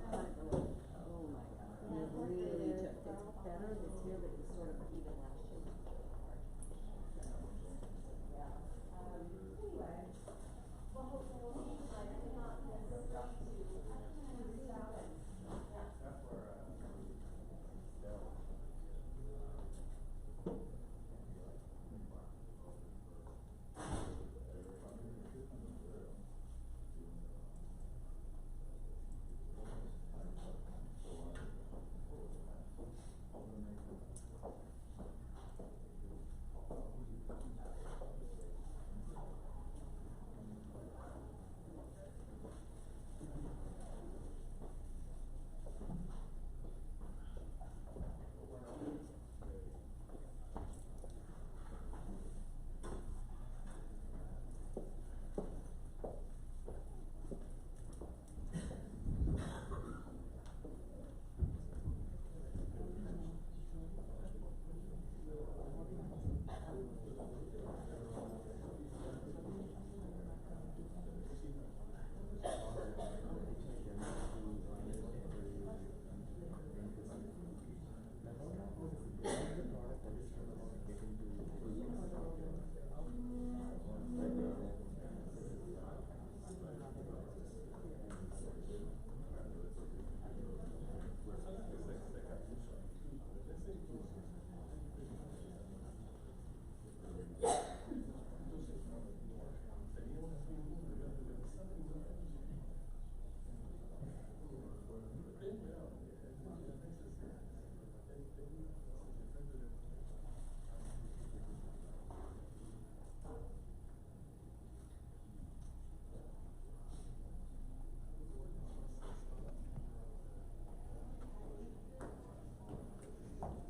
Oh my God. And it really just gets better this year, but it was sort of even last year. Yeah. Anyway. Well, hopefully we'll see you guys not this stuff to reach out and That's where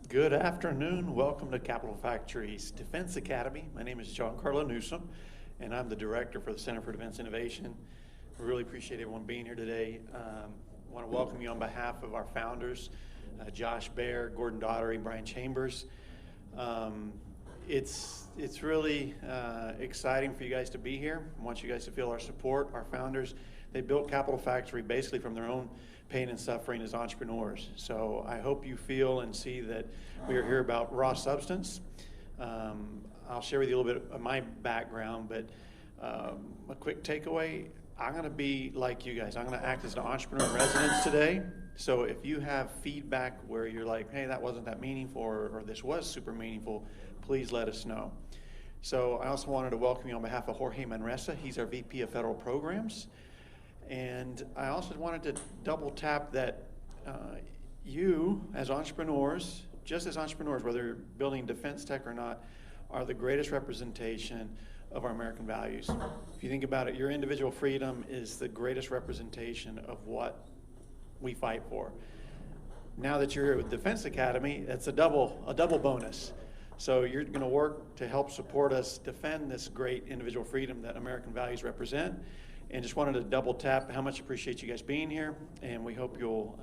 Good afternoon. Welcome to Capital Factory's Defense Academy. My name is Giancarlo Newsom, and I'm the director for the Center for Defense Innovation. We really appreciate everyone being here today. I want to welcome you on behalf of our founders, Josh Baer, Gordon Daughtery, Brian Chambers. It's really exciting for you guys to be here. I want you guys to feel our support. Our founders, they built Capital Factory basically from their own pain and suffering as entrepreneurs. So I hope you feel and see that we are here about raw substance. I'll share with you a little bit of my background, but a quick takeaway, I'm going to be like you guys. I'm going to act as an entrepreneur in residence today. So if you have feedback where you're like, hey, that wasn't that meaningful, or this was super meaningful, please let us know. So I also wanted to welcome you on behalf of Jorge Manresa. He's our VP of Federal Programs. And I also wanted to double tap that you, as entrepreneurs, just as entrepreneurs, whether you're building defense tech or not, are the greatest representation of our American values. If you think about it, your individual freedom is the greatest representation of what we fight for. Now that you're here with Defense Academy, that's a double bonus. So you're going to work to help support us defend this great individual freedom that American values represent. And just wanted to double tap how much appreciate you guys being here, and we hope you'll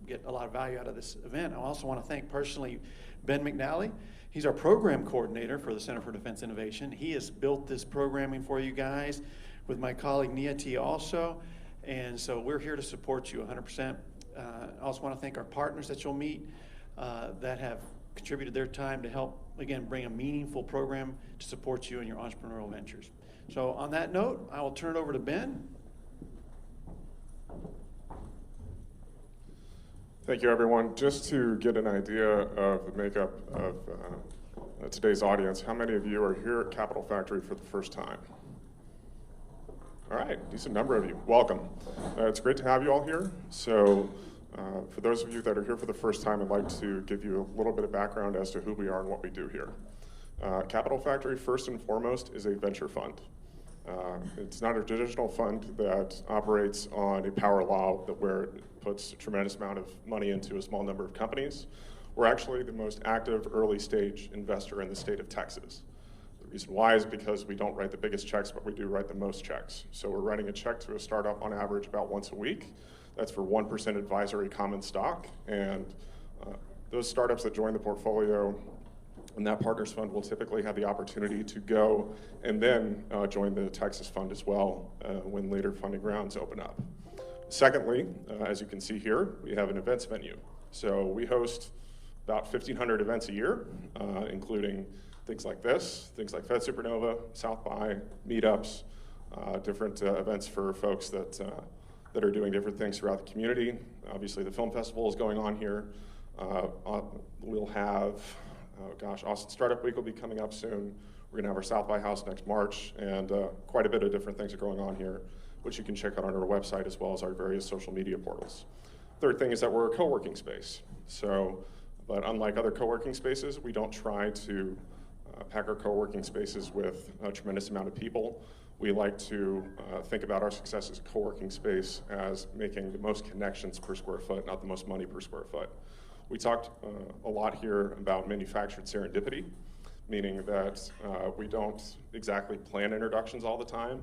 get a lot of value out of this event. I also want to thank personally Ben McNally. He's our program coordinator for the Center for Defense Innovation. He has built this programming for you guys with my colleague Nia T also, and so we're here to support you 100%. I also want to thank our partners that you'll meet that have contributed their time to help, again, bring a meaningful program to support you in your entrepreneurial ventures. So on that note, I will turn it over to Ben. Thank you, everyone. Just to get an idea of the makeup of today's audience, how many of you are here at Capital Factory for the first time? All right, decent number of you. Welcome. It's great to have you all here. So for those of you that are here for the first time, I'd like to give you a little bit of background as to who we are and what we do here. Capital Factory, first and foremost, is a venture fund. It's not a traditional fund that operates on a power law where it puts a tremendous amount of money into a small number of companies. We're actually the most active early stage investor in the state of Texas. The reason why is because we don't write the biggest checks, but we do write the most checks. So we're writing a check to a startup on average about once a week. That's for 1% advisory common stock. And those startups that join the portfolio and that partners fund will typically have the opportunity to go and then join the Texas fund as well when later funding rounds open up. Secondly, as you can see here, we have an events venue. So we host about 1,500 events a year, including things like this, things like Fed Supernova, South by, meetups, different events for folks that are doing different things throughout the community. Obviously, the film festival is going on here. We'll have, Austin Startup Week will be coming up soon. We're gonna have our South by House next March, and quite a bit of different things are going on here, which you can check out on our website as well as our various social media portals. Third thing is that we're a co-working space. But unlike other co-working spaces, we don't try to pack our co-working spaces with a tremendous amount of people. We like to think about our success as a co-working space as making the most connections per square foot, not the most money per square foot. We talked a lot here about manufactured serendipity, meaning that we don't exactly plan introductions all the time,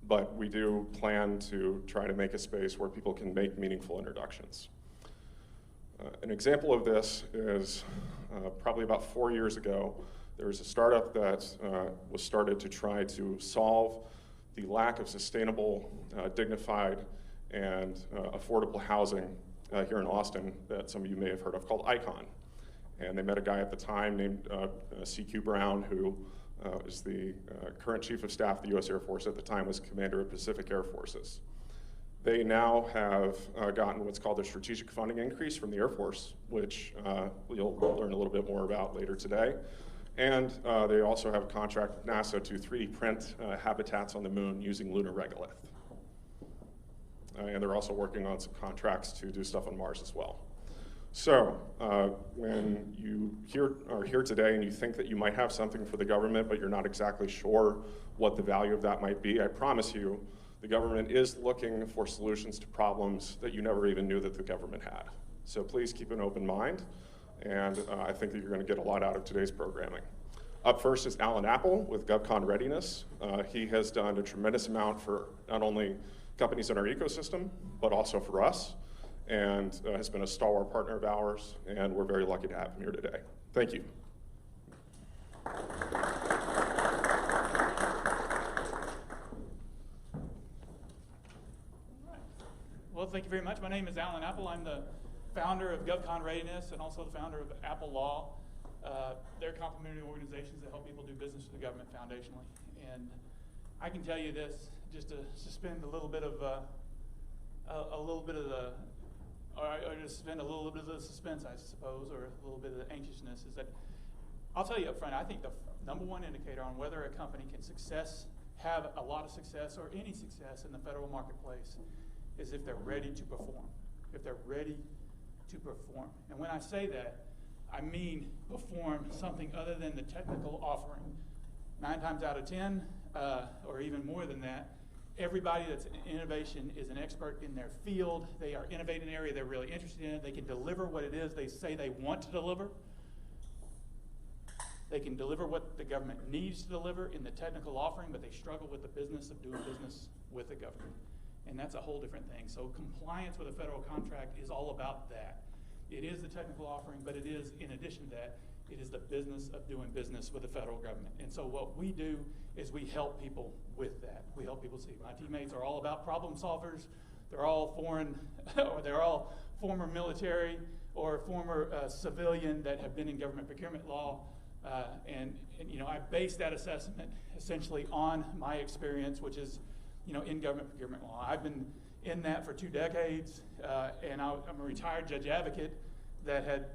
but we do plan to try to make a space where people can make meaningful introductions. An example of this is probably about 4 years ago, there was a startup that was started to try to solve the lack of sustainable, dignified, and affordable housing here in Austin that some of you may have heard of, called Icon. And they met a guy at the time named C.Q. Brown, who is the current Chief of Staff of the U.S. Air Force, at the time was Commander of Pacific Air Forces. They now have gotten what's called a strategic funding increase from the Air Force, which you'll learn a little bit more about later today. And they also have a contract with NASA to 3D print habitats on the moon using lunar regolith. And they're also working on some contracts to do stuff on Mars as well. So when you are here today and you think that you might have something for the government, but you're not exactly sure what the value of that might be, I promise you, the government is looking for solutions to problems that you never even knew that the government had. So please keep an open mind, and I think that you're going to get a lot out of today's programming. Up first is Alan Apple with GovCon Readiness. He has done a tremendous amount for not only companies in our ecosystem, but also for us, and has been a stalwart partner of ours, and we're very lucky to have him here today. Thank you. Well, thank you very much. My name is Alan Apple. I'm the founder of GovCon Readiness and also the founder of Apple Law. They're complementary organizations that help people do business with the government foundationally. And I can tell you this, just to suspend a little bit of the suspense, I suppose, or a little bit of the anxiousness, is that I'll tell you up front, I think the number one indicator on whether a company can have a lot of success or any success in the federal marketplace is if they're ready to perform. If they're ready to perform. And when I say that, I mean perform something other than the technical offering. 9 times out of 10, or even more than that, everybody that's in innovation is an expert in their field. They are innovating in an area they're really interested in. They can deliver what it is they say they want to deliver. They can deliver what the government needs to deliver in the technical offering, but they struggle with the business of doing business with the government. And that's a whole different thing. So compliance with a federal contract is all about that. It is the technical offering, but it is, in addition to that, it is the business of doing business with the federal government. And so what we do is we help people with that. We help people see. My teammates are all about problem solvers. They're all foreign, or they're all former military or former civilian that have been in government procurement law. And you know, I base that assessment essentially on my experience, which is, you know, in government procurement law. I've been in that for 2 decades, and I'm a retired judge advocate that had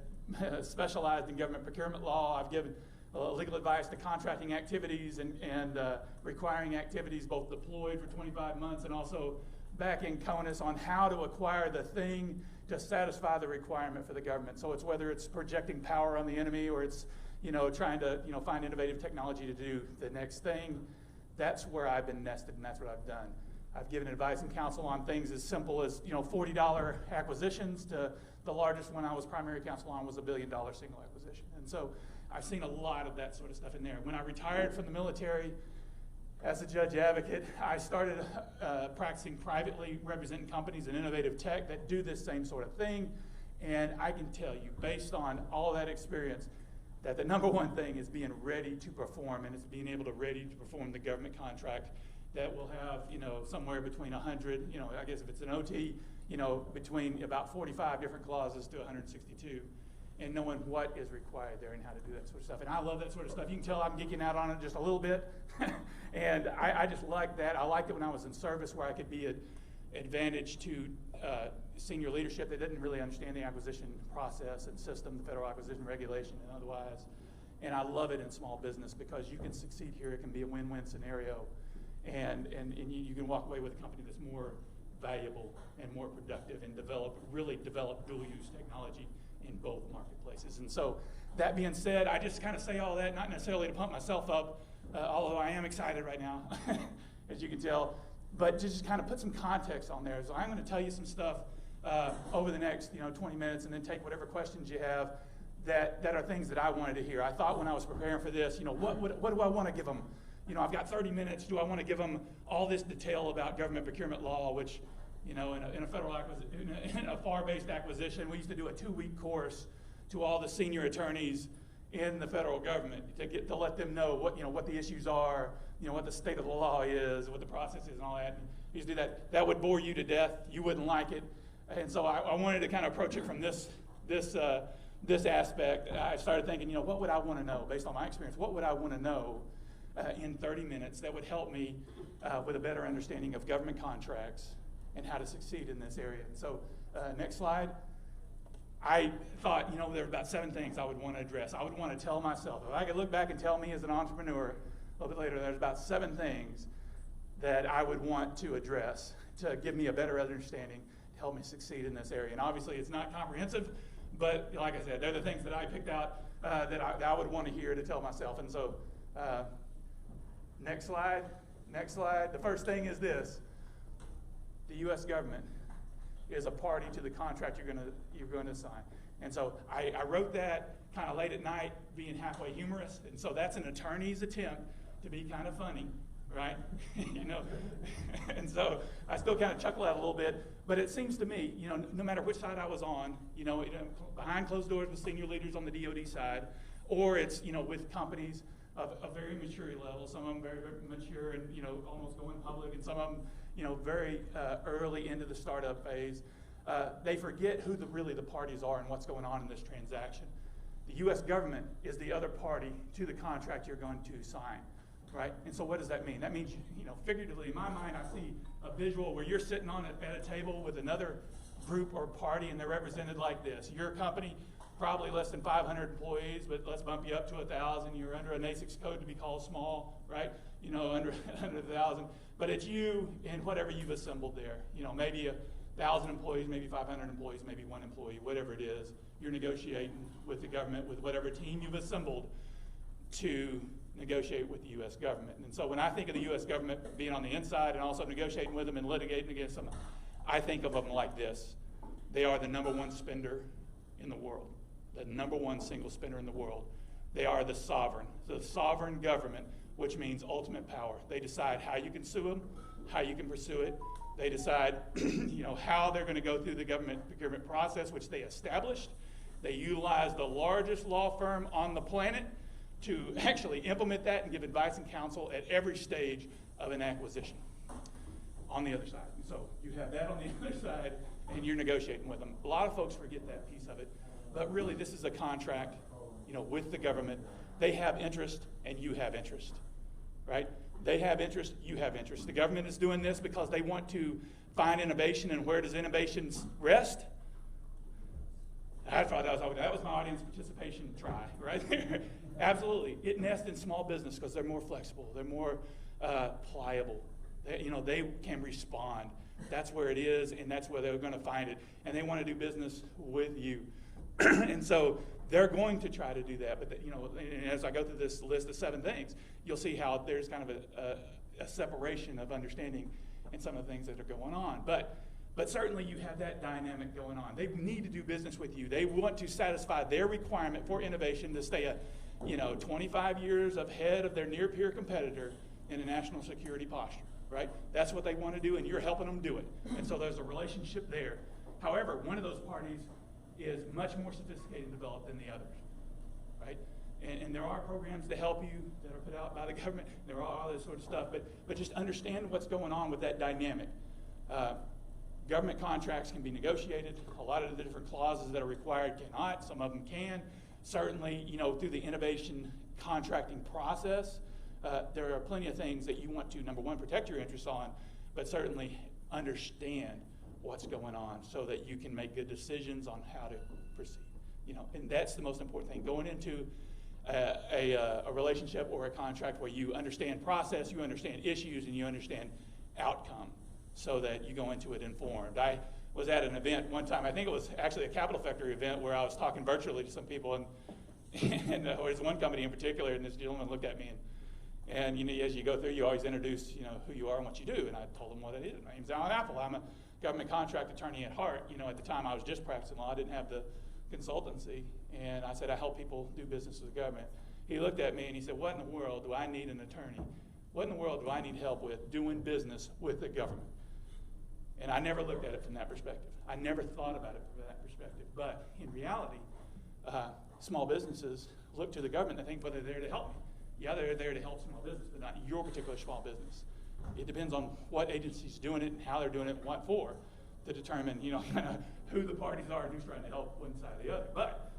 specialized in government procurement law. I've given legal advice to contracting activities and requiring activities both deployed for 25 months and also back in CONUS on how to acquire the thing to satisfy the requirement for the government. So it's whether it's projecting power on the enemy or it's, you know, trying to, you know, find innovative technology to do the next thing. That's where I've been nested, and that's what I've done. I've given advice and counsel on things as simple as, you know, $40 acquisitions to the largest one I was primary counsel on was $1 billion single acquisition. And so I've seen a lot of that sort of stuff in there. When I retired from the military as a judge advocate, I started practicing privately, representing companies in innovative tech that do this same sort of thing. And I can tell you, based on all that experience, that the number one thing is being ready to perform, and it's being able to ready to perform the government contract that will have, somewhere between 100, I guess if it's an OT, between about 45 different clauses to 162, and knowing what is required there and how to do that sort of stuff. And I love that sort of stuff. You can tell I'm geeking out on it just a little bit. And I just like that. I liked it when I was in service, where I could be an advantage to senior leadership that didn't really understand the acquisition process and system, the federal acquisition regulation and otherwise. And I love it in small business because you can succeed here. It can be a win-win scenario. And you can walk away with a company that's more valuable and more productive and really develop dual-use technology in both marketplaces. And so that being said, I just kind of say all that, not necessarily to pump myself up, although I am excited right now, as you can tell, but just kind of put some context on there. So I'm going to tell you some stuff over the next 20 minutes, and then take whatever questions you have that are things that I wanted to hear. I thought when I was preparing for this, what do I want to give them? I've got 30 minutes. Do I want to give them all this detail about government procurement law, which, in a federal in a FAR-based acquisition, we used to do a 2-week course to all the senior attorneys in the federal government to let them know what the issues are, what the state of the law is, what the process is, and all that. And we used to do that. That would bore you to death. You wouldn't like it. And so I wanted to kind of approach it from this aspect. I started thinking, what would I want to know based on my experience? What would I want to know in 30 minutes that would help me with a better understanding of government contracts and how to succeed in this area? So next slide. I thought, there were about 7 things I would want to address. I would want to tell myself, if I could look back and tell me as an entrepreneur a little bit later, there's about 7 things that I would want to address to give me a better understanding, to help me succeed in this area. And obviously it's not comprehensive, but like I said, they're the things that I picked out that I would want to hear to tell myself. And so next slide. The first thing is this: the U.S. government is a party to the contract you're going to sign. And so I wrote that kind of late at night, being halfway humorous. And so that's an attorney's attempt to be kind of funny, right? And so I still kind of chuckle at it a little bit. But it seems to me, no matter which side I was on, behind closed doors with senior leaders on the DoD side, or it's with companies of a very maturity level. Some of them very, very mature and almost going public, and some of them very early into the startup phase. They forget who really the parties are and what's going on in this transaction. The U.S. government is the other party to the contract you're going to sign, right? And so what does that mean? That means, figuratively, in my mind, I see a visual where you're sitting at a table with another group or party, and they're represented like this. Your company, probably less than 500 employees, but let's bump you up to 1,000. You're under a NAICS code to be called small, right? Under 1,000. But it's you and whatever you've assembled there. Maybe 1,000 employees, maybe 500 employees, maybe 1 employee, whatever it is. You're negotiating with the government, with whatever team you've assembled to negotiate with the U.S. government. And so when I think of the U.S. government being on the inside and also negotiating with them and litigating against them, I think of them like this. They are the #1 spender in the world, the #1 single spender in the world. They are the sovereign government, which means ultimate power. They decide how you can sue them, how you can pursue it. They decide, how they're going to go through the government procurement process, which they established. They utilize the largest law firm on the planet to actually implement that and give advice and counsel at every stage of an acquisition on the other side. And so you have that on the other side, and you're negotiating with them. A lot of folks forget that piece of it. But really, this is a contract, with the government. They have interest, and you have interest, right? They have interest, you have interest. The government is doing this because they want to find innovation, and where does innovation rest? I thought that was my audience participation try, right there. Absolutely. It nests in small business because they're more flexible. They're more pliable. They can respond. That's where it is, and that's where they're going to find it. And they want to do business with you. And so they're going to try to do that. But, as I go through this list of 7 things, you'll see how there's kind of a separation of understanding in some of the things that are going on. But certainly you have that dynamic going on. They need to do business with you. They want to satisfy their requirement for innovation to stay 25 years ahead of their near-peer competitor in a national security posture, right? That's what they want to do, and you're helping them do it. And so there's a relationship there. However, one of those parties is much more sophisticated and developed than the others, right? And there are programs to help you that are put out by the government. There are all this sort of stuff, but just understand what's going on with that dynamic. Government contracts can be negotiated. A lot of the different clauses that are required cannot. Some of them can. Certainly, through the innovation contracting process, there are plenty of things that you want to, number one, protect your interests on, but certainly understand what's going on so that you can make good decisions on how to proceed. And that's the most important thing. Going into a relationship or a contract where you understand process, you understand issues, and you understand outcome so that you go into it informed. I was at an event one time, I think it was actually a Capital Factory event, where I was talking virtually to some people, and there was one company in particular, and this gentleman looked at me, and as you go through, you always introduce who you are and what you do, and I told him what I did. My name's Alan Apple. I'm a government contract attorney at heart. At the time I was just practicing law. I didn't have the consultancy, and I said, I help people do business with the government. He looked at me and he said, what in the world do I need an attorney? What in the world do I need help with doing business with the government? And I never looked at it from that perspective. I never thought about it from that perspective. But in reality, small businesses look to the government and think, well, they're there to help me. Yeah, they're there to help small business, but not your particular small business. It depends on what agency's doing it and how they're doing it and what for, to determine, who the parties are and who's trying to help one side or the other. But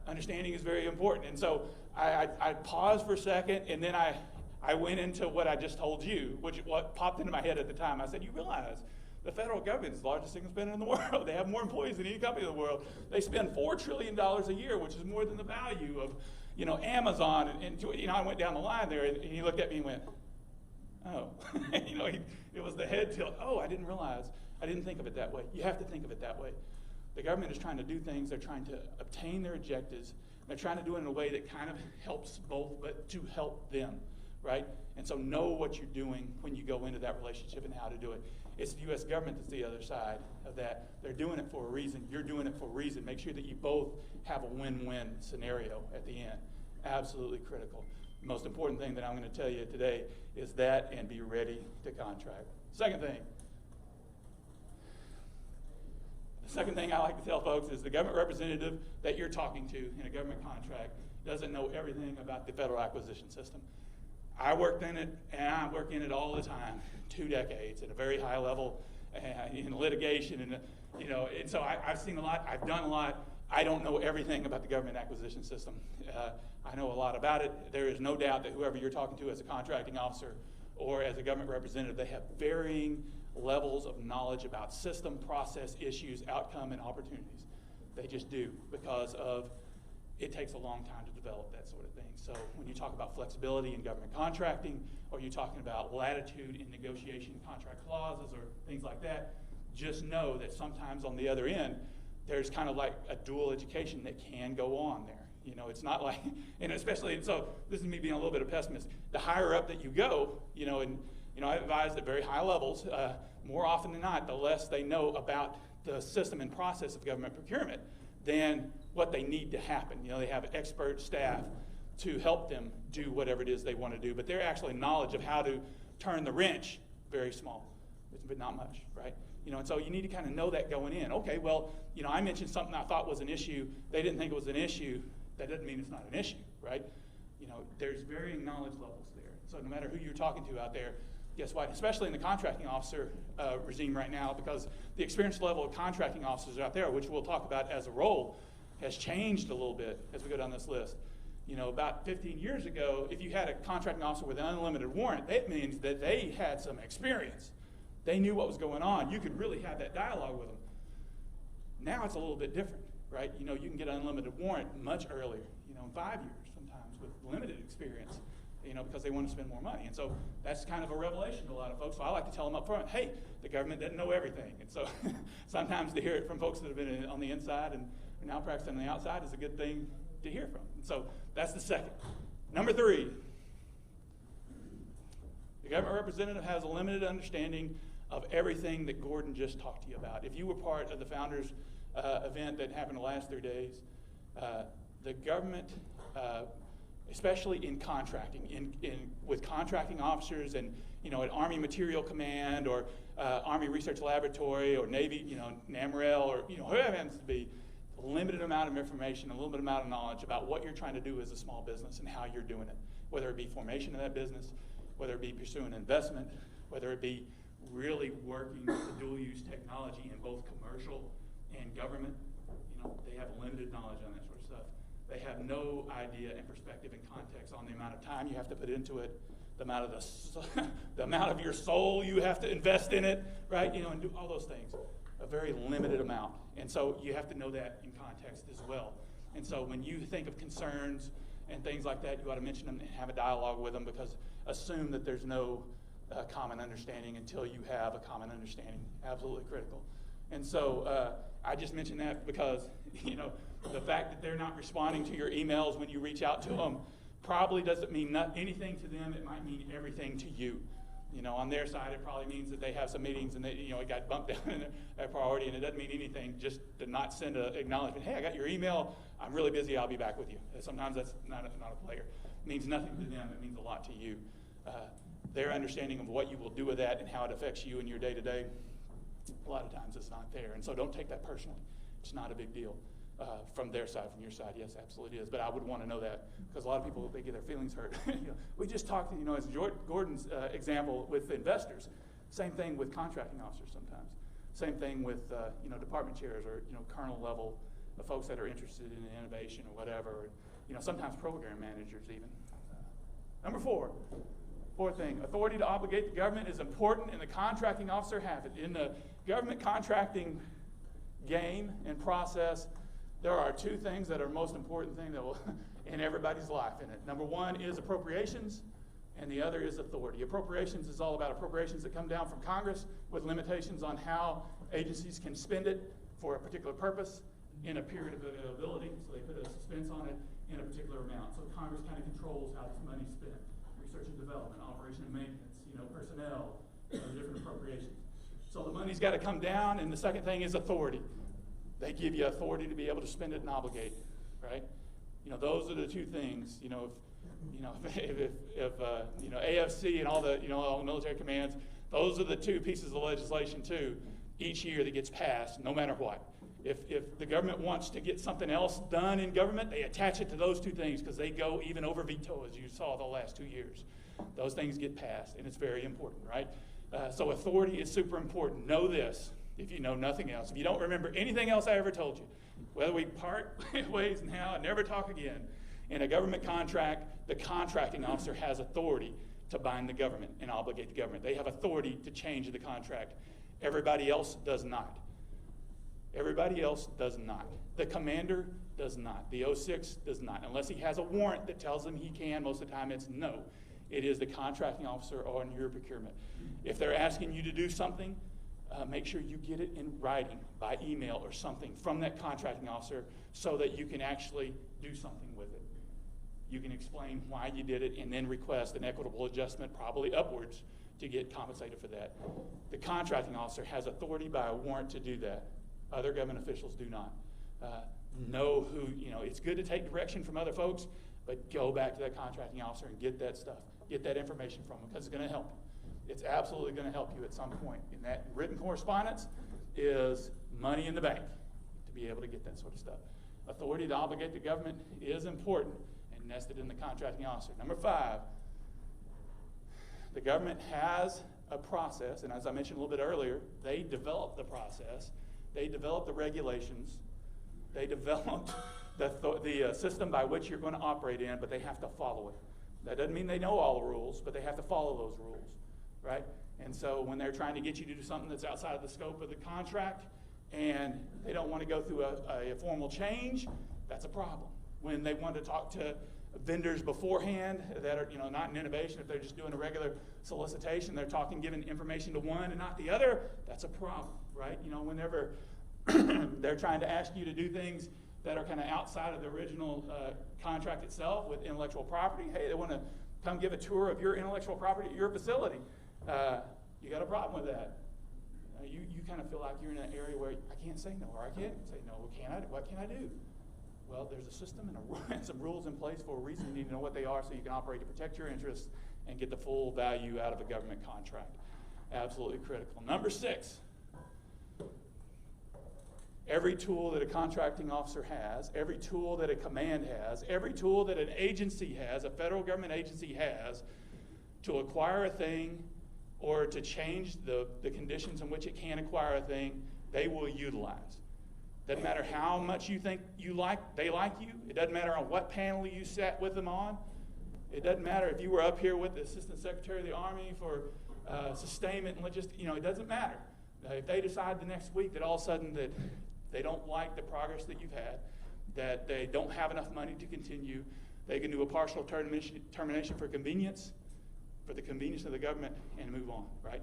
understanding is very important. And so I paused for a second, and then I went into what I just told you, what popped into my head at the time. I said, you realize the federal government is the largest single spender in the world. They have more employees than any company in the world. They spend $4 trillion a year, which is more than the value of, Amazon. And I went down the line there, and he looked at me and went, oh. It was the head tilt. Oh, I didn't realize. I didn't think of it that way. You have to think of it that way. The government is trying to do things. They're trying to obtain their objectives. They're trying to do it in a way that kind of helps both, but to help them, right? And so know what you're doing when you go into that relationship and how to do it. It's the U.S. government that's the other side of that. They're doing it for a reason. You're doing it for a reason. Make sure that you both have a win-win scenario at the end. Absolutely critical. The most important thing that I'm going to tell you today is that, and be ready to contract. Second thing I like to tell folks is the government representative that you're talking to in a government contract doesn't know everything about the federal acquisition system. I worked in it, and I work in it all the time, 2 decades at a very high level in litigation, and so I've seen a lot, I've done a lot. I don't know everything about the government acquisition system. I know a lot about it. There is no doubt that whoever you're talking to as a contracting officer or as a government representative, they have varying levels of knowledge about system, process, issues, outcome, and opportunities. They just do, because it takes a long time to develop that sort of thing. So when you talk about flexibility in government contracting, or you're talking about latitude in negotiation contract clauses or things like that, just know that sometimes on the other end, there's kind of like a dual education that can go on there. It's not like, and especially, so this is me being a little bit of a pessimist. The higher up that you go, I advise at very high levels, more often than not, the less they know about the system and process of government procurement than what they need to happen. They have expert staff to help them do whatever it is they want to do, but their actual knowledge of how to turn the wrench, very small, but not much, right? And so you need to kind of know that going in. Okay, well, I mentioned something I thought was an issue. They didn't think it was an issue. That doesn't mean it's not an issue, right? There's varying knowledge levels there. So no matter who you're talking to out there, guess what? Especially in the contracting officer regime right now, because the experience level of contracting officers out there, which we'll talk about as a role, has changed a little bit as we go down this list. About 15 years ago, if you had a contracting officer with an unlimited warrant, that means that they had some experience. They knew what was going on. You could really have that dialogue with them. Now it's a little bit different, right? You can get an unlimited warrant much earlier, in 5 years sometimes with limited experience, because they want to spend more money. And so that's kind of a revelation to a lot of folks. So I like to tell them up front, hey, the government doesn't know everything. And so sometimes to hear it from folks that have been on the inside and are now practicing on the outside is a good thing to hear from. And so that's the second. Number 3, the government representative has a limited understanding of everything that Gordon just talked to you about. If you were part of the Founders event that happened the last 3 days, the government, especially in contracting, with contracting officers and at Army Material Command or Army Research Laboratory or Navy, NAMREL or whoever it happens to be, limited amount of information, a limited amount of knowledge about what you're trying to do as a small business and how you're doing it, whether it be formation of that business, whether it be pursuing investment, whether it be really working with the dual-use technology in both commercial and government. You know, they have limited knowledge on that sort of stuff. They have no idea and perspective and context on the amount of time you have to put into it, the amount of the amount of your soul you have to invest in it, right? You know, and do all those things. A very limited amount. And so you have to know that in context as well. And so when you think of concerns and things like that, you ought to mention them and have a dialogue with them, because assume that there's no common understanding until you have a common understanding. Absolutely critical. And so I just mentioned that because, you know, the fact that they're not responding to your emails when you reach out to them probably doesn't mean anything to them. It might mean everything to you. You know, on their side, it probably means that they have some meetings and they, you know, it got bumped down in their priority, and it doesn't mean anything just to not send an acknowledgement. Hey, I got your email. I'm really busy. I'll be back with you. Sometimes that's not a player. It means nothing to them. It means a lot to you. Their understanding of what you will do with that and how it affects you in your day-to-day, a lot of times it's not there. And so don't take that personally. It's not a big deal. From their side, from your side, yes, absolutely is. But I would want to know that, because a lot of people, they get their feelings hurt. You know, we just talked, you know, as Gordon's example with investors. Same thing with contracting officers sometimes. Same thing with, you know, department chairs or, you know, colonel level folks that are interested in innovation or whatever. You know, sometimes program managers even. Number fourth thing, authority to obligate the government is important, and the contracting officer have it. In the government contracting game and process, there are two things that are most important thing that will in everybody's life in it. Number one is appropriations, and the other is authority. Appropriations is all about appropriations that come down from Congress with limitations on how agencies can spend it for a particular purpose in a period of availability. So they put a suspense on it in a particular amount. So Congress kind of controls how this money is spent. Research and development, operation and maintenance, you know, personnel, different appropriations. So the money's got to come down, and the second thing is authority. They give you authority to be able to spend it and obligate, right? You know, those are the two things. You know, if you know, AFC and all the, you know, all the military commands, those are the two pieces of legislation too, each year that gets passed, no matter what. If the government wants to get something else done in government, they attach it to those two things, because they go even over veto, as you saw the last 2 years. Those things get passed, and it's very important, right? So authority is super important. Know this. If you know nothing else, if you don't remember anything else I ever told you, whether we part ways now and never talk again, in a government contract, the contracting officer has authority to bind the government and obligate the government. They have authority to change the contract. Everybody else does not. Everybody else does not. The commander does not. The 06 does not. Unless he has a warrant that tells him he can, most of the time it's no. It is the contracting officer on your procurement. If they're asking you to do something, make sure you get it in writing by email or something from that contracting officer so that you can actually do something with it. You can explain why you did it and then request an equitable adjustment, probably upwards, to get compensated for that. The contracting officer has authority by a warrant to do that. Other government officials do not. Know who, you know, it's good to take direction from other folks, but go back to that contracting officer and get that stuff, get that information from them, because it's going to help you. It's absolutely going to help you at some point. And that written correspondence is money in the bank to be able to get that sort of stuff. Authority to obligate the government is important and nested in the contracting officer. Number 5, the government has a process, and as I mentioned a little bit earlier, they develop the process, they develop the regulations, they develop the system by which you're going to operate in, but they have to follow it. That doesn't mean they know all the rules, but they have to follow those rules. Right? And so when they're trying to get you to do something that's outside of the scope of the contract and they don't want to go through a formal change, that's a problem. When they want to talk to vendors beforehand that are, you know, not in innovation, if they're just doing a regular solicitation, they're giving information to one and not the other, that's a problem, right? You know, whenever they're trying to ask you to do things that are kind of outside of the original contract itself with intellectual property, hey, they want to come give a tour of your intellectual property at your facility. You got a problem with that. You kind of feel like you're in an area where I can't say no, or I can't say no. What can I do? Well, there's a system and some rules in place for a reason. You need to know what they are so you can operate to protect your interests and get the full value out of a government contract. Absolutely critical. Number 6. every tool that a contracting officer has, every tool that a command has, every tool that an agency has, a federal government agency has, to acquire a thing or to change the conditions in which it can acquire a thing, they will utilize. Doesn't matter how much you think they like you. It doesn't matter on what panel you sat with them on. It doesn't matter if you were up here with the Assistant Secretary of the Army for sustainment and logistics. It doesn't matter. If they decide the next week that all of a sudden that they don't like the progress that you've had, that they don't have enough money to continue, they can do a partial termination for convenience, for the convenience of the government, and move on, right?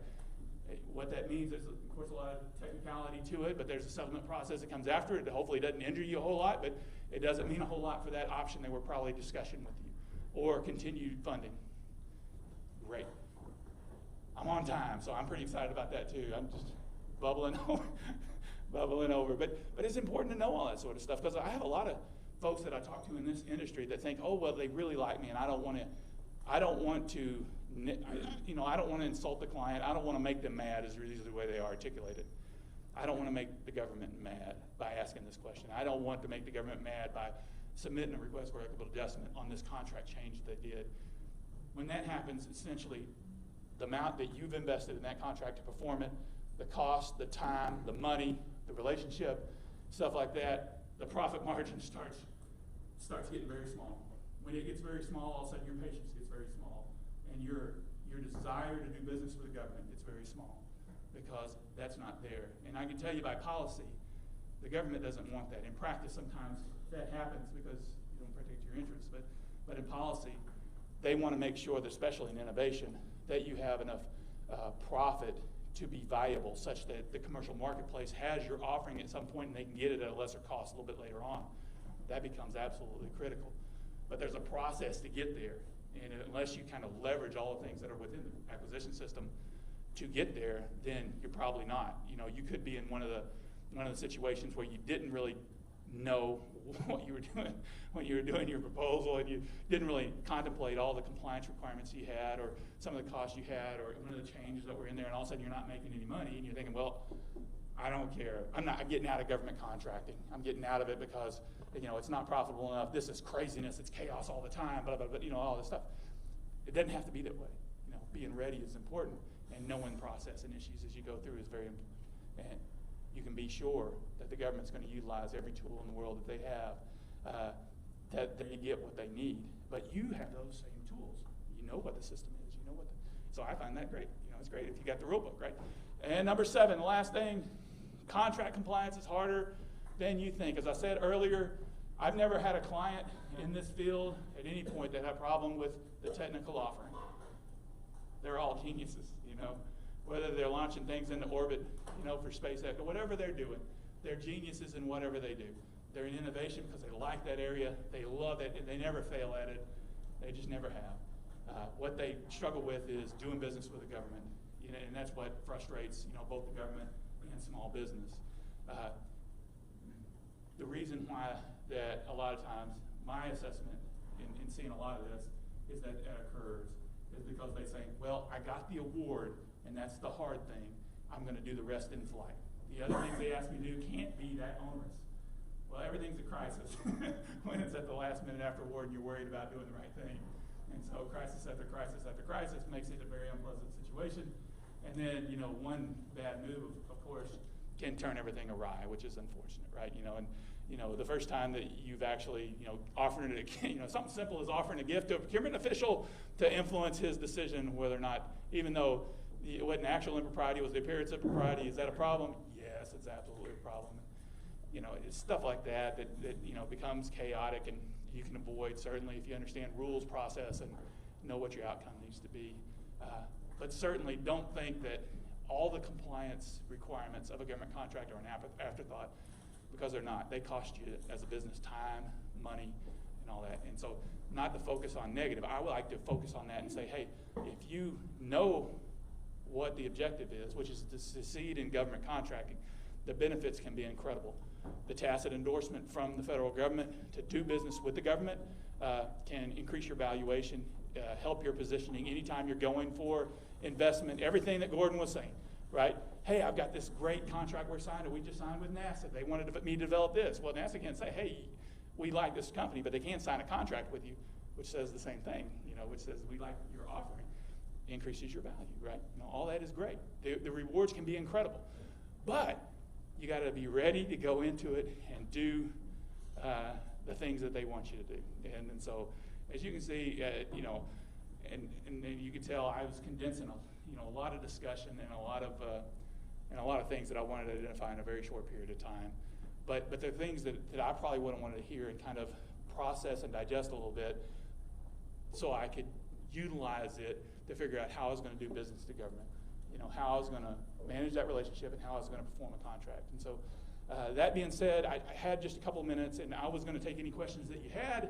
What that means is, of course, a lot of technicality to it, but there's a settlement process that comes after it that hopefully doesn't injure you a whole lot, but it doesn't mean a whole lot for that option they were probably discussing with you, or continued funding. Great. I'm on time, so I'm pretty excited about that too. I'm just bubbling over. But it's important to know all that sort of stuff, because I have a lot of folks that I talk to in this industry that think, oh, well, they really like me, and I don't want to insult the client. I don't want to make them mad, is really the way they articulate it. I don't want to make the government mad by asking this question. I don't want to make the government mad by submitting a request for equitable adjustment on this contract change they did. When that happens, essentially, the amount that you've invested in that contract to perform it, the cost, the time, the money, the relationship, stuff like that, the profit margin starts getting very small. When it gets very small, all of a sudden your patience gets very small, and your desire to do business with the government gets very small, because that's not there. And I can tell you by policy, the government doesn't want that. In practice, sometimes that happens because you don't protect your interests, but in policy, they want to make sure that, especially in innovation, that you have enough profit to be viable, such that the commercial marketplace has your offering at some point and they can get it at a lesser cost a little bit later on. That becomes absolutely critical. But there's a process to get there, and unless you kind of leverage all the things that are within the acquisition system to get there, then you're probably not. You could be in one of the situations where you didn't really know what you were doing your proposal, and you didn't really contemplate all the compliance requirements you had, or some of the costs you had, or one of the changes that were in there, and all of a sudden you're not making any money, and you're thinking, well, I don't care. I'm getting out of government contracting. I'm getting out of it because it's not profitable enough. This is craziness. It's chaos all the time. Blah, blah, blah, all this stuff. It doesn't have to be that way. Being ready is important, and knowing process and issues as you go through is very important. And you can be sure that the government's going to utilize every tool in the world that they have, that they get what they need. But you have those same tools. You know what the system is. So I find that great. It's great if you got the rule book, right? And number 7, the last thing, contract compliance is harder than you think. As I said earlier, I've never had a client in this field at any point that had a problem with the technical offering. They're all geniuses, whether they're launching things into orbit, for SpaceX, or whatever they're doing. They're geniuses in whatever they do. They're in innovation because they like that area. They love it. They never fail at it. They just never have. What they struggle with is doing business with the government, and that's what frustrates, both the government and small business. The reason why that a lot of times my assessment in seeing a lot of this is that it occurs is because they say, well, I got the award, and that's the hard thing. I'm going to do the rest in flight. The other things they ask me to do can't be that onerous. Well, everything's a crisis when it's at the last minute after award and you're worried about doing the right thing. And so crisis after crisis after crisis makes it a very unpleasant situation. And then, one bad move, of course, can turn everything awry, which is unfortunate, right? The first time that you've actually, offered it, something simple as offering a gift to a procurement official to influence his decision whether or not, even though it wasn't actual impropriety, it was the appearance of propriety. Is that a problem? Yes, it's absolutely a problem. It's stuff like that becomes chaotic, and you can avoid, certainly, if you understand rules, process, and know what your outcome needs to be. But certainly don't think that all the compliance requirements of a government contract are an afterthought, because they're not. They cost you, as a business, time, money, and all that. And so not to focus on negative. I would like to focus on that and say, hey, if you know what the objective is, which is to succeed in government contracting, the benefits can be incredible. The tacit endorsement from the federal government to do business with the government can increase your valuation, help your positioning anytime you're going for investment, everything that Gordon was saying, right? hey, I've got this great contract we're signed, we just signed with NASA. They wanted me to develop this. Well, NASA can't say, hey, we like this company, but they can sign a contract with you, which says the same thing, which says we like your offering, increases your value, right? All that is great. The rewards can be incredible, but you got to be ready to go into it and do the things that they want you to do. And so, as you can see, and you can tell I was condensing a lot of discussion and a lot of things that I wanted to identify in a very short period of time. But there are things that I probably wouldn't want to hear and kind of process and digest a little bit, so I could utilize it to figure out how I was going to do business to government, how I was going to manage that relationship and how I was going to perform a contract. And so that being said, I had just a couple of minutes, and I was going to take any questions that you had,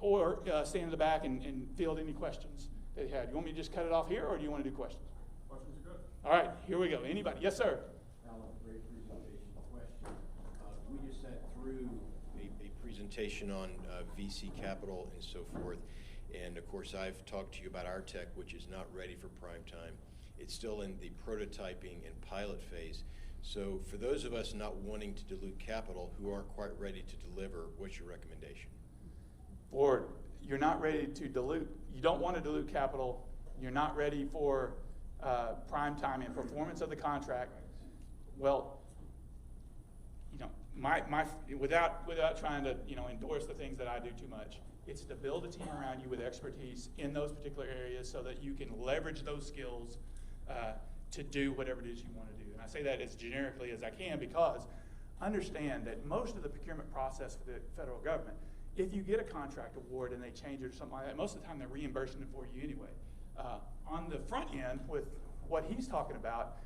or stand in the back and field any questions that you had. You want me to just cut it off here, or do you want to do questions? Questions are good. All right, here we go. Anybody? Yes, sir. Alan, great presentation. Question. We just sat through a presentation on VC capital and so forth. And of course, I've talked to you about our tech, which is not ready for prime time. It's still in the prototyping and pilot phase. So for those of us not wanting to dilute capital, who aren't quite ready to deliver, what's your recommendation? Or you're not ready to dilute, you don't want to dilute capital, you're not ready for prime time and performance of the contract. Well, without trying to endorse the things that I do too much, it's to build a team around you with expertise in those particular areas so that you can leverage those skills to do whatever it is you want to do. And I say that as generically as I can, because understand that most of the procurement process for the federal government, if you get a contract award and they change it or something like that, most of the time they're reimbursing it for you anyway. On the front end, with what he's talking about,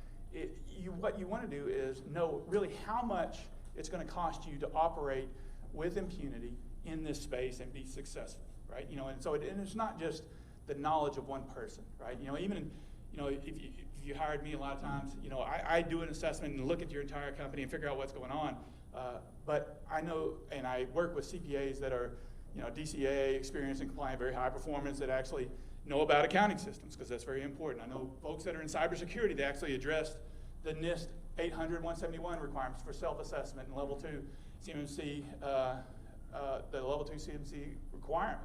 what you want to do is know really how much it's going to cost you to operate with impunity in this space and be successful, right? And so it's not just the knowledge of one person, right? Even if you hired me a lot of times, I do an assessment and look at your entire company and figure out what's going on. But I know, and I work with CPAs that are, DCAA experienced and compliant, very high performance, that actually know about accounting systems, because that's very important. I know folks that are in cybersecurity that actually addressed the NIST 800-171 requirements for self-assessment and level 2 CMMC, the level 2 CMMC requirement,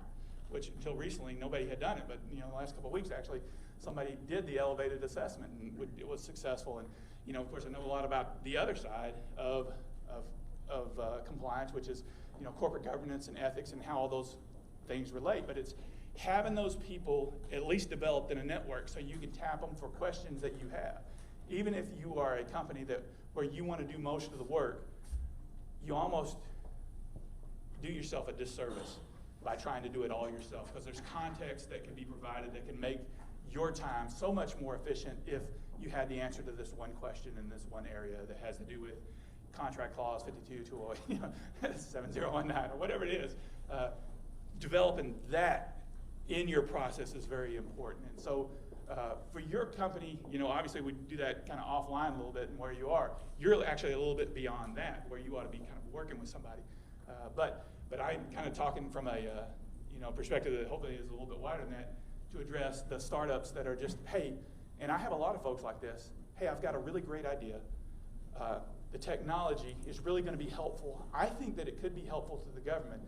which until recently nobody had done it, but the last couple of weeks actually somebody did the elevated assessment and it was successful. And of course I know a lot about the other side of compliance, which is corporate governance and ethics and how all those things relate. But it's having those people at least developed in a network so you can tap them for questions that you have. Even if you are a company where you want to do most of the work, you almost do yourself a disservice by trying to do it all yourself, because there's context that can be provided that can make your time so much more efficient if you had the answer to this one question in this one area that has to do with contract clause 52-208, 7019, or whatever it is. Developing that in your process is very important. And so for your company, obviously we do that kind of offline a little bit and where you are. You're actually a little bit beyond that, where you ought to be kind of working with somebody. But I'm kind of talking from a perspective that hopefully is a little bit wider than that, to address the startups that are just, hey, and I have a lot of folks like this, hey, I've got a really great idea. The technology is really going to be helpful. I think that it could be helpful to the government.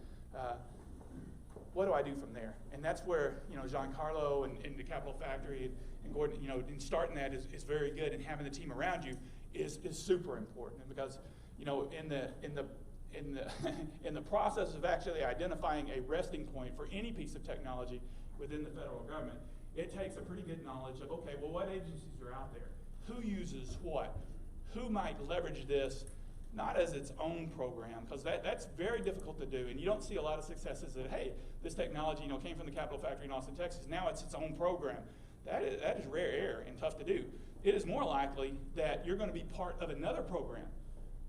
What do I do from there? And that's where, Giancarlo and the Capital Factory and Gordon, and starting that is very good, and having the team around you is super important, because, in the process of actually identifying a resting point for any piece of technology within the federal government, it takes a pretty good knowledge of, okay, well, what agencies are out there? Who uses what? Who might leverage this, not as its own program, because that's very difficult to do, and you don't see a lot of successes that, hey, this technology came from the Capital Factory in Austin, Texas, now it's its own program. That is rare air and tough to do. It is more likely that you're going to be part of another program,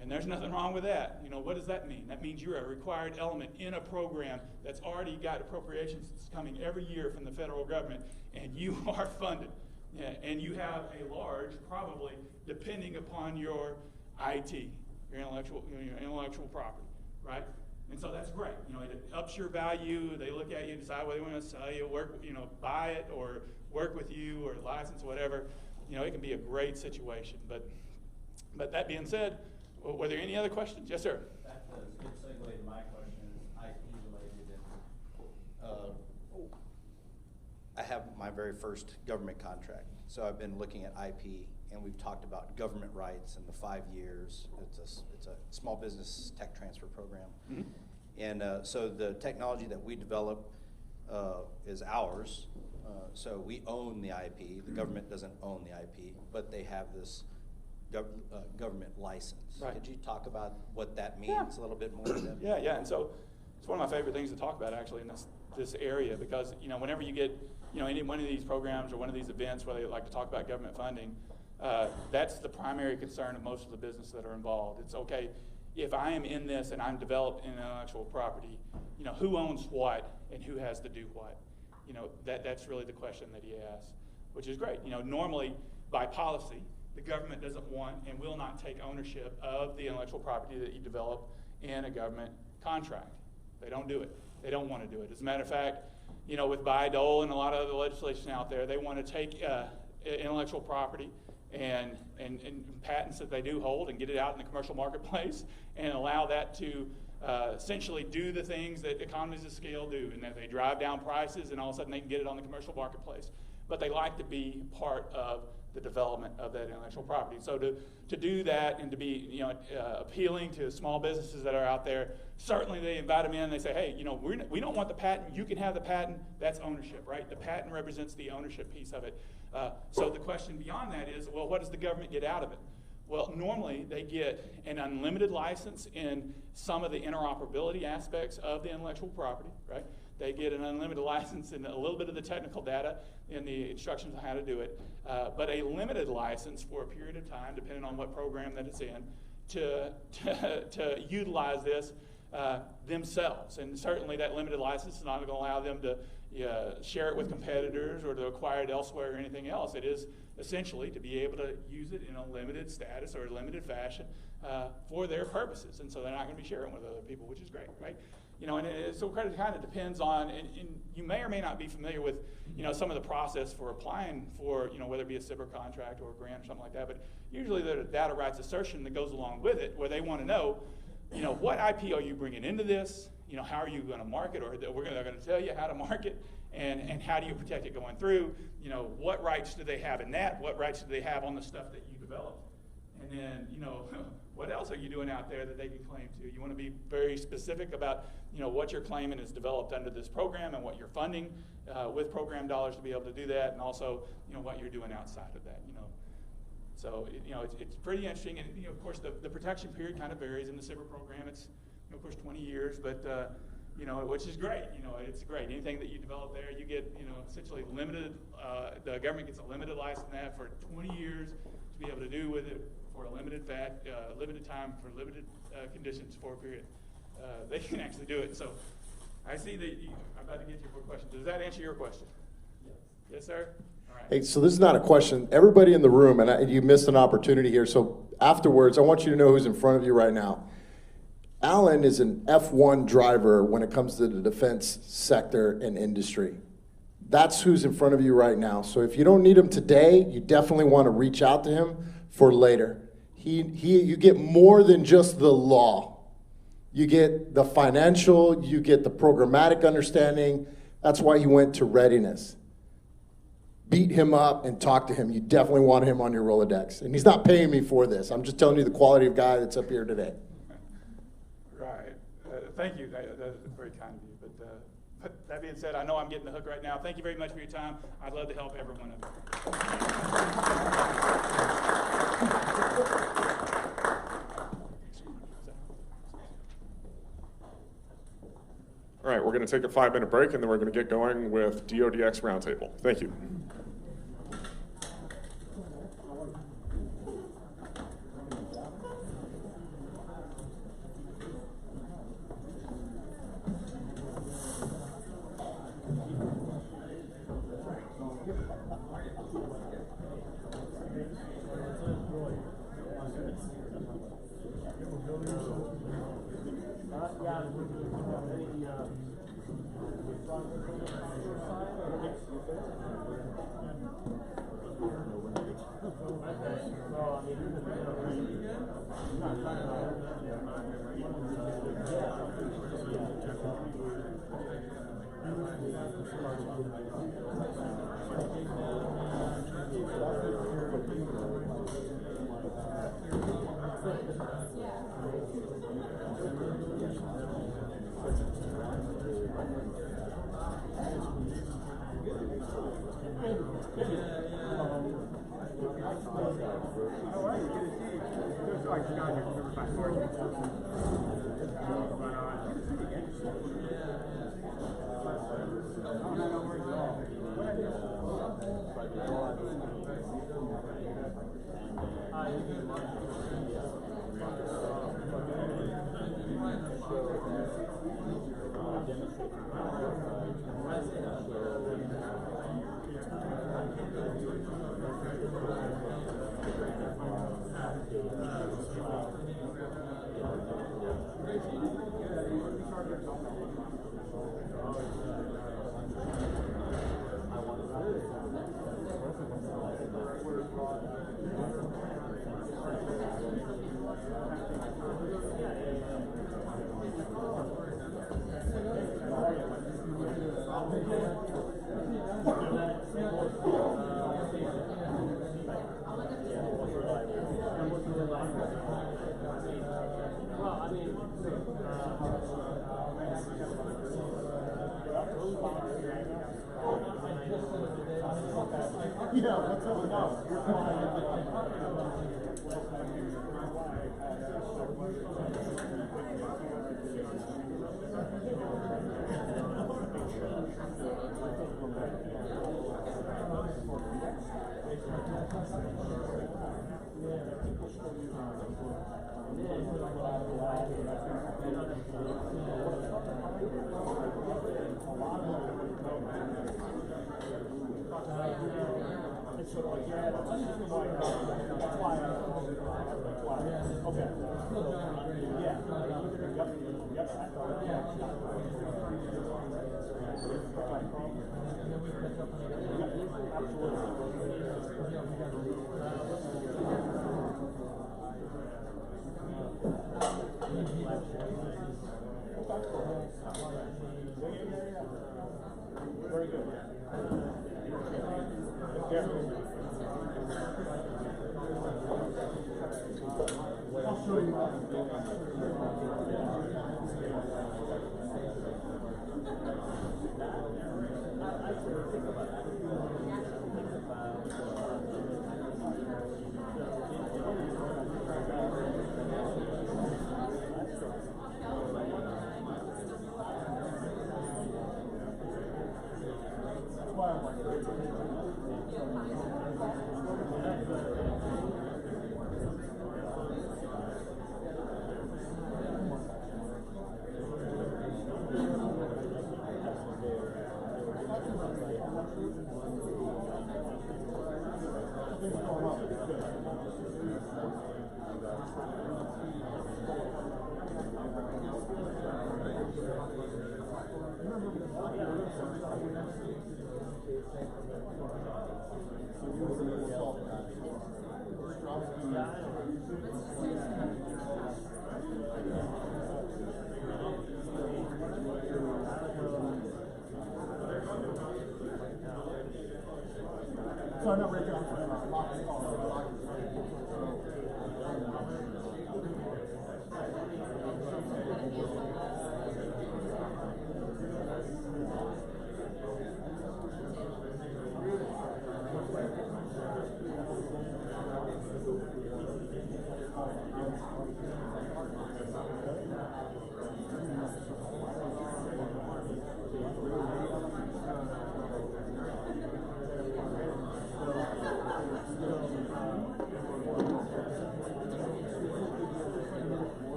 and there's nothing wrong with that. What does that mean? That means you're a required element in a program that's already got appropriations coming every year from the federal government, and you are funded. Yeah, and you have a large, probably, depending upon your IT, your intellectual property, right? And so that's great. It ups your value. They look at you, decide whether they want to sell you, buy it, or work with you, or license, whatever. It can be a great situation. But But that being said, were there any other questions? Yes, sir. That's a good segue to my question, is IP related. And I have my very first government contract, so I've been looking at IP, and we've talked about government rights in the 5 years. It's a small business tech transfer program. Mm-hmm. And so the technology that we develop is ours. So we own the IP. The government doesn't own the IP, but they have this government license. Right. Could you talk about what that means Yeah. a little bit more? Yeah, and so it's one of my favorite things to talk about actually in this area, because whenever you get any one of these programs or one of these events where they like to talk about government funding, that's the primary concern of most of the businesses that are involved. It's okay, if I am in this and I'm developed in intellectual property, who owns what and who has to do what? That's really the question that he asked, which is great. Normally by policy, the government doesn't want and will not take ownership of the intellectual property that you develop in a government contract. They don't do it. They don't want to do it. As a matter of fact, with Bayh-Dole and a lot of other legislation out there, they want to take intellectual property and patents that they do hold and get it out in the commercial marketplace and allow that to essentially do the things that economies of scale do, and that they drive down prices and all of a sudden they can get it on the commercial marketplace. But they like to be part of the development of that intellectual property. So to do that and to be appealing to small businesses that are out there, certainly they invite them in and they say, hey, we don't want the patent, you can have the patent, that's ownership, right? The patent represents the ownership piece of it. So the question beyond that is, well, what does the government get out of it? Well, normally they get an unlimited license in some of the interoperability aspects of the intellectual property, right? They get an unlimited license in a little bit of the technical data in the instructions on how to do it, but a limited license for a period of time, depending on what program that it's in, to utilize this themselves. And certainly that limited license is not going to allow them to share it with competitors or to acquire it elsewhere or anything else. It is essentially to be able to use it in a limited status or a limited fashion for their purposes. And so they're not going to be sharing with other people, which is great, right? So it kind of depends on, and you may or may not be familiar with, some of the process for applying for, whether it be a SBIR contract or a grant or something like that. But usually there's a data rights assertion that goes along with it, where they want to know, what IP are you bringing into this? How are you going to market, or they're going to tell you how to market, and how do you protect it going through? What rights do they have in that? What rights do they have on the stuff that you developed? And then, what else are you doing out there that they can claim to? You want to be very specific about, what you're claiming is developed under this program and what you're funding with program dollars to be able to do that, and also, what you're doing outside of that, So, it's pretty interesting, and, of course, the protection period kind of varies in the SBIR program. It's, of course, 20 years, but, which is great. It's great. Anything that you develop there, you get, essentially limited, the government gets a limited license in that for 20 years to be able to do with it for a limited time, for limited conditions for a period. They can actually do it. So I see that I'm about to get you for a question. Does that answer your question? Yes. Yes, sir? All right. Hey, so this is not a question. Everybody in the room, and you missed an opportunity here, so afterwards, I want you to know who's in front of you right now. Alan is an F1 driver when it comes to the defense sector and industry. That's who's in front of you right now. So if you don't need him today, you definitely want to reach out to him for later. You get more than just the law. You get the financial, you get the programmatic understanding. That's why he went to readiness. Beat him up and talk to him. You definitely want him on your Rolodex. And he's not paying me for this. I'm just telling you the quality of guy that's up here today. Right. Thank you. That's very kind of you. But that being said, I know I'm getting the hook right now. Thank you very much for your time. I'd love to help every one of you. All right, we're going to take a 5-minute break, and then we're going to get going with DODX Roundtable. Thank you.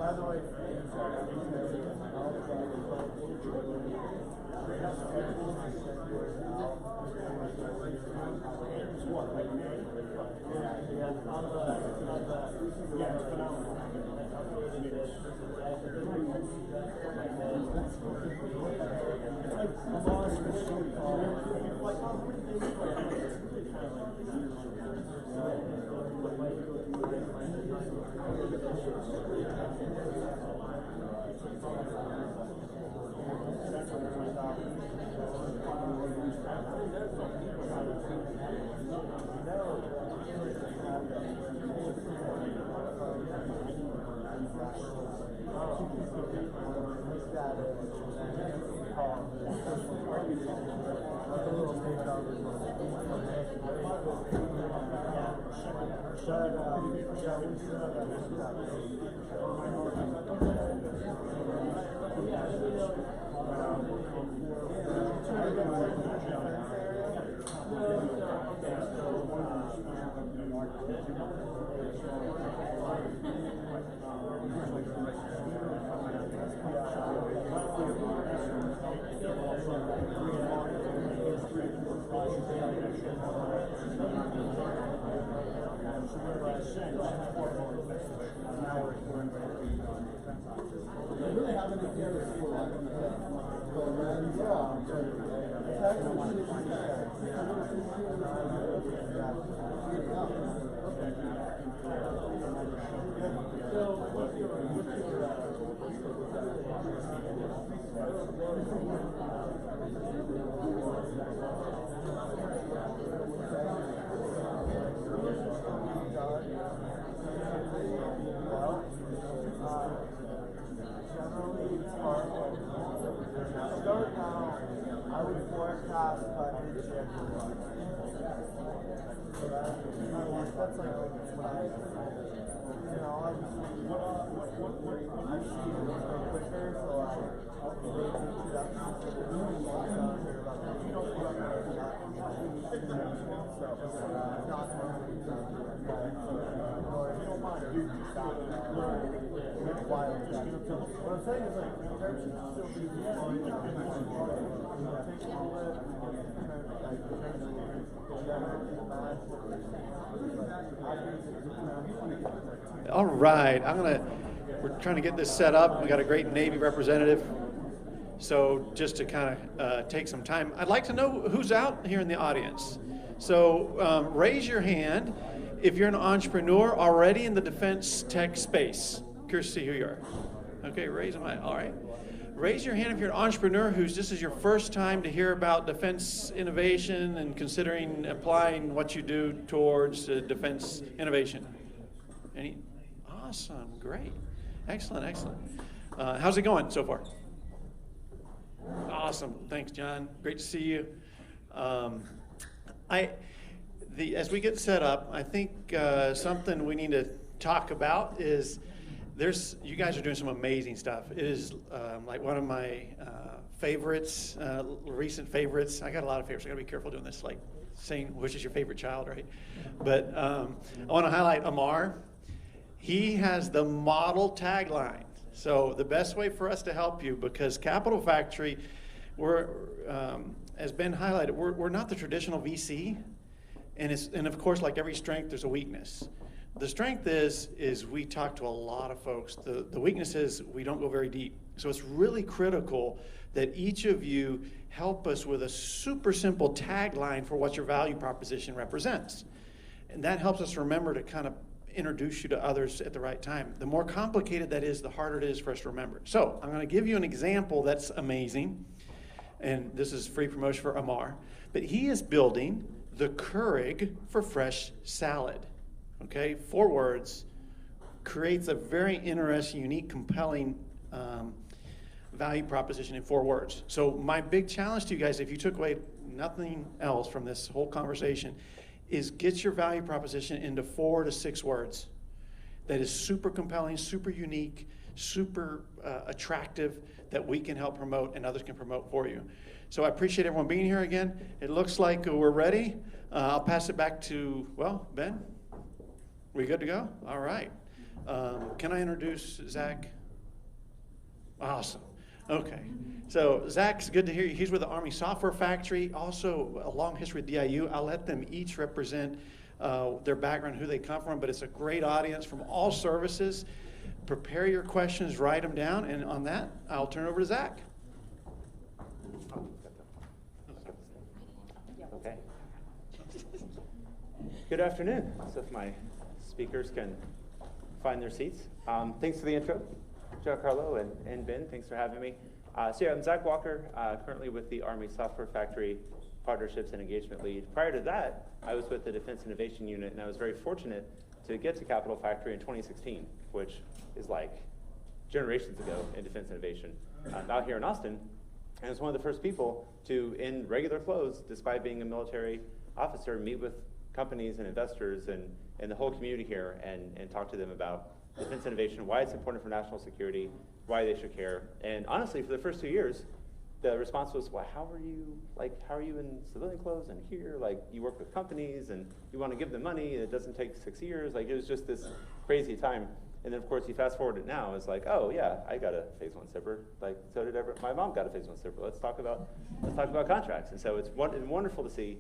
By the way, All right, we're trying to get this set up. We got a great Navy representative. So just to kind of take some time, I'd like to know who's out here in the audience. So raise your hand if you're an entrepreneur already in the defense tech space. Curious to see who you are. Okay, raise them. All right. Raise your hand if you're an entrepreneur this is your first time to hear about defense innovation and considering applying what you do towards defense innovation. Any? Awesome, great, excellent, excellent. How's it going so far? Awesome, thanks, John. Great to see you. As we get set up, I think something we need to talk about is you guys are doing some amazing stuff. It is like one of my favorites, recent favorites. I got a lot of favorites. I got to be careful doing this, like saying which is your favorite child, right? But I want to highlight Amar. He has the model tagline. So the best way for us to help you, because Capital Factory, has been highlighted, we're not the traditional VC, and of course, like every strength, there's a weakness. The strength is we talk to a lot of folks. The weakness is we don't go very deep. So it's really critical that each of you help us with a super simple tagline for what your value proposition represents. And that helps us remember to kind of introduce you to others at the right time. The more complicated that is, the harder it is for us to remember. So I'm going to give you an example that's amazing, and this is free promotion for Amar, but he is building the Keurig for fresh salad. Okay, 4 words, creates a very interesting, unique, compelling value proposition in 4 words. So my big challenge to you guys, if you took away nothing else from this whole conversation, is get your value proposition into 4 to 6 words that is super compelling, super unique, super attractive, that we can help promote and others can promote for you. So I appreciate everyone being here again. It looks like we're ready. I'll pass it back to, well, Ben. We good to go? All right. Can I introduce Zach? Awesome. Okay. So Zach's good to hear you. He's with the Army Software Factory, also a long history with DIU. I'll let them each represent their background, who they come from, but it's a great audience from all services. Prepare your questions, write them down, and on that, I'll turn it over to Zach. Okay. Good afternoon. So if my speakers can find their seats. Thanks for the intro, Giancarlo and Ben. Thanks for having me. So yeah, I'm Zach Walker, currently with the Army Software Factory Partnerships and Engagement Lead. Prior to that, I was with the Defense Innovation Unit, and I was very fortunate to get to Capital Factory in 2016, which is like generations ago in defense innovation, out here in Austin. And I was one of the first people to, in regular clothes, despite being a military officer, meet with companies and investors and the whole community here and talk to them about defense innovation, why it's important for national security, why they should care. And honestly, for the first 2 years, the response was, well, how are you in civilian clothes and here? Like, you work with companies and you want to give them money and it doesn't take 6 years. Like, it was just this crazy time. And then, of course, you fast forward it now, it's like, oh, yeah, I got a Phase 1 SBIR. Like, so did my mom got a Phase 1 SBIR. Let's talk about contracts. And so it's wonderful to see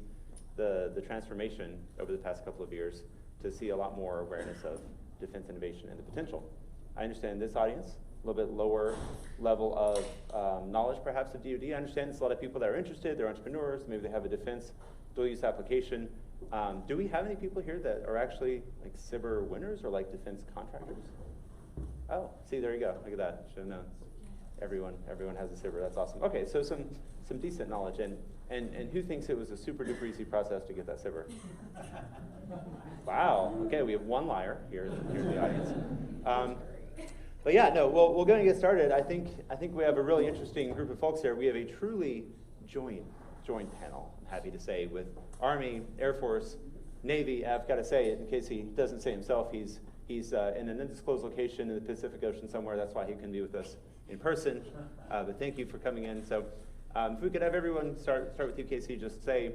the transformation over the past couple of years, to see a lot more awareness of defense innovation and the potential. I understand this audience, a little bit lower level of knowledge perhaps of DoD. I understand there's a lot of people that are interested, they're entrepreneurs, maybe they have a defense dual-use application. Do we have any people here that are actually like SBIR winners or like defense contractors? Oh, see, there you go, look at that, should have known. Everyone has a SBIR, that's awesome. Okay, so some decent knowledge, and who thinks it was a super duper easy process to get that SBIR? Wow, okay, we have one liar here in the audience. But yeah, no, we're going to get started. I think we have a really interesting group of folks here. We have a truly joint panel, I'm happy to say, with Army, Air Force, Navy. I've got to say it in case he doesn't say himself. He's in an undisclosed location in the Pacific Ocean somewhere. That's why he can be with us in person. But thank you for coming in. So if we could have everyone start with you, Casey, just say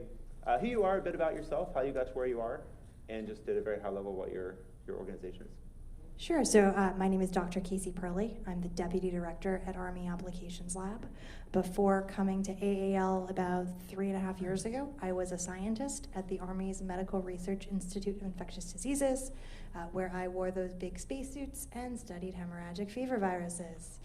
who you are, a bit about yourself, how you got to where you are, and just at a very high level what your organization is. Sure. So my name is Dr. Casey Perley. I'm the Deputy Director at Army Applications Lab. Before coming to AAL about 3.5 years ago, I was a scientist at the Army's Medical Research Institute of Infectious Diseases, where I wore those big spacesuits and studied hemorrhagic fever viruses.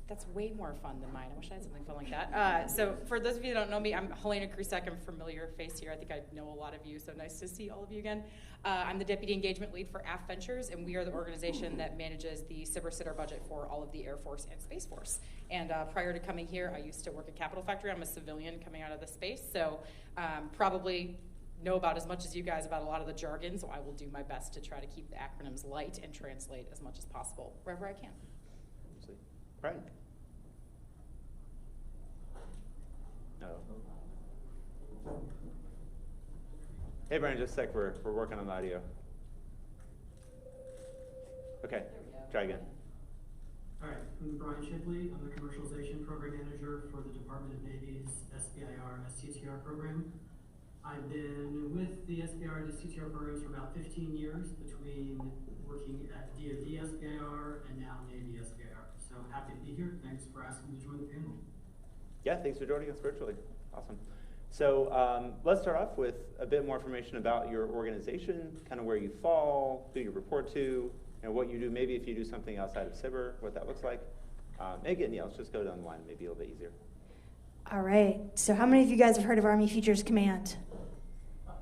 That's way more fun than mine. I wish I had something fun like that. So for those of you that don't know me, I'm Helena Krusek. I'm a familiar face here. I think I know a lot of you, so nice to see all of you again. I'm the Deputy Engagement Lead for AF Ventures, and we are the organization that manages the SBIR SITR budget for all of the Air Force and Space Force. And prior to coming here, I used to work at Capital Factory. I'm a civilian coming out of the space, so probably know about as much as you guys about a lot of the jargon, so I will do my best to try to keep the acronyms light and translate as much as possible wherever I can. Brian. No. Hey, Brian, just a sec. We're working on the audio. Okay, try again. All right, I'm Brian Shipley. I'm the Commercialization Program Manager for the Department of Navy's SBIR STTR program. I've been with the SBIR and STTR programs for about 15 years, between working at DoD SBIR and now Navy SBIR. So happy to be here. Thanks for asking me to join the panel. Yeah, thanks for joining us virtually. Awesome. So let's start off with a bit more information about your organization, kind of where you fall, who you report to, and what you do. Maybe if you do something outside of SBIR, what that looks like. Again, yeah, let's just go down the line, maybe a little bit easier. All right. So how many of you guys have heard of Army Futures Command?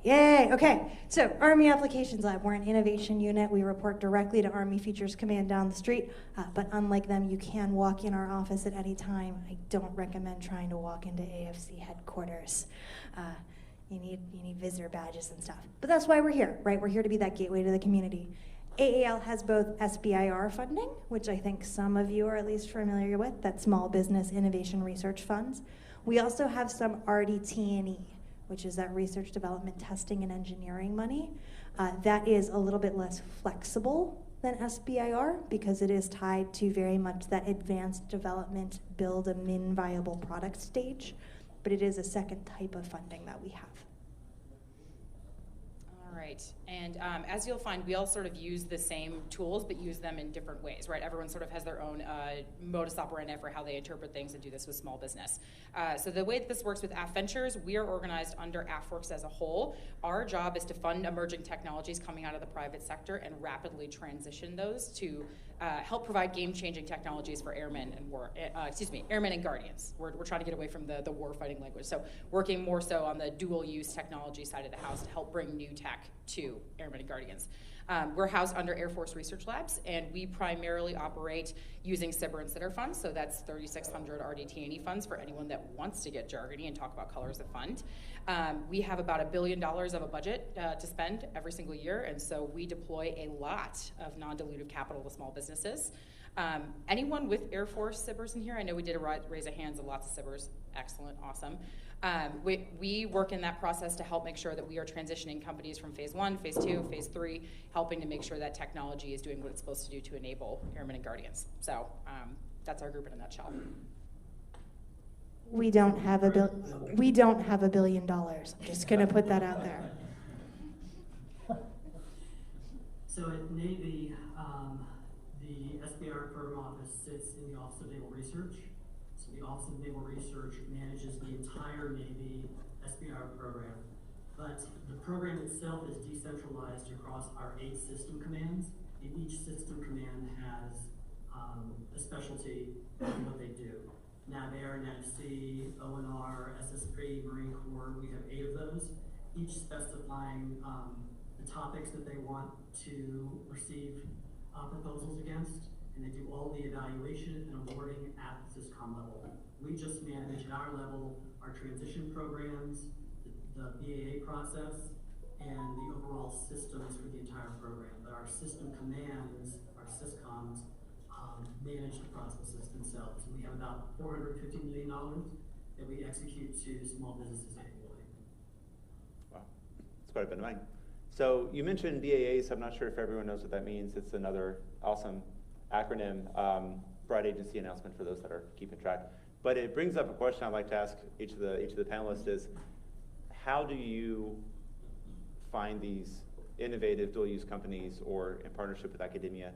Yay, okay. So Army Applications Lab, we're an innovation unit. We report directly to Army Features Command down the street, but unlike them, you can walk in our office at any time. I don't recommend trying to walk into AFC headquarters. You need visitor badges and stuff. But that's why we're here, right? We're here to be that gateway to the community. AAL has both SBIR funding, which I think some of you are at least familiar with, that's Small Business Innovation Research Funds. We also have some RDT&E, which is that research, development, testing, and engineering money. That is a little bit less flexible than SBIR because it is tied to very much that advanced development, build a min viable product stage, but it is a second type of funding that we have. All right, and as you'll find, we all sort of use the same tools, but use them in different ways, right? Everyone sort of has their own modus operandi for how they interpret things and do this with small business. So the way that this works with AF Ventures, we are organized under AFWorks as a whole. Our job is to fund emerging technologies coming out of the private sector and rapidly transition those to help provide game-changing technologies for airmen and airmen and guardians. We're trying to get away from the war-fighting language. So working more so on the dual-use technology side of the house to help bring new tech to airmen and guardians. We're housed under Air Force Research Labs, and we primarily operate using SBIR and SITR funds, so that's 3,600 RDT&E funds for anyone that wants to get jargony and talk about colors of fund. We have about $1 billion of a budget to spend every single year, and so we deploy a lot of non-dilutive capital to small businesses. Anyone with Air Force SBIRs in here? I know we did a raise of hands of lots of SBIRs. Excellent, awesome. We work in that process to help make sure that we are transitioning companies from phase 1, phase 2, phase 3, helping to make sure that technology is doing what it's supposed to do to enable airmen and guardians. So that's our group in a nutshell. We don't have $1 billion. I'm just gonna put that out there. So at Navy, the SBIR program office sits in the Office of Naval Research. So the Office of Naval Research manages the entire Navy SBIR program. But the program itself is decentralized across our 8 system commands, and each system command has a specialty in what they do. NAVAIR, NAVSEA, ONR, SSP, Marine Corps, we have 8 of those, each specifying the topics that they want to receive proposals against, and they do all the evaluation and awarding at the SysCom level. We just manage at our level our transition programs, the BAA process, and the overall systems for the entire program. But our system commands, our SysComs, manage the processes themselves. And we have about $450 million that we execute to small businesses annually. Wow, that's quite a bit of money. So you mentioned BAAs. I'm not sure if everyone knows what that means. It's another awesome acronym, broad agency announcement for those that are keeping track. But it brings up a question I'd like to ask each of the panelists is, how do you find these innovative dual-use companies or in partnership with academia?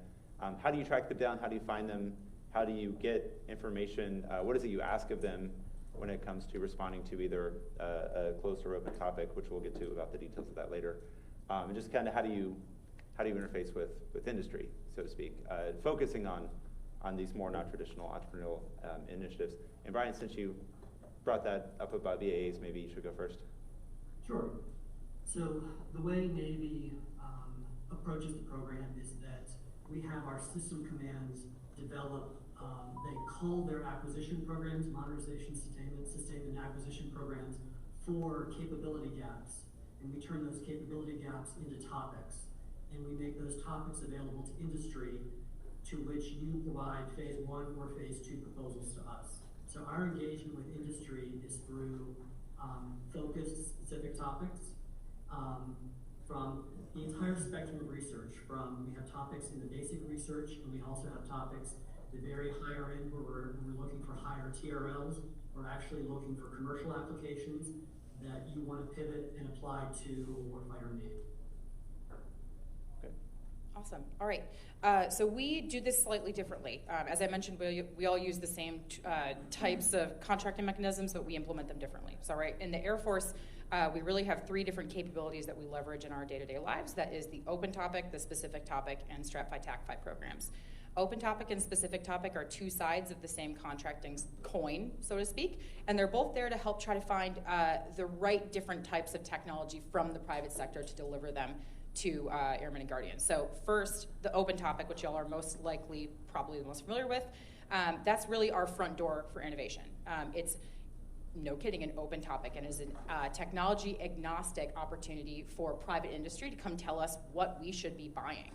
How do you track them down? How do you find them? How do you get information? What is it you ask of them when it comes to responding to either a closed or open topic, which we'll get to about the details of that later? And just kind of how do you interface with industry, so to speak, focusing on these more non-traditional entrepreneurial initiatives. And Brian, since you brought that up about BAAs, maybe you should go first. Sure. So the way Navy approaches the program is that we have our system commands develop, they call their acquisition programs, modernization, sustainment, and acquisition programs for capability gaps. And we turn those capability gaps into topics. And we make those topics available to industry, to which you provide phase 1 or phase 2 proposals to us. So our engagement with industry is through focused specific topics from the entire spectrum of research. We have topics in the basic research, and we also have topics at the very higher end where we're looking for higher TRLs. We're actually looking for commercial applications that you want to pivot and apply to a warfighter need. Okay. Awesome. All right. So we do this slightly differently. As I mentioned, we all use the same types of contracting mechanisms, but we implement them differently. So right, in the Air Force, we really have 3 different capabilities that we leverage in our day-to-day lives. That is the open topic, the specific topic, and Strat Fi TAC Fi programs. Open topic and specific topic are two sides of the same contracting coin, so to speak, and they're both there to help try to find the right different types of technology from the private sector to deliver them to airmen and guardians. So first, the open topic, which y'all are most likely probably the most familiar with, that's really our front door for innovation. It's, no kidding, an open topic, and is a technology agnostic opportunity for private industry to come tell us what we should be buying.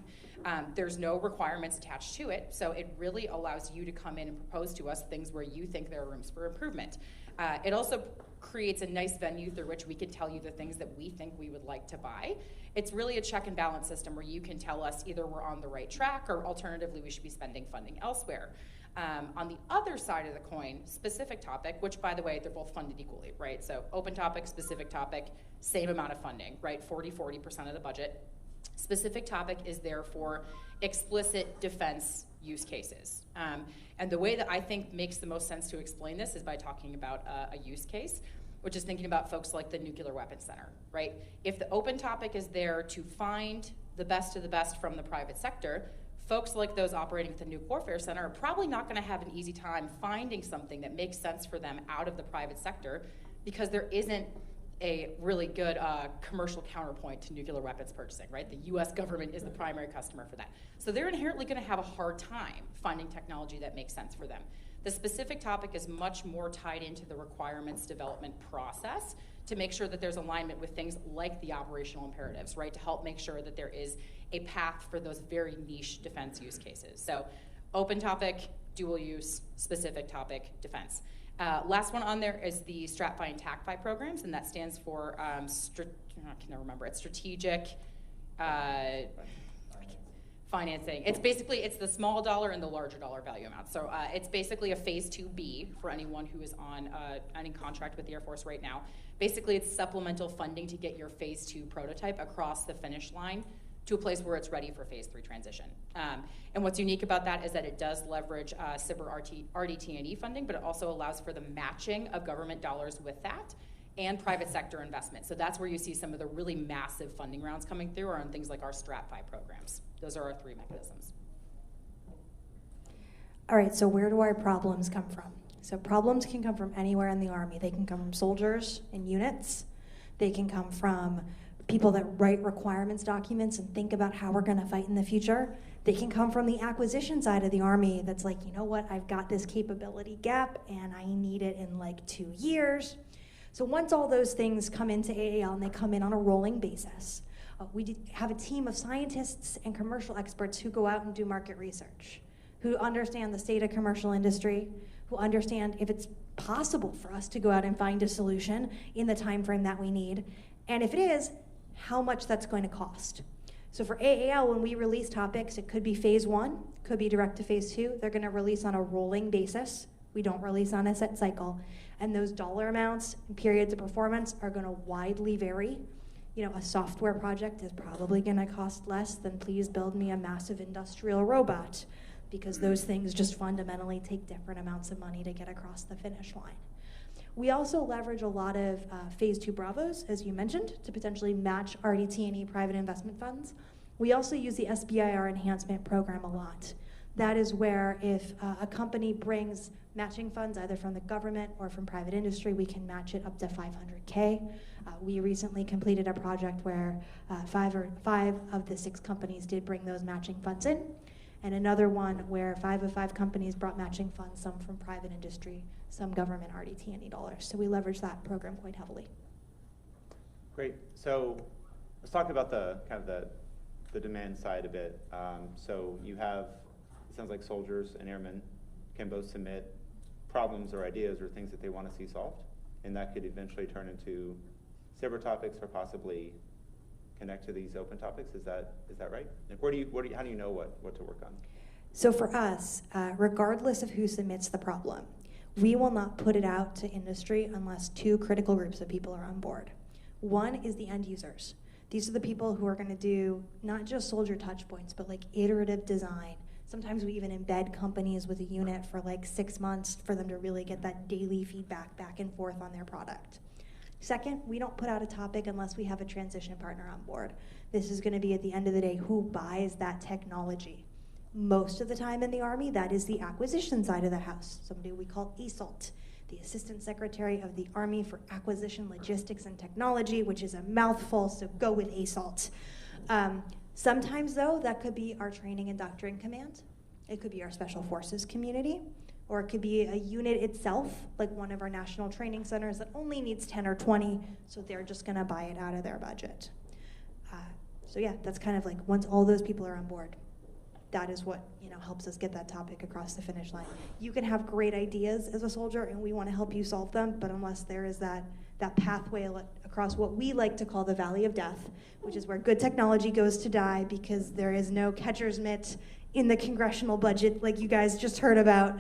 There's no requirements attached to it, so it really allows you to come in and propose to us things where you think there are rooms for improvement. It also creates a nice venue through which we can tell you the things that we think we would like to buy. It's really a check and balance system where you can tell us either we're on the right track or alternatively we should be spending funding elsewhere. On the other side of the coin, specific topic, which by the way, they're both funded equally, right? So open topic, specific topic, same amount of funding, right? 40% of the budget. Specific topic is there for explicit defense use cases. And the way that I think makes the most sense to explain this is by talking about a use case, which is thinking about folks like the Nuclear Weapons Center, right? If the open topic is there to find the best of the best from the private sector, folks like those operating at the Nuke Warfare Center are probably not going to have an easy time finding something that makes sense for them out of the private sector because there isn't a really good commercial counterpoint to nuclear weapons purchasing, right? The US government is the primary customer for that. So they're inherently going to have a hard time finding technology that makes sense for them. The specific topic is much more tied into the requirements development process to make sure that there's alignment with things like the operational imperatives, right? To help make sure that there is a path for those very niche defense use cases. So open topic, dual use, specific topic, defense. Last one on there is the StratFi and TACFi programs, and that stands for, I can never remember, it's strategic financing. It's basically, it's the small dollar and the larger dollar value amount. So it's basically a phase 2B for anyone who is on any contract with the Air Force right now. Basically, it's supplemental funding to get your phase 2 prototype across the finish line to a place where it's ready for phase 3 transition. And what's unique about that is that it does leverage SBIR RDT&E funding, but it also allows for the matching of government dollars with that and private sector investment. So that's where you see some of the really massive funding rounds coming through are on things like our StratFi programs. Those are our 3 mechanisms. All right, so where do our problems come from? So problems can come from anywhere in the Army. They can come from soldiers and units. They can come from people that write requirements documents and think about how we're gonna fight in the future. They can come from the acquisition side of the Army that's like, you know what, I've got this capability gap and I need it in like 2 years. So once all those things come into AAL and they come in on a rolling basis, we have a team of scientists and commercial experts who go out and do market research, who understand the state of commercial industry, who understand if it's possible for us to go out and find a solution in the time frame that we need, and if it is, how much that's going to cost. So for AAL, when we release topics, it could be phase 1, could be direct to phase 2. They're going to release on a rolling basis. We don't release on a set cycle. And those dollar amounts and periods of performance are going to widely vary. You know, a software project is probably going to cost less than please build me a massive industrial robot, because those things just fundamentally take different amounts of money to get across the finish line. We also leverage a lot of phase 2 Bravos, as you mentioned, to potentially match RDT&E private investment funds. We also use the SBIR enhancement program a lot. That is where if a company brings matching funds either from the government or from private industry, we can match it up to $500K. We recently completed a project where 5 of the 6 companies did bring those matching funds in, and another one where 5 of 5 companies brought matching funds, some from private industry, some government RDT&E dollars. So we leverage that program quite heavily. Great. So let's talk about the kind of the demand side a bit. So you have, it sounds like soldiers and airmen can both submit problems or ideas or things that they want to see solved, and that could eventually turn into SBIR topics or possibly connect to these open topics. Is that right? Like how do you know what to work on? So for us, regardless of who submits the problem, we will not put it out to industry unless 2 critical groups of people are on board. One is the end users. These are the people who are going to do not just soldier touch points, but like iterative design. Sometimes we even embed companies with a unit for like 6 months for them to really get that daily feedback back and forth on their product. Second, we don't put out a topic unless we have a transition partner on board. This is going to be, at the end of the day, who buys that technology. Most of the time in the Army, that is the acquisition side of the house, somebody we call ASALT, the Assistant Secretary of the Army for Acquisition, Logistics, and Technology, which is a mouthful, so go with ASALT. Sometimes, though, that could be our Training and Doctrine Command. It could be our Special Forces community, or it could be a unit itself, like one of our national training centers that only needs 10 or 20, so they're just gonna buy it out of their budget. So yeah, that's kind of like, once all those people are on board, that is what helps us get that topic across the finish line. You can have great ideas as a soldier, and we want to help you solve them, but unless there is that pathway across what we like to call the Valley of Death, which is where good technology goes to die because there is no catcher's mitt in the congressional budget like you guys just heard about,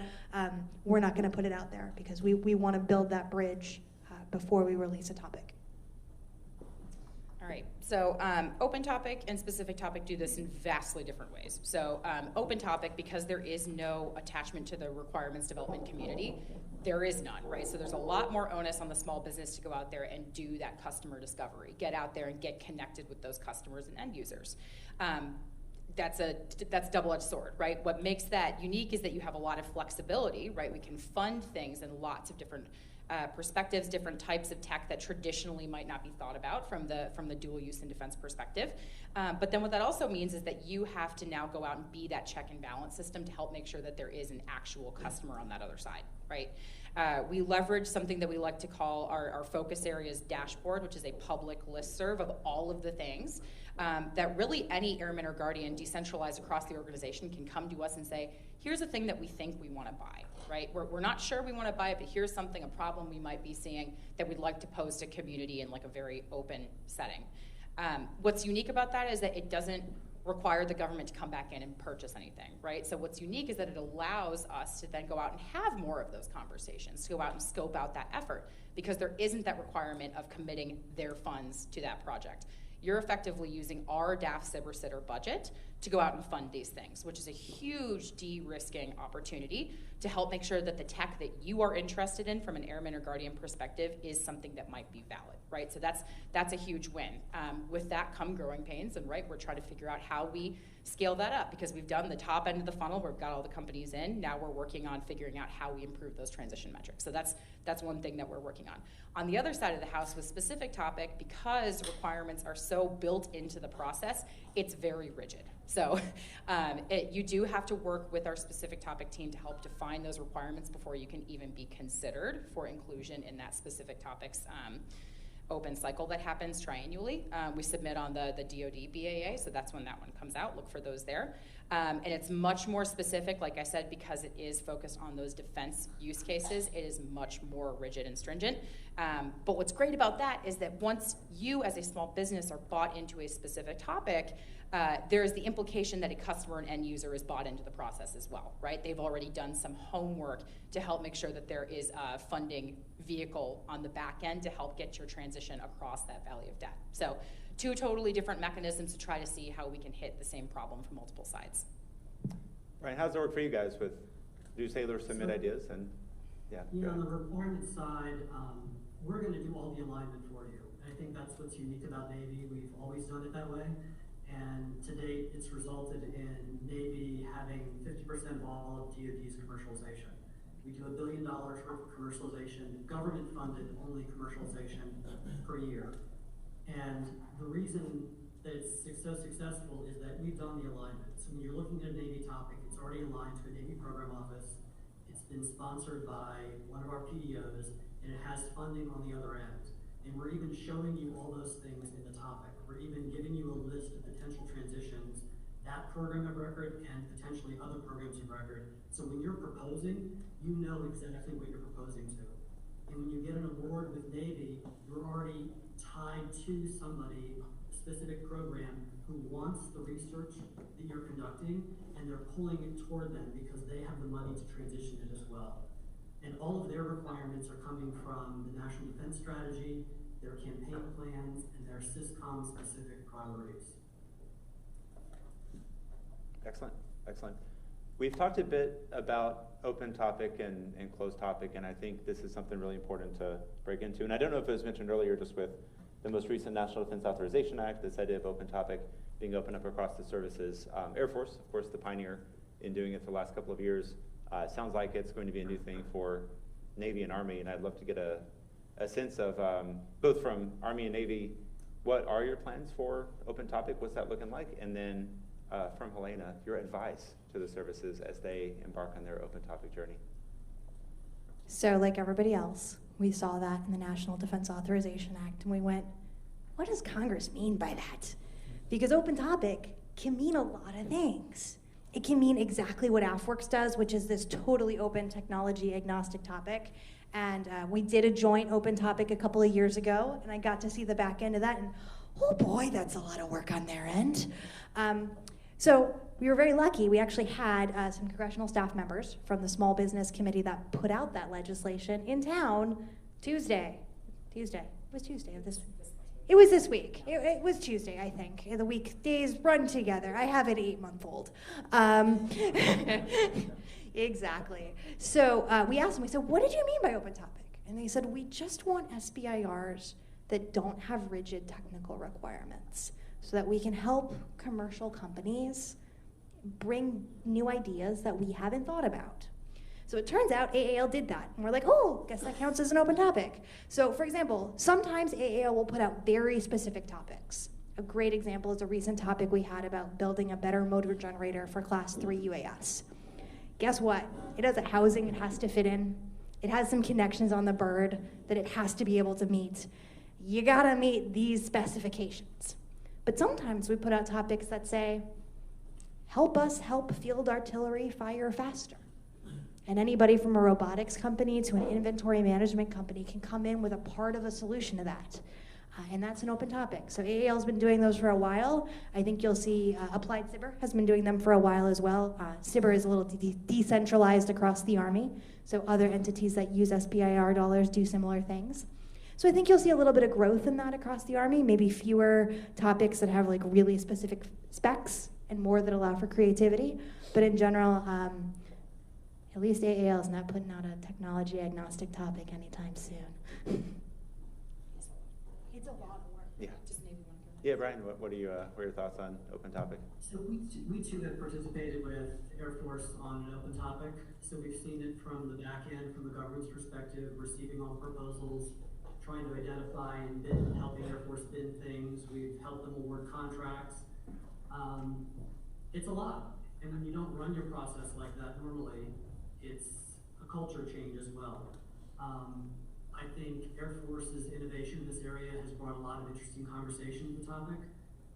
we're not going to put it out there because we want to build that bridge before we release a topic. All right, so open topic and specific topic do this in vastly different ways. So open topic, because there is no attachment to the requirements development community, there is none, right? So there's a lot more onus on the small business to go out there and do that customer discovery, get out there and get connected with those customers and end users. That's double-edged sword, right? What makes that unique is that you have a lot of flexibility, right? We can fund things in lots of different perspectives, different types of tech that traditionally might not be thought about from the dual use and defense perspective. But then what that also means is that you have to now go out and be that check and balance system to help make sure that there is an actual customer on that other side, right? We leverage something that we like to call our focus areas dashboard, which is a public listserv of all of the things that really any airman or guardian decentralized across the organization can come to us and say, here's a thing that we think we want to buy, right? We're not sure we want to buy it, but here's something, a problem we might be seeing that we'd like to pose to community in like a very open setting. What's unique about that is that it doesn't require the government to come back in and purchase anything, right? So what's unique is that it allows us to then go out and have more of those conversations, to go out and scope out that effort, because there isn't that requirement of committing their funds to that project. You're effectively using our DAF SBIR budget to go out and fund these things, which is a huge de-risking opportunity to help make sure that the tech that you are interested in from an airman or guardian perspective is something that might be valid, right? So that's a huge win. With that come growing pains, and right, we're trying to figure out how we scale that up, because we've done the top end of the funnel, we've got all the companies in, now we're working on figuring out how we improve those transition metrics. So that's one thing that we're working on. On the other side of the house with specific topic, because requirements are so built into the process, it's very rigid. So you do have to work with our specific topic team to help define those requirements before you can even be considered for inclusion in that specific topics open cycle that happens triannually. We submit on the DoD BAA, so that's when that one comes out. Look for those there. And it's much more specific, like I said, because it is focused on those defense use cases. It is much more rigid and stringent. But what's great about that is that once you as a small business are bought into a specific topic, there's the implication that a customer and end user is bought into the process as well, right? They've already done some homework to help make sure that there is a funding vehicle on the back end to help get your transition across that valley of death. So two totally different mechanisms to try to see how we can hit the same problem from multiple sides. Ryan, how does it work for you guys with, do sailors submit ideas? And yeah, on the requirement side, we're going to do all the alignment for you. I think that's what's unique about Navy. We've always done it that way. And to date, it's resulted in Navy having 50% of all of DoD's commercialization. We do $1 billion worth of commercialization, government-funded only commercialization per year. And the reason that it's so successful is that we've done the alignment. So when you're looking at a Navy topic, it's already aligned to a Navy program office. It's been sponsored by one of our PDOs, and it has funding on the other end. And we're even showing you all those things in the topic. We're even giving you a list of potential transitions, that program of record and potentially other programs of record. So when you're proposing, you know exactly what you're proposing to. And when you get an award with Navy, you're already tied to somebody, a specific program, who wants the research that you're conducting, and they're pulling it toward them because they have the money to transition it as well. And all of their requirements are coming from the National Defense Strategy, their campaign plans, and their SysCom specific priorities. Excellent, excellent. We've talked a bit about open topic and closed topic, and I think this is something really important to break into. And I don't know if it was mentioned earlier, just with the most recent National Defense Authorization Act, this idea of open topic being opened up across the services. Air Force, of course, the pioneer in doing it for the last couple of years. It sounds like it's going to be a new thing for Navy and Army, and I'd love to get a sense of, both from Army and Navy, what are your plans for Open Topic? What's that looking like? And then from Helena, your advice to the services as they embark on their Open Topic journey. So like everybody else, we saw that in the National Defense Authorization Act, and we went, what does Congress mean by that? Because Open Topic can mean a lot of things. It can mean exactly what AFWERX does, which is this totally open technology agnostic topic. And we did a joint Open Topic a couple of years ago, and I got to see the back end of that, and oh boy, that's a lot of work on their end. So we were very lucky. We actually had some congressional staff members from the Small Business Committee that put out that legislation in town Tuesday. It was Tuesday of this. It was this week. It was Tuesday, I think. The weekdays run together. I have an 8-month-old. Exactly. So we asked them, we said, what did you mean by Open Topic? And they said, we just want SBIRs that don't have rigid technical requirements so that we can help commercial companies bring new ideas that we haven't thought about. So it turns out AAL did that. And we're like, oh, guess that counts as an open topic. So for example, sometimes AAL will put out very specific topics. A great example is a recent topic we had about building a better motor generator for Class 3 UAS. Guess what? It has a housing it has to fit in. It has some connections on the bird that it has to be able to meet. You gotta meet these specifications. But sometimes we put out topics that say, help us help field artillery fire faster. And anybody from a robotics company to an inventory management company can come in with a part of a solution to that. And that's an open topic. So AAL's been doing those for a while. I think you'll see Applied SBIR has been doing them for a while as well. SBIR is a little decentralized across the Army, so other entities that use SBIR dollars do similar things. So I think you'll see a little bit of growth in that across the Army, maybe fewer topics that have like really specific specs and more that allow for creativity. But in general, at least AAL is not putting out a technology agnostic topic anytime soon. It's a lot of work. Yeah. Just maybe one of Yeah, Brian, what are your thoughts on Open Topic? So we too have participated with Air Force on an open topic. So we've seen it from the back end, from the government's perspective, receiving all proposals, trying to identify and bid, helping Air Force bid things. We've helped them award contracts. It's a lot. And when you don't run your process like that normally, it's a culture change as well. I think Air Force's innovation in this area has brought a lot of interesting conversation to the topic.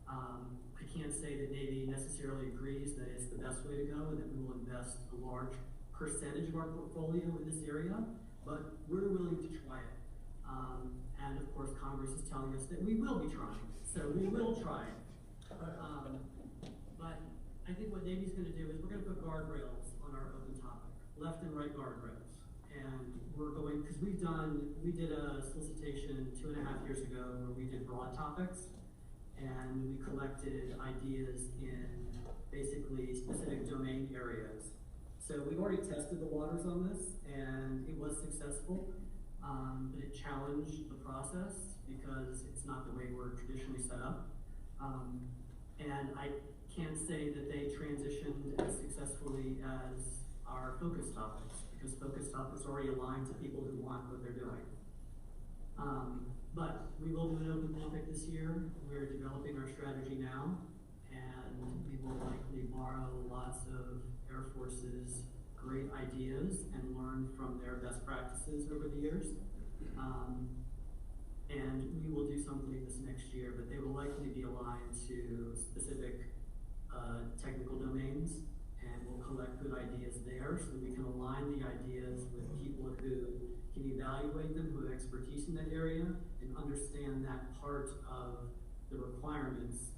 I can't say that Navy necessarily agrees that it's the best way to go and that we will invest a large percentage of our portfolio in this area, but we're willing to try it. And of course, Congress is telling us that we will be trying, so we will try it. But I think what Navy's going to do is we're going to put guardrails on our open topic, left and right guardrails. And we're going, because we did a solicitation 2.5 years ago where we did broad topics, and we collected ideas in basically specific domain areas. So we've already tested the waters on this, and it was successful, but it challenged the process because it's not the way we're traditionally set up. And I can't say that they transitioned as successfully as our focus topics, because focus topics already aligned to people who want what they're doing. But we will do an open topic this year. We're developing our strategy now, and we will likely borrow lots of Air Force's great ideas and learn from their best practices over the years. And we will do something this next year, but they will likely be aligned to specific technical domains, and we'll collect good ideas there so that we can align the ideas with people who can evaluate them, who have expertise in that area, and understand that part of the requirements,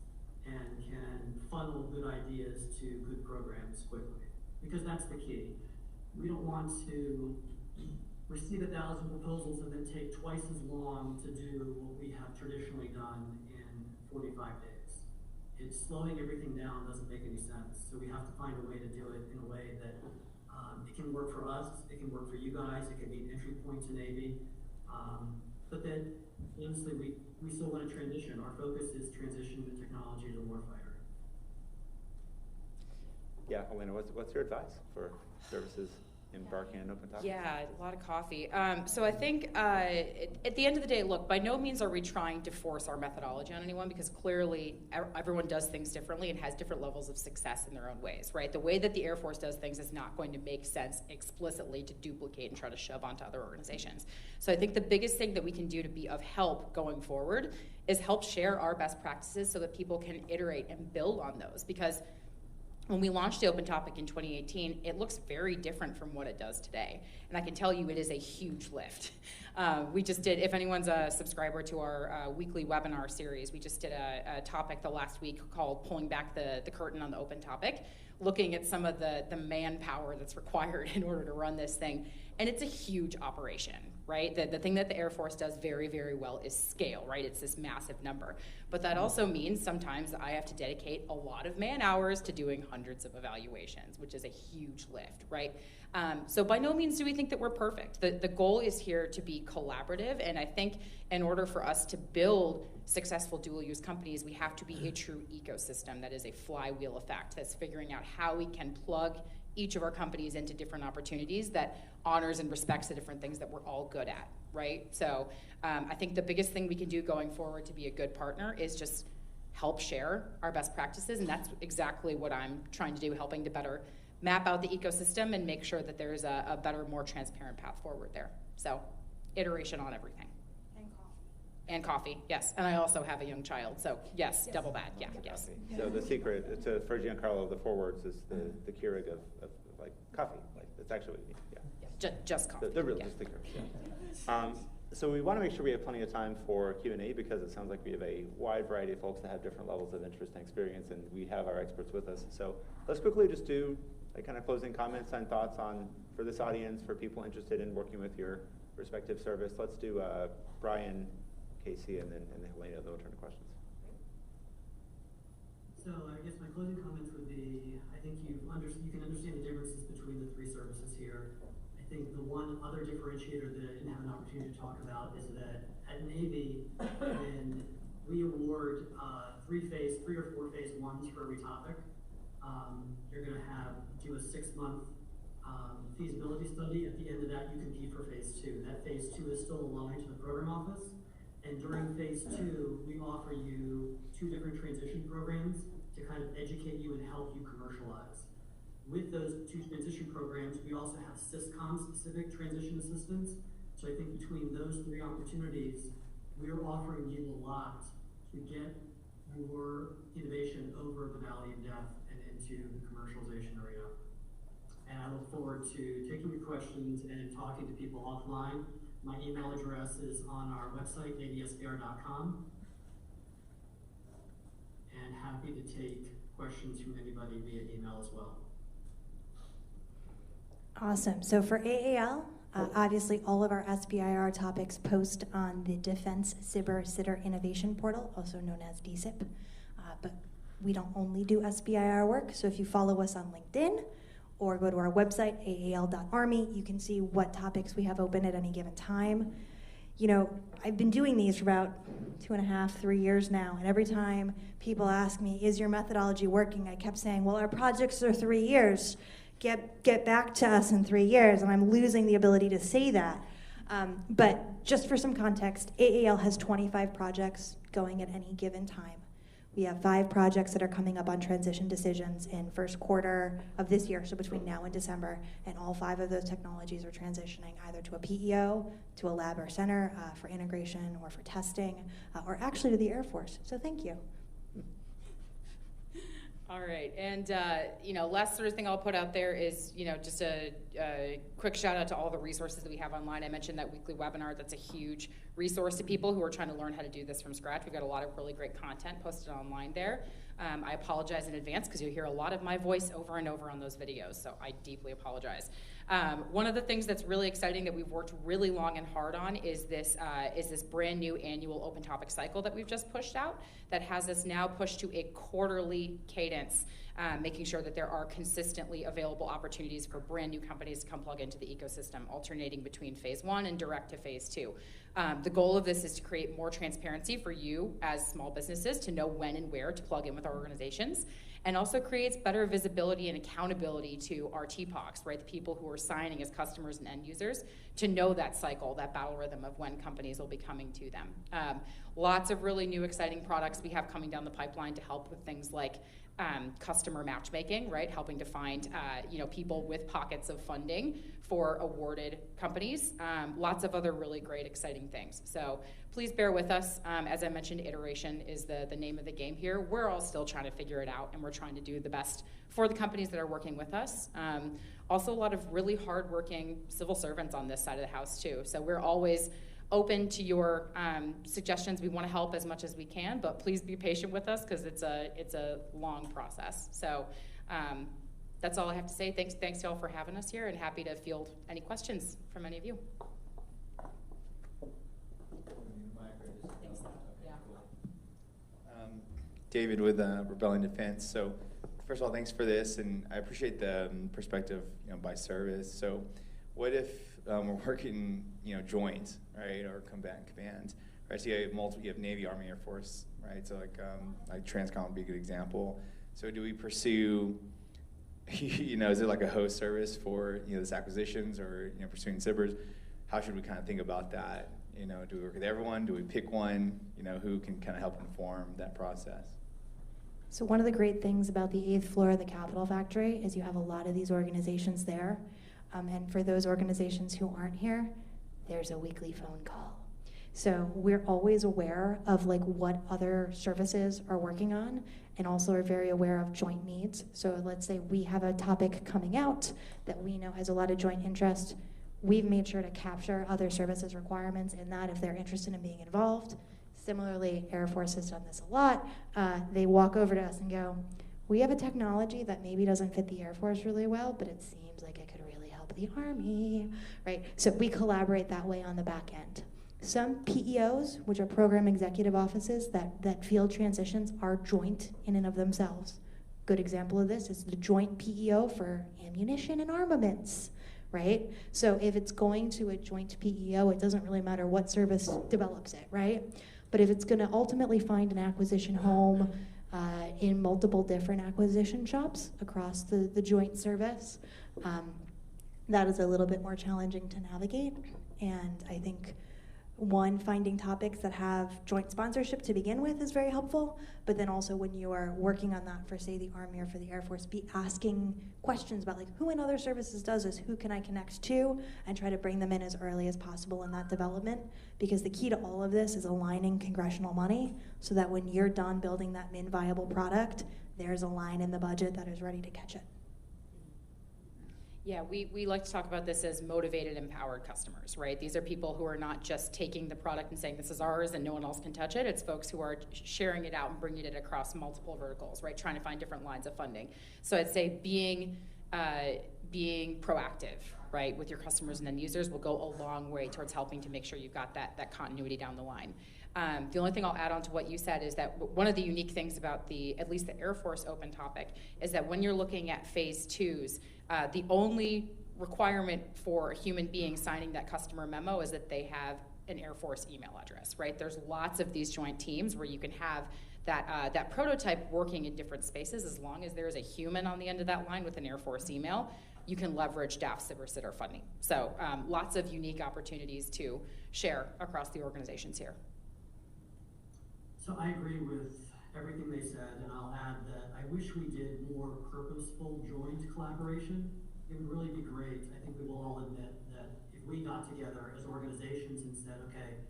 and can funnel good ideas to good programs quickly. Because that's the key. We don't want to receive 1,000 proposals and then take twice as long to do what we have traditionally done in 45 days. It's slowing everything down doesn't make any sense. So we have to find a way to do it in a way that it can work for us, it can work for you guys, it can be an entry point to Navy. But then, honestly, we still want to transition. Our focus is transition to technology to warfighter. yeah, Helena, what's your advice for services embarking on open topics? Yeah, a lot of coffee. So I think at the end of the day, look, by no means are we trying to force our methodology on anyone, because clearly everyone does things differently and has different levels of success in their own ways, right? The way that the Air Force does things is not going to make sense explicitly to duplicate and try to shove onto other organizations. So I think the biggest thing that we can do to be of help going forward is help share our best practices so that people can iterate and build on those, because when we launched the Open Topic in 2018, it looks very different from what it does today. And I can tell you it is a huge lift. We just did, if anyone's a subscriber to our weekly webinar series, we just did a topic the last week called Pulling Back the Curtain on the Open Topic, looking at some of the manpower that's required in order to run this thing. And it's a huge operation, right? The thing that the Air Force does very, very well is scale, right? It's this massive number. But that also means sometimes I have to dedicate a lot of man hours to doing hundreds of evaluations, which is a huge lift, right? So by no means do we think that we're perfect. The goal is here to be collaborative, and I think in order for us to build successful dual-use companies, we have to be a true ecosystem that is a flywheel effect, that's figuring out how we can plug each of our companies into different opportunities that honors and respects the different things that we're all good at, right? So I think the biggest thing we can do going forward to be a good partner is just help share our best practices, and that's exactly what I'm trying to do, helping to better map out the ecosystem and make sure that there's a better, more transparent path forward there. So iteration on everything. And coffee, yes. And I also have a young child, so yes. Double that, yeah, yes. So the secret for Giancarlo, the 4 words is the Keurig of like coffee. Like that's actually what you need. Yeah. Just coffee. The real, yeah. just the Keurig. Yeah. So we want to make sure we have plenty of time for Q&A, because it sounds like we have a wide variety of folks that have different levels of interest and experience, and we have our experts with us. So let's quickly just do like kind of closing comments and thoughts on for this audience, for people interested in working with your respective service. Let's do Brian, Casey, and then Helena, then we'll turn to questions. So I guess my closing comments would be, I think you can understand the differences between the 3 services here. I think the one other differentiator that I didn't have an opportunity to talk about is that at Navy, when we award 3 or 4 phase 1s for every topic, you're going to do a 6-month feasibility study. At the end of that, you compete for phase 2. That phase 2 is still aligned to the program office. And during phase 2, we offer you 2 different transition programs to kind of educate you and help you commercialize. With those 2 transition programs, we also have SysCom-specific transition assistance. So I think between those 3 opportunities, we're offering you a lot to get your innovation over the valley of death and into the commercialization arena. And I look forward to taking your questions and talking to people offline. My email address is on our website, navysbr.com. And happy to take questions from anybody via email as well. Awesome. So for AAL, obviously all of our SBIR topics post on the Defense Cyber Sitter Innovation Portal, also known as DCIP. But we don't only do SBIR work, so if you follow us on LinkedIn or go to our website, aal.army, you can see what topics we have open at any given time. You know, I've been doing these for about 2.5, 3 years now, and every time people ask me, is your methodology working? I kept saying, well, our projects are 3 years. Get back to us in 3 years, and I'm losing the ability to say that. But just for some context, AAL has 25 projects going at any given time. We have 5 projects that are coming up on transition decisions in first quarter of this year, so between now and December, and all 5 of those technologies are transitioning either to a PEO, to a lab or center for integration or for testing, or actually to the Air Force. So thank you. All right, and last sort of thing I'll put out there is, just a quick shout out to all the resources that we have online. I mentioned that weekly webinar. That's a huge resource to people who are trying to learn how to do this from scratch. We've got a lot of really great content posted online there. I apologize in advance because you'll hear a lot of my voice over and over on those videos, so I deeply apologize. One of the things that's really exciting that we've worked really long and hard on is this brand new annual open topic cycle that we've just pushed out that has us now pushed to a quarterly cadence, making sure that there are consistently available opportunities for brand new companies to come plug into the ecosystem, alternating between phase 1 and direct to phase 2. The goal of this is to create more transparency for you as small businesses to know when and where to plug in with our organizations, and also creates better visibility and accountability to our TPOCs, right? The people who are signing as customers and end users, to know that cycle, that battle rhythm of when companies will be coming to them. Lots of really new exciting products we have coming down the pipeline to help with things like customer matchmaking, right? Helping to find people with pockets of funding for awarded companies. Lots of other really great, exciting things. So please bear with us. As I mentioned, iteration is the name of the game here. We're all still trying to figure it out, and we're trying to do the best for the companies that are working with us. Also, a lot of really hardworking civil servants on this side of the house too. So we're always open to your suggestions. We want to help as much as we can, but please be patient with us because it's a long process. So that's all I have to say. Thanks y'all for having us here, and happy to field any questions from any of you. David with Rebellion Defense. So first of all, thanks for this, and I appreciate the perspective by service. So what if we're working joint, right, or combatant command, right? So you have Navy, Army, Air Force, right? So like TRANSCOM would be a good example. So do we pursue is it like a host service for this acquisitions, or pursuing SBIRs? How should we kind of think about that? Do we work with everyone? Do we pick one? Who can kind of help inform that process? So one of the great things about the 8th floor of the Capitol Factory is you have a lot of these organizations there. And for those organizations who aren't here, there's a weekly phone call. So we're always aware of what other services are working on, and also are very aware of joint needs. So let's say we have a topic coming out that we know has a lot of joint interest. We've made sure to capture other services requirements in that if they're interested in being involved. Similarly, Air Force has done this a lot. They walk over to us and go, we have a technology that maybe doesn't fit the Air Force really well, but it seems like it could really help the Army, right? So we collaborate that way on the back end. Some PEOs, which are program executive offices that field transitions, are joint in and of themselves. Good example of this is the joint PEO for ammunition and armaments, right? So if it's going to a joint PEO, it doesn't really matter what service develops it, right? But if it's going to ultimately find an acquisition home in multiple different acquisition shops across the joint service, that is a little bit more challenging to navigate. And I think finding topics that have joint sponsorship to begin with is very helpful, but then also when you are working on that for, say, the Army or for the Air Force, be asking questions about who in other services does this, who can I connect to, and try to bring them in as early as possible in that development, because the key to all of this is aligning congressional money so that when you're done building that min-viable product, there's a line in the budget that is ready to catch it. Yeah, we like to talk about this as motivated, empowered customers, right? These are people who are not just taking the product and saying this is ours and no one else can touch it. It's folks who are sharing it out and bringing it across multiple verticals, right? Trying to find different lines of funding. So I'd say being proactive, right, with your customers and end users will go a long way towards helping to make sure you've got that continuity down the line. The only thing I'll add on to what you said is that one of the unique things about at least the Air Force open topic is that when you're looking at phase 2s, the only requirement for a human being signing that customer memo is that they have an Air Force email address, right? There's lots of these joint teams where you can have that prototype working in different spaces. As long as there's a human on the end of that line with an Air Force email, you can leverage DAF, SBIR, SITR funding. So lots of unique opportunities to share across the organizations here. So I agree with everything they said, and I'll add that I wish we did more purposeful joint collaboration. It would really be great. I think we will all admit that if we got together as organizations and said, okay,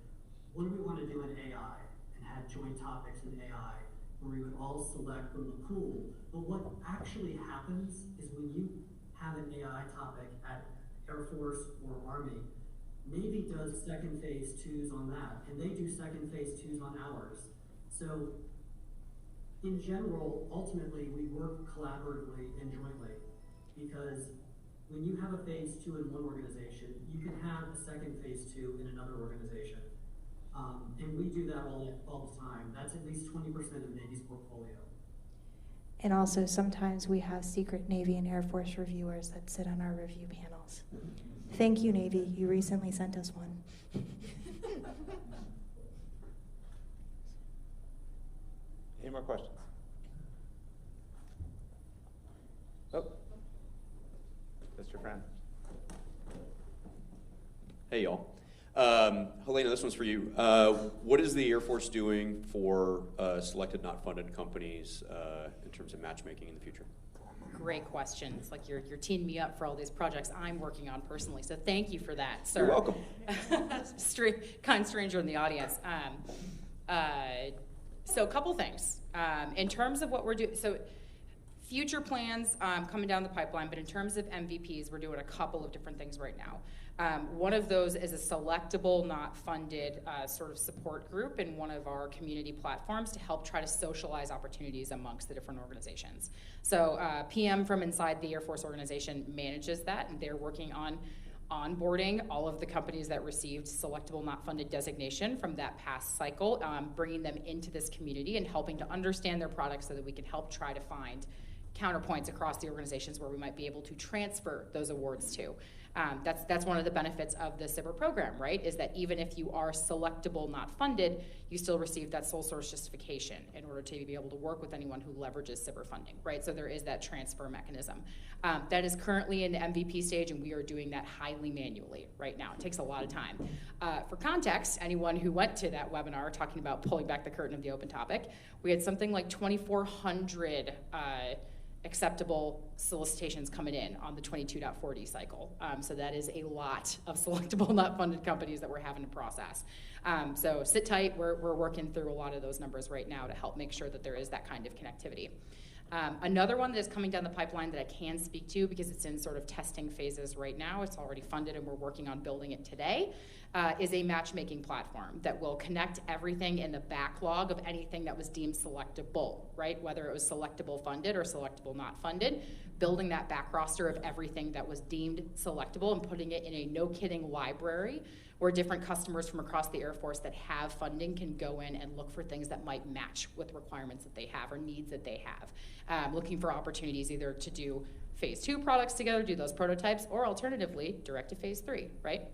what do we want to do in AI, and had joint topics in AI, where we would all select from the pool. But what actually happens is when you have an AI topic at Air Force or Army, Navy does second phase 2s on that, and they do second phase 2s on ours. So in general, ultimately, we work collaboratively and jointly, because when you have a phase 2 in one organization, you can have a second phase 2 in another organization. And we do that all the time. That's at least 20% of Navy's portfolio. And also sometimes we have secret Navy and Air Force reviewers that sit on our review panels. Thank you, Navy. You recently sent us one. Any more questions? Oh, Mr. Friend. Hey, y'all. Helena, this one's for you. What is the Air Force doing for selected not funded companies in terms of matchmaking in the future? Great questions. Like you're teeing me up for all these projects I'm working on personally. So thank you for that, sir. You're welcome. Kind stranger in the audience. So a couple things. In terms of what we're doing, so future plans coming down the pipeline, but in terms of MVPs, we're doing a couple of different things right now. One of those is a selectable, not funded sort of support group in one of our community platforms to help try to socialize opportunities amongst the different organizations. So PM from inside the Air Force organization manages that, and they're working on onboarding all of the companies that received selectable, not funded designation from that past cycle, bringing them into this community and helping to understand their products so that we can help try to find counterpoints across the organizations where we might be able to transfer those awards to. That's one of the benefits of the SBIR program, right? Is that even if you are selectable, not funded, you still receive that sole source justification in order to be able to work with anyone who leverages SBIR funding, right? So there is that transfer mechanism. That is currently in the MVP stage, and we are doing that highly manually right now. It takes a lot of time. For context, anyone who went to that webinar talking about pulling back the curtain of the open topic, we had something like 2,400 acceptable solicitations coming in on the 22.4D cycle. So that is a lot of selectable, not funded companies that we're having to process. So sit tight, we're working through a lot of those numbers right now to help make sure that there is that kind of connectivity. Another one that is coming down the pipeline that I can speak to because it's in sort of testing phases right now, it's already funded and we're working on building it today, is a matchmaking platform that will connect everything in the backlog of anything that was deemed selectable, right? Whether it was selectable funded or selectable not funded, building that back roster of everything that was deemed selectable and putting it in a no-kidding library where different customers from across the Air Force that have funding can go in and look for things that might match with requirements that they have or needs that they have. Looking for opportunities either to do phase 2 products together, do those prototypes, or alternatively, direct to phase 3, right?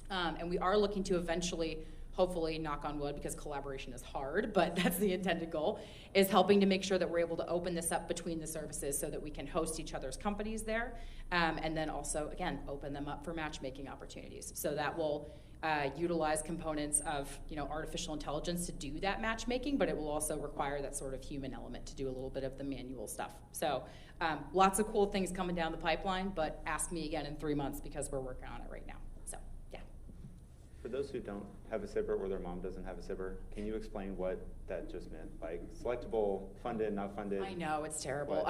And we are looking to eventually, hopefully, knock on wood, because collaboration is hard, but that's the intended goal, is helping to make sure that we're able to open this up between the services so that we can host each other's companies there, and then also, again, open them up for matchmaking opportunities. So that will utilize components of artificial intelligence to do that matchmaking, but it will also require that sort of human element to do a little bit of the manual stuff. So lots of cool things coming down the pipeline, but ask me again in 3 months because we're working on it right now. So yeah. For those who don't have a SBIR or their mom doesn't have a SBIR, can you explain what that just meant? Like selectable, funded, not funded? I know, it's terrible.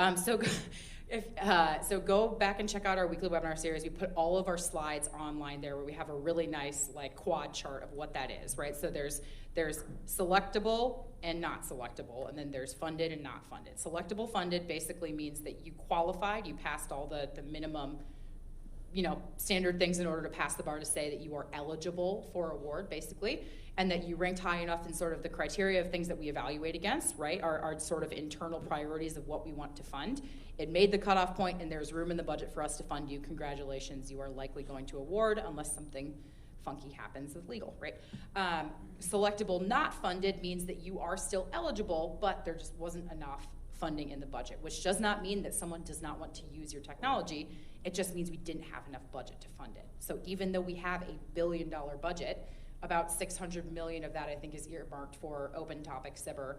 So go back and check out our weekly webinar series. We put all of our slides online there where we have a really nice like quad chart of what that is, right? So there's selectable and not selectable, and then there's funded and not funded. Selectable funded basically means that you qualified, you passed all the minimum standard things in order to pass the bar to say that you are eligible for award, basically, and that you ranked high enough in sort of the criteria of things that we evaluate against, right, our sort of internal priorities of what we want to fund. It made the cutoff point, and there's room in the budget for us to fund you. Congratulations, you are likely going to award unless something funky happens with legal, right? Selectable not funded means that you are still eligible, but there just wasn't enough funding in the budget, which does not mean that someone does not want to use your technology. It just means we didn't have enough budget to fund it. So even though we have $1 billion budget, about $600 million of that I think is earmarked for open topic SBIR.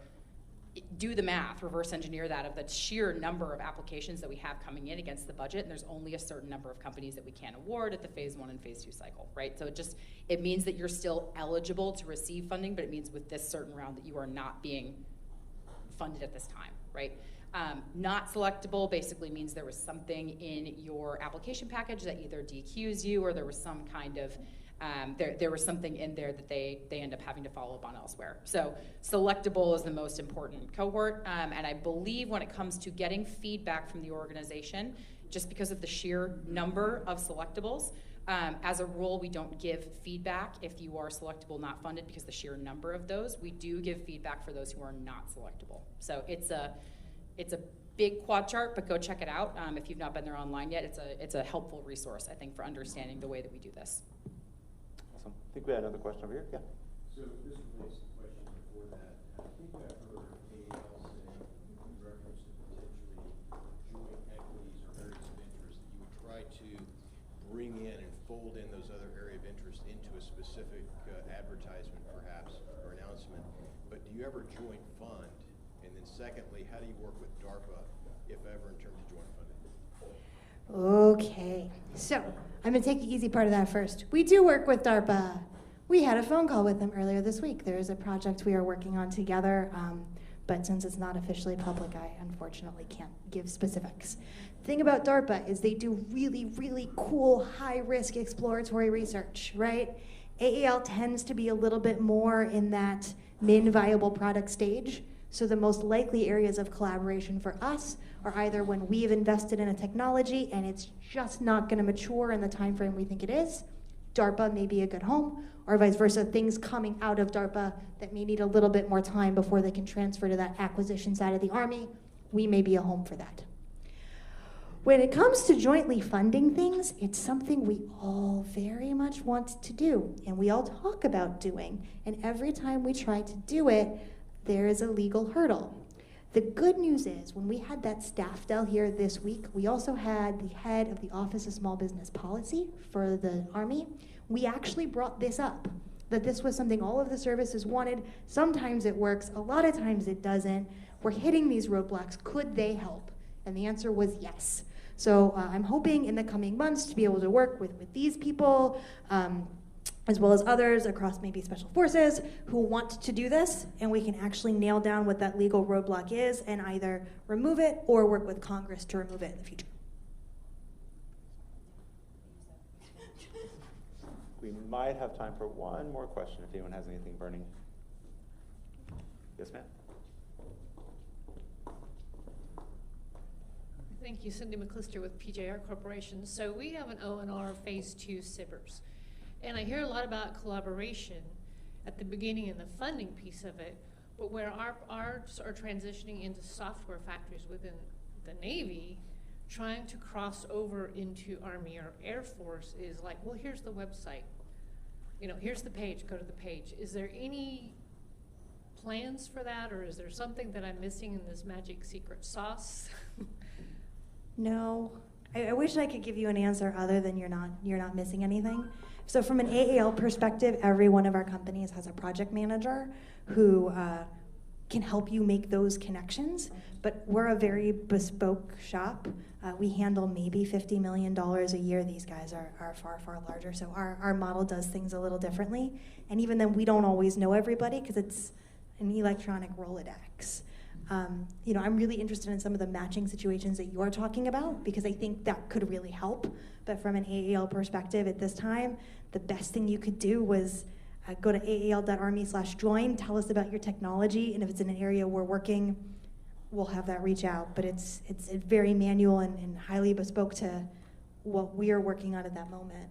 Do the math, reverse engineer that of the sheer number of applications that we have coming in against the budget, and there's only a certain number of companies that we can award at the phase 1 and phase 2 cycle, right? So it means that you're still eligible to receive funding, but it means with this certain round that you are not being funded at this time, right? Not selectable basically means there was something in your application package that either DQs you or there was some kind of, there was something in there that they end up having to follow up on elsewhere. So selectable is the most important cohort, and I believe when it comes to getting feedback from the organization, just because of the sheer number of selectables, as a rule, we don't give feedback if you are selectable, not funded, because the sheer number of those. We do give feedback for those who are not selectable. So it's a big quad chart, but go check it out. If you've not been there online yet, it's a helpful resource, I think, for understanding the way that we do this. Awesome. I think we had another question over here. Yeah. So this relates to the question before that. I think I've heard AAL say, in reference to potentially joint equities or areas of interest, that you would try to bring in and fold in those other area of interest into a specific advertisement, perhaps, or announcement. But do you ever joint fund? And then secondly, how do you work with DARPA, if ever, in terms of joint funding? Okay, so I'm going to take the easy part of that first. We do work with DARPA. We had a phone call with them earlier this week. There is a project we are working on together, but since it's not officially public, I unfortunately can't give specifics. The thing about DARPA is they do really, really cool, high-risk exploratory research, right? AAL tends to be a little bit more in that min-viable product stage. So the most likely areas of collaboration for us are either when we've invested in a technology and it's just not going to mature in the time frame we think it is, DARPA may be a good home, or vice versa, things coming out of DARPA that may need a little bit more time before they can transfer to that acquisition side of the Army, we may be a home for that. When it comes to jointly funding things, it's something we all very much want to do, and we all talk about doing, and every time we try to do it, there is a legal hurdle. The good news is, when we had that staff del here this week, we also had the head of the Office of Small Business Policy for the Army. We actually brought this up, that this was something all of the services wanted. Sometimes it works, a lot of times it doesn't. We're hitting these roadblocks. Could they help? And the answer was yes. So I'm hoping in the coming months to be able to work with these people, as well as others across maybe special forces who want to do this, and we can actually nail down what that legal roadblock is and either remove it or work with Congress to remove it in the future. We might have time for one more question if anyone has anything burning. Yes, ma'am. Thank you, Cindy McClister with PJR Corporation. So we have an ONR Phase 2 SBIRS. And I hear a lot about collaboration at the beginning and the funding piece of it, but where our are transitioning into software factories within the Navy, trying to cross over into Army or Air Force is like, well, here's the website. You know, here's the page, go to the page. Is there any plans for that, or is there something that I'm missing in this magic secret sauce? No, I wish I could give you an answer other than you're not missing anything. So from an AAL perspective, every one of our companies has a project manager who can help you make those connections, but we're a very bespoke shop. We handle maybe $50 million a year. These guys are far, far larger, so our model does things a little differently. And even then, we don't always know everybody because it's an electronic Rolodex. You know, I'm really interested in some of the matching situations that you're talking about because I think that could really help. But from an AAL perspective at this time, the best thing you could do was go to aal.army/join, tell us about your technology, and if it's in an area we're working, we'll have that reach out. But it's very manual and highly bespoke to what we are working on at that moment.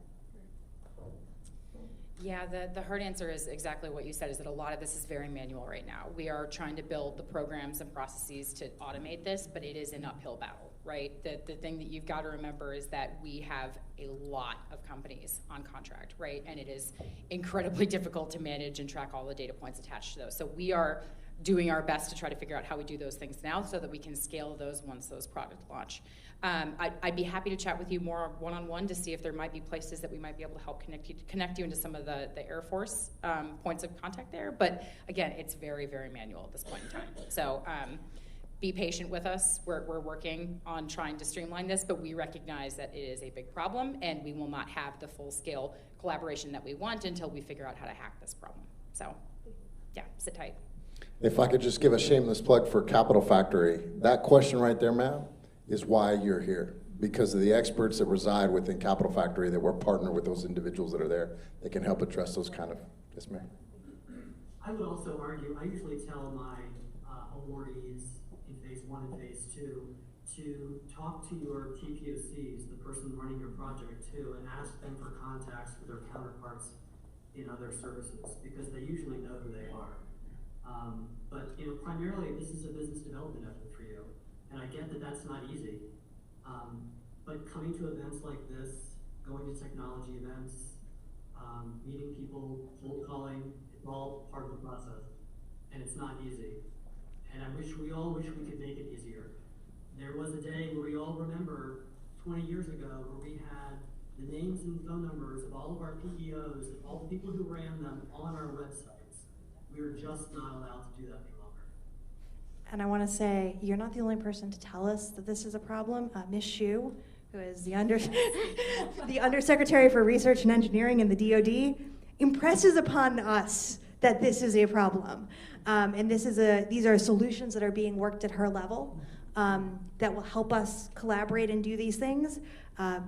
Yeah, the hard answer is exactly what you said, is that a lot of this is very manual right now. We are trying to build the programs and processes to automate this, but it is an uphill battle, right? The thing that you've got to remember is that we have a lot of companies on contract, right? And it is incredibly difficult to manage and track all the data points attached to those. So we are doing our best to try to figure out how we do those things now so that we can scale those once those products launch. I'd be happy to chat with you more one-on-one to see if there might be places that we might be able to help connect you into some of the Air Force points of contact there. But again, it's very, very manual at this point in time. So be patient with us. We're working on trying to streamline this, but we recognize that it is a big problem, and we will not have the full-scale collaboration that we want until we figure out how to hack this problem. So yeah, sit tight. If I could just give a shameless plug for Capital Factory, that question right there, ma'am, is why you're here. Because of the experts that reside within Capital Factory, that we're partnered with those individuals that are there that can help address those kind of, yes ma'am. I would also argue, I usually tell my awardees in Phase 1 and Phase 2 to talk to your TPOCs, the person running your project too, and ask them for contacts with their counterparts in other services, because they usually know who they are. But you know, primarily this is a business development effort for you, and I get that that's not easy. But coming to events like this, going to technology events, meeting people, cold calling, it's all part of the process. And it's not easy. And we all wish we could make it easier. There was a day where we all remember 20 years ago where we had the names and phone numbers of all of our PEOs and all the people who ran them on our websites. We are just not allowed to do that any longer. And I want to say, you're not the only person to tell us that this is a problem. Ms. Hsu, who is the Undersecretary for Research and Engineering in the DoD, impresses upon us that this is a problem. And these are solutions that are being worked at her level that will help us collaborate and do these things.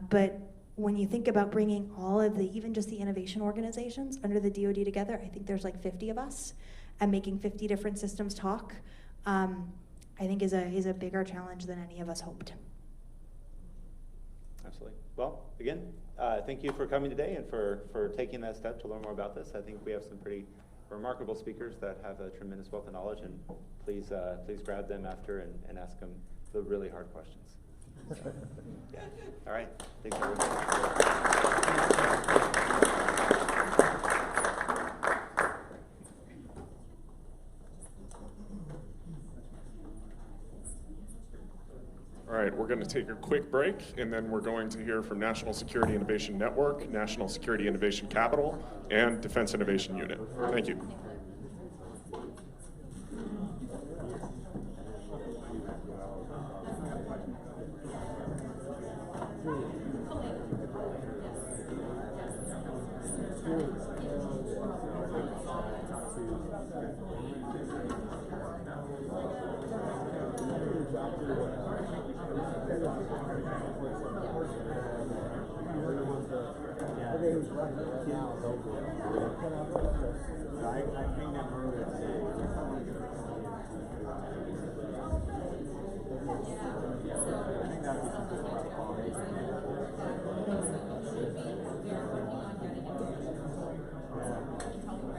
But when you think about bringing all of even just the innovation organizations under the DoD together, I think there's like 50 of us, and making 50 different systems talk, I think is a bigger challenge than any of us hoped. Absolutely. Well, again, thank you for coming today and for taking that step to learn more about this. I think we have some pretty remarkable speakers that have a tremendous wealth of knowledge, and please grab them after and ask them the really hard questions. So, yeah. All right. Thanks, everybody. All right, we're going to take a quick break, and then we're going to hear from National Security Innovation Network, National Security Innovation Capital, and Defense Innovation Unit. Thank you.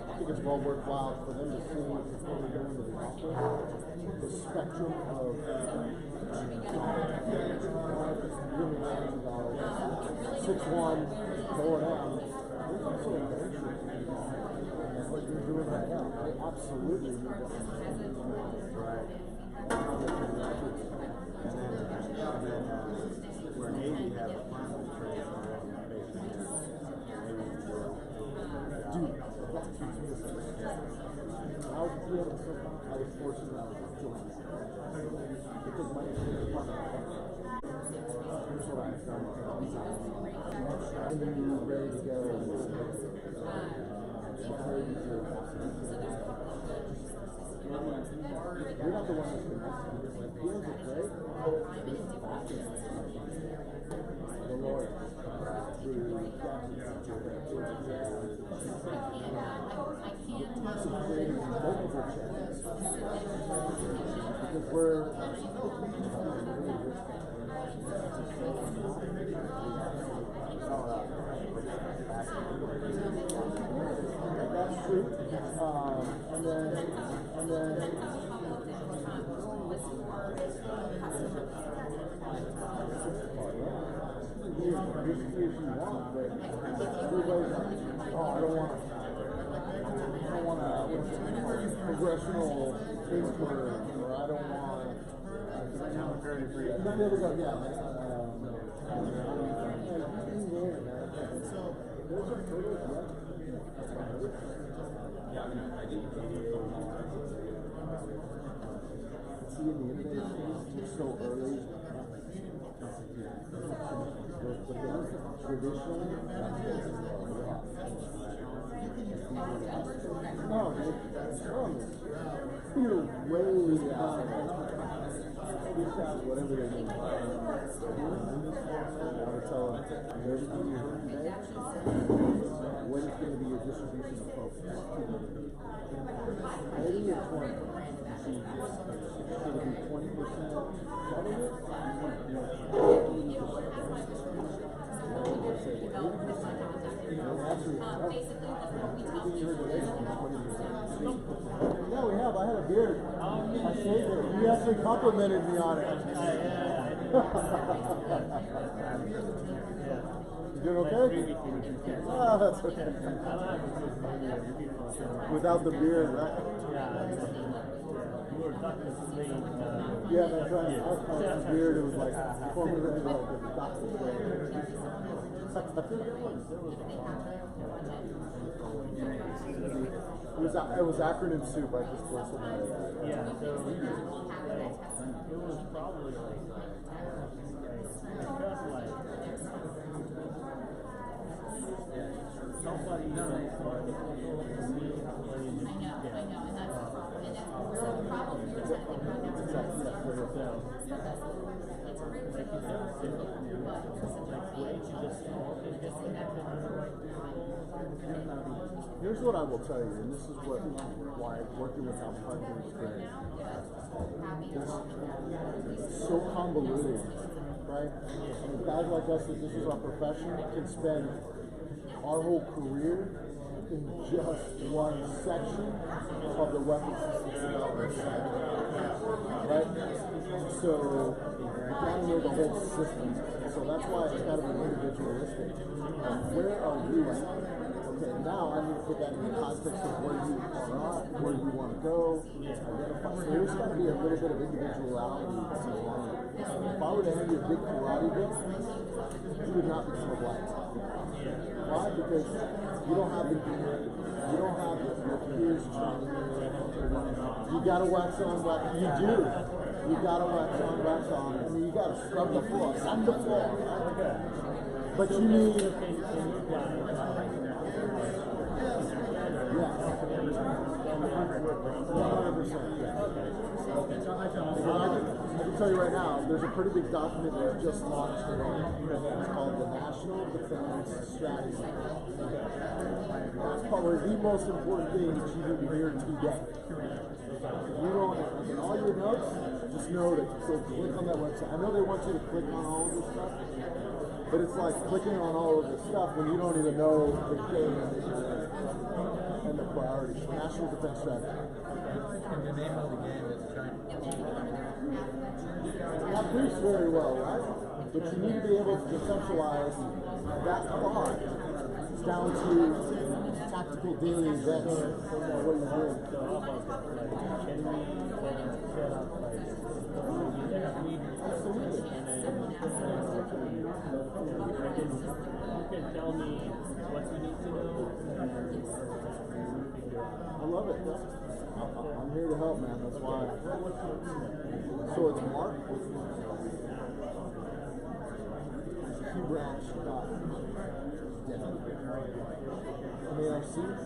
I think it's well worthwhile for them to see before we go into the office the spectrum of $6-1, lower down. That's what you're doing right now. I absolutely need to right. And then where Navy has a final trade already in space. Dude, I was fortunate I was joined because my here's what I've done. And then you're ready to go. You're not the one that's been asking this. Like, feels it great. The Lord. Because we're that's true. And then if you want, but everybody's like, oh, I don't want a congressional inquiry, or I don't want none of it goes, yeah. Seeing the innovation so early. Traditionally, you're way behind. Whatever they mean. I would tell them, everything you heard today, what is going to be your distribution of focus? 80 or 20? It's going to be 20% government, yeah, we have. I had a beard. I saved it. You actually complimented me on it. You doing okay? Oh, that's okay. Without the beard, right? Yeah, that's right. I was calling his beard. It was like formulated like a doctor. It was acronym soup. I just listed that. Yeah, so it was probably like somebody I know, and that's the problem. And that's the problem here is that they don't know. It's Here's what I will tell you, and this is why working with Al Parker is great. It's so convoluted, right? I mean, guys like us, that this is our profession, can spend our whole career in just one section of the weapons systems development cycle, right? So you gotta know the whole system. So that's why it's gotta be individualistic. Where are you at? Okay, now I need to put that in the context of where you are, where you want to go. So there's got to be a little bit of individuality that's along it. If I were to hand you a big karate book, you would not become a black belt. Why? Because you don't have your peers training you. You got to wax on, wax. You do. You got to wax on, wax on. I mean, you got to scrub the floor, sand the floor. But you need. Yeah. 100%. I can tell you right now, there's a pretty big document that was just launched today. It's called the National Defense Strategy. That's probably the most important thing that you need to hear today. You don't, in all your notes, just know to click on that website. I know they want you to click on all of this stuff, but it's like clicking on all of this stuff when you don't even know the game and the priorities. National Defense Strategy. And the name of the game is trying That proves very well, right? But you need to be able to conceptualize that thought down to tactical daily events or what you're doing. So how about that? Like, can we set up like Absolutely. and then you can tell me what we need to know and figure out. I love it. I'm here to help, man. That's why. So it's Mark. QBranch. I mean, our seats.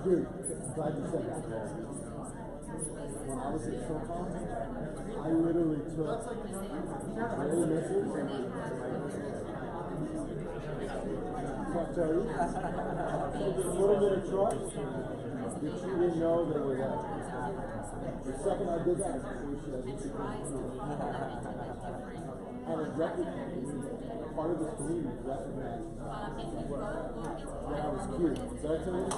Dude, I'm glad you said that. When I was at SOCOM, I literally took Ray missiles. I'll tell you, a little bit of trucks that you didn't know they were there. The second I did that, I said, and it recognized, part of this community recognized that I was cute. Did I tell you?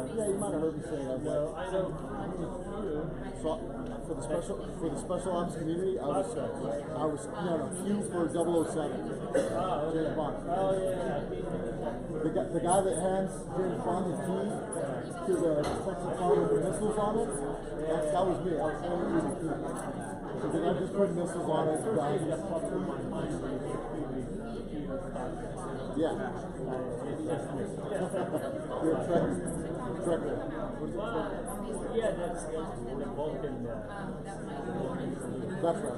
Yeah, you might have heard me say that. No, I don't. So for the special ops community, I was Q for 007. James Bond. Oh yeah. The guy that hands James Bond the key to the Texas car with the missiles on it, that was me. I was handing you the key. So then I just put missiles on it. Yeah. You're a trekker. Yeah, that's the Vulcan. That's right.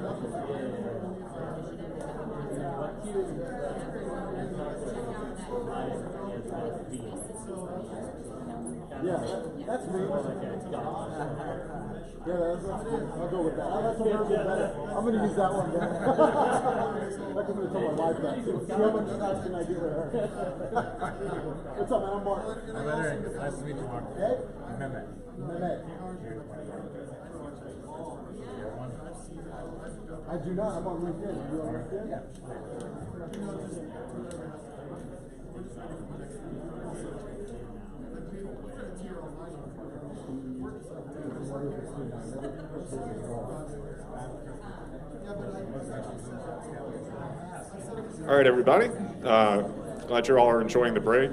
Yeah, that's me. Yeah, that's good. I'll go with that. That's a little bit better. I'm going to use that one then. I'm going to tell my wife that too. See how much nice can I do to her? What's up, man? I'm Mark. I'm Veteran. Nice to meet you, Mark. Hey? I'm Mehmet. I do not. I'm on LinkedIn. Are you on LinkedIn? Yeah. All right, everybody. Glad you all are enjoying the break.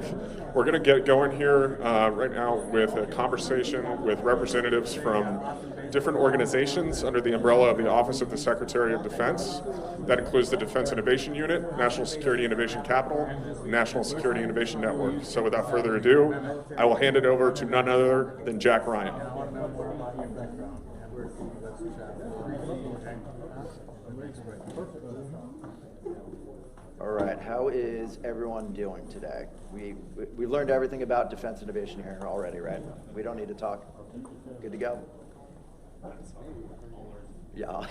We're going to get going here right now with a conversation with representatives from different organizations under the umbrella of the Office of the Secretary of Defense. That includes the Defense Innovation Unit, National Security Innovation Capital, and National Security Innovation Network. So without further ado, I will hand it over to none other than Jack Ryan. All right, how is everyone doing today? We learned everything about defense innovation here already, right? We don't need to talk. Good to go? Yeah.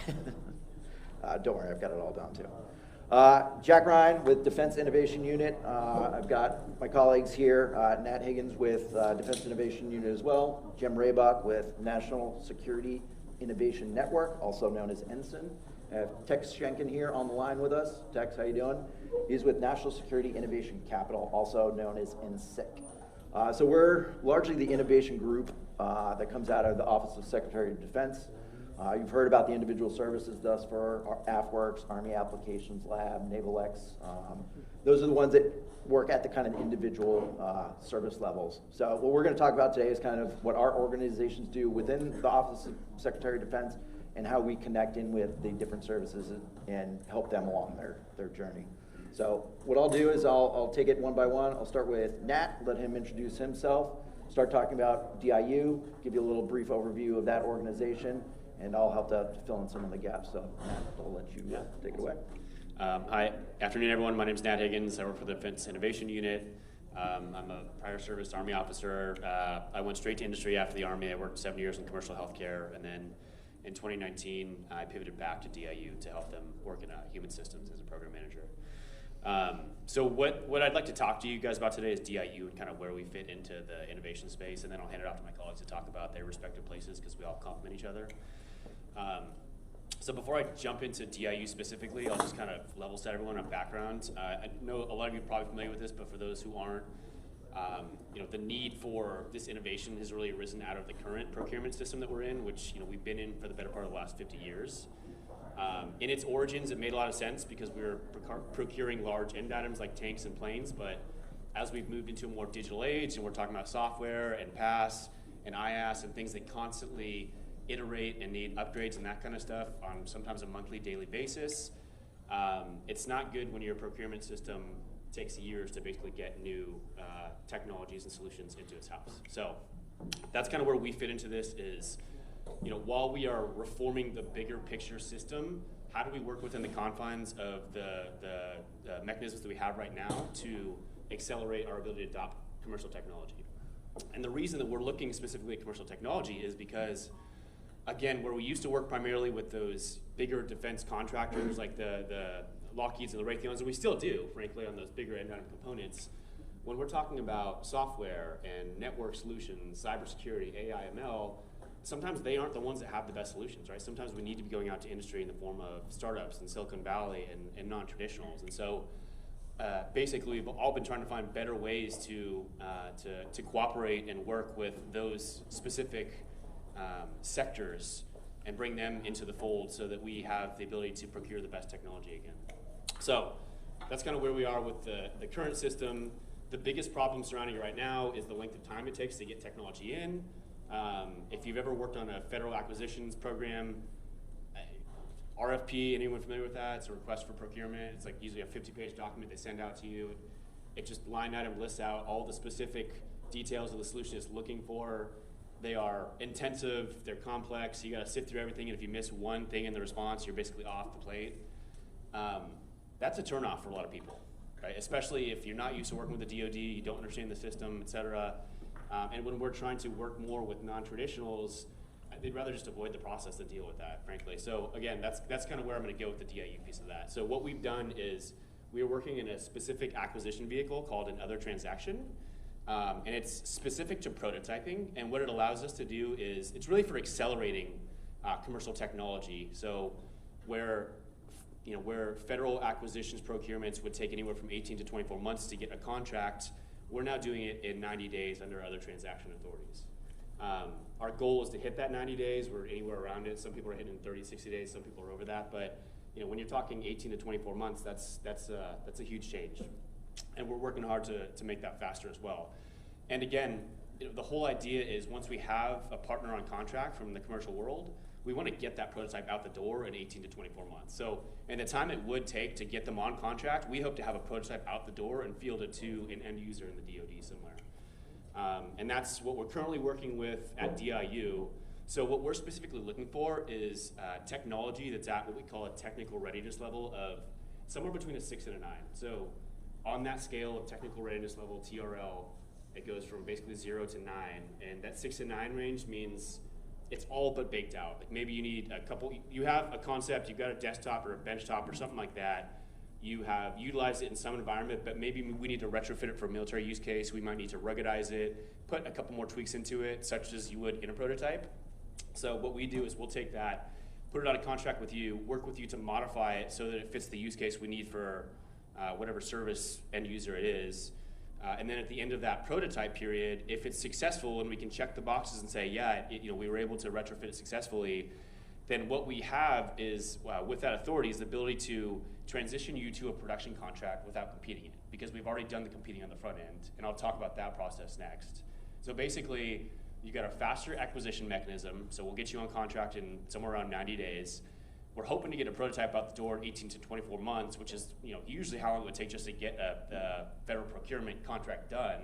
Don't worry, I've got it all down too. Jack Ryan with Defense Innovation Unit. I've got my colleagues here, Nat Higgins with Defense Innovation Unit as well, Jim Raybach with National Security Innovation Network, also known as Ensign. I have Tex Schenken here on the line with us. Tex, how you doing? He's with National Security Innovation Capital, also known as NSIC. So we're largely the innovation group that comes out of the Office of Secretary of Defense. You've heard about the individual services thus far, AFWorks, Army Applications Lab, NavalX. Those are the ones that work at the kind of individual service levels. So what we're going to talk about today is kind of what our organizations do within the Office of Secretary of Defense and how we connect in with the different services and help them along their journey. So what I'll do is I'll take it one by one. I'll start with Nat, let him introduce himself, start talking about DIU, give you a little brief overview of that organization, and I'll help to fill in some of the gaps. So Nat, I'll let you take it away. Hi, afternoon everyone. My name is Nat Higgins. I work for the Defense Innovation Unit. I'm a prior service Army officer. I went straight to industry after the Army. I worked 7 years in commercial healthcare, and then in 2019, I pivoted back to DIU to help them work in human systems as a program manager. So what I'd like to talk to you guys about today is DIU and kind of where we fit into the innovation space, and then I'll hand it off to my colleagues to talk about their respective places because we all complement each other. So before I jump into DIU specifically, I'll just kind of level set everyone on background. I know a lot of you are probably familiar with this, but for those who aren't, the need for this innovation has really arisen out of the current procurement system that we're in, which we've been in for the better part of the last 50 years. In its origins, it made a lot of sense because we were procuring large end items like tanks and planes, but as we've moved into a more digital age and we're talking about software and PAS and IaaS and things that constantly iterate and need upgrades and that kind of stuff on sometimes a monthly, daily basis, it's not good when your procurement system takes years to basically get new technologies and solutions into its house. So that's kind of where we fit into this is, while we are reforming the bigger picture system, how do we work within the confines of the mechanisms that we have right now to accelerate our ability to adopt commercial technology? And the reason that we're looking specifically at commercial technology is because, again, where we used to work primarily with those bigger defense contractors like the Lockheeds and the Raytheons, and we still do, frankly, on those bigger end item components, when we're talking about software and network solutions, cybersecurity, AI, ML, sometimes they aren't the ones that have the best solutions, right? Sometimes we need to be going out to industry in the form of startups in Silicon Valley and non-traditionals. And so basically, we've all been trying to find better ways to cooperate and work with those specific sectors and bring them into the fold so that we have the ability to procure the best technology again. So that's kind of where we are with the current system. The biggest problem surrounding it right now is the length of time it takes to get technology in. If you've ever worked on a federal acquisitions program, RFP, anyone familiar with that? It's a request for procurement. It's like usually a 50-page document they send out to you. It just line item lists out all the specific details of the solution it's looking for. They are intensive, they're complex, you gotta sift through everything, and if you miss one thing in the response, you're basically off the plate. That's a turnoff for a lot of people, right? Especially if you're not used to working with the DoD, you don't understand the system, et cetera. And when we're trying to work more with non-traditionals, they'd rather just avoid the process than deal with that, frankly. So again, that's kind of where I'm gonna go with the DIU piece of that. So what we've done is we are working in a specific acquisition vehicle called an other transaction. And it's specific to prototyping, and what it allows us to do is, it's really for accelerating commercial technology. So where federal acquisitions procurements would take anywhere from 18 to 24 months to get a contract, we're now doing it in 90 days under other transaction authorities. Our goal is to hit that 90 days. We're anywhere around it. Some people are hitting in 30, 60 days. Some people are over that. But when you're talking 18 to 24 months, that's a huge change. And we're working hard to make that faster as well. And again, the whole idea is once we have a partner on contract from the commercial world, we want to get that prototype out the door in 18 to 24 months. So in the time it would take to get them on contract, we hope to have a prototype out the door and field it to an end user in the DoD somewhere. And that's what we're currently working with at DIU. So what we're specifically looking for is technology that's at what we call a technical readiness level of somewhere between a 6 and a 9. So on that scale of technical readiness level, TRL, it goes from basically 0 to 9. And that 6 to 9 range means it's all but baked out. Like maybe you need you have a concept, you've got a desktop or a benchtop or something like that. You have utilized it in some environment, but maybe we need to retrofit it for a military use case. We might need to ruggedize it, put a couple more tweaks into it, such as you would in a prototype. So what we do is we'll take that, put it on a contract with you, work with you to modify it so that it fits the use case we need for whatever service end user it is. And then at the end of that prototype period, if it's successful and we can check the boxes and say, yeah, we were able to retrofit it successfully, then what we have is, with that authority, is the ability to transition you to a production contract without competing in it, because we've already done the competing on the front end, and I'll talk about that process next. So basically, you got a faster acquisition mechanism, so we'll get you on contract in somewhere around 90 days. We're hoping to get a prototype out the door in 18 to 24 months, which is usually how long it would take just to get a federal procurement contract done.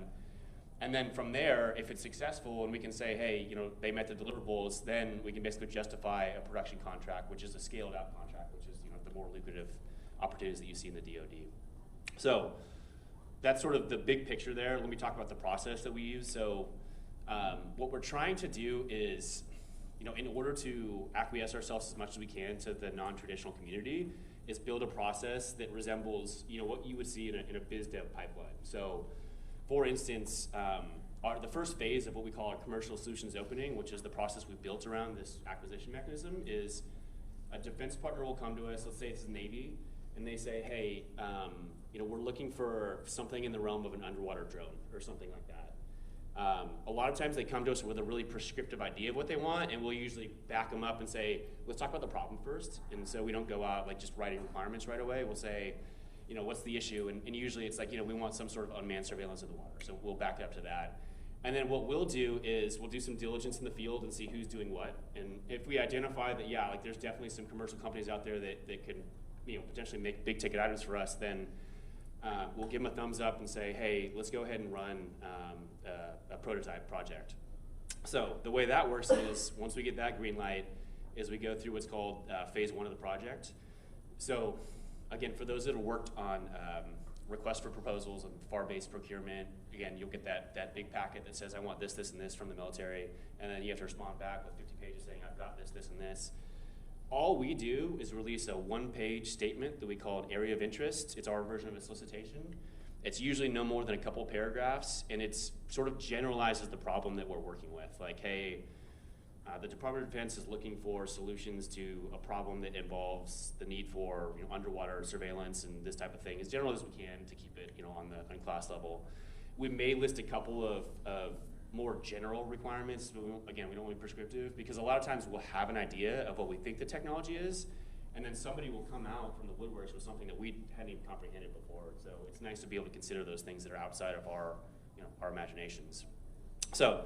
And then from there, if it's successful and we can say, hey, they met the deliverables, then we can basically justify a production contract, which is a scaled out contract, which is the more lucrative opportunities that you see in the DoD. So that's sort of the big picture there. Let me talk about the process that we use. So what we're trying to do is, in order to acquiesce ourselves as much as we can to the non-traditional community, is build a process that resembles what you would see in a biz dev pipeline. So for instance, the first phase of what we call our commercial solutions opening, which is the process we built around this acquisition mechanism, is a defense partner will come to us, let's say it's the Navy, and they say, hey, we're looking for something in the realm of an underwater drone or something like that. A lot of times they come to us with a really prescriptive idea of what they want, and we'll usually back them up and say, let's talk about the problem first. And so we don't go out just writing requirements right away. We'll say, what's the issue? And usually it's we want some sort of unmanned surveillance of the water. So we'll back up to that. And then what we'll do is we'll do some diligence in the field and see who's doing what. And if we identify that, there's definitely some commercial companies out there that can, potentially make big ticket items for us, then we'll give them a thumbs up and say, hey, let's go ahead and run a prototype project. So the way that works is once we get that green light is we go through what's called phase 1 of the project. So again, for those that have worked on requests for proposals and FAR-based procurement, again, you'll get that big packet that says, I want this, this, and this from the military, and then you have to respond back with 50 pages saying, I've got this, this, and this. All we do is release a 1-page statement that we call an area of interest. It's our version of a solicitation. It's usually no more than a couple paragraphs, and it's sort of generalizes the problem that we're working with. Like, hey, the Department of Defense is looking for solutions to a problem that involves the need for underwater surveillance and this type of thing, as general as we can to keep it on class level. We may list a couple of more general requirements, but we don't want to be prescriptive, because a lot of times we'll have an idea of what we think the technology is, and then somebody will come out from the woodworks with something that we hadn't even comprehended before. So it's nice to be able to consider those things that are outside of our imaginations. So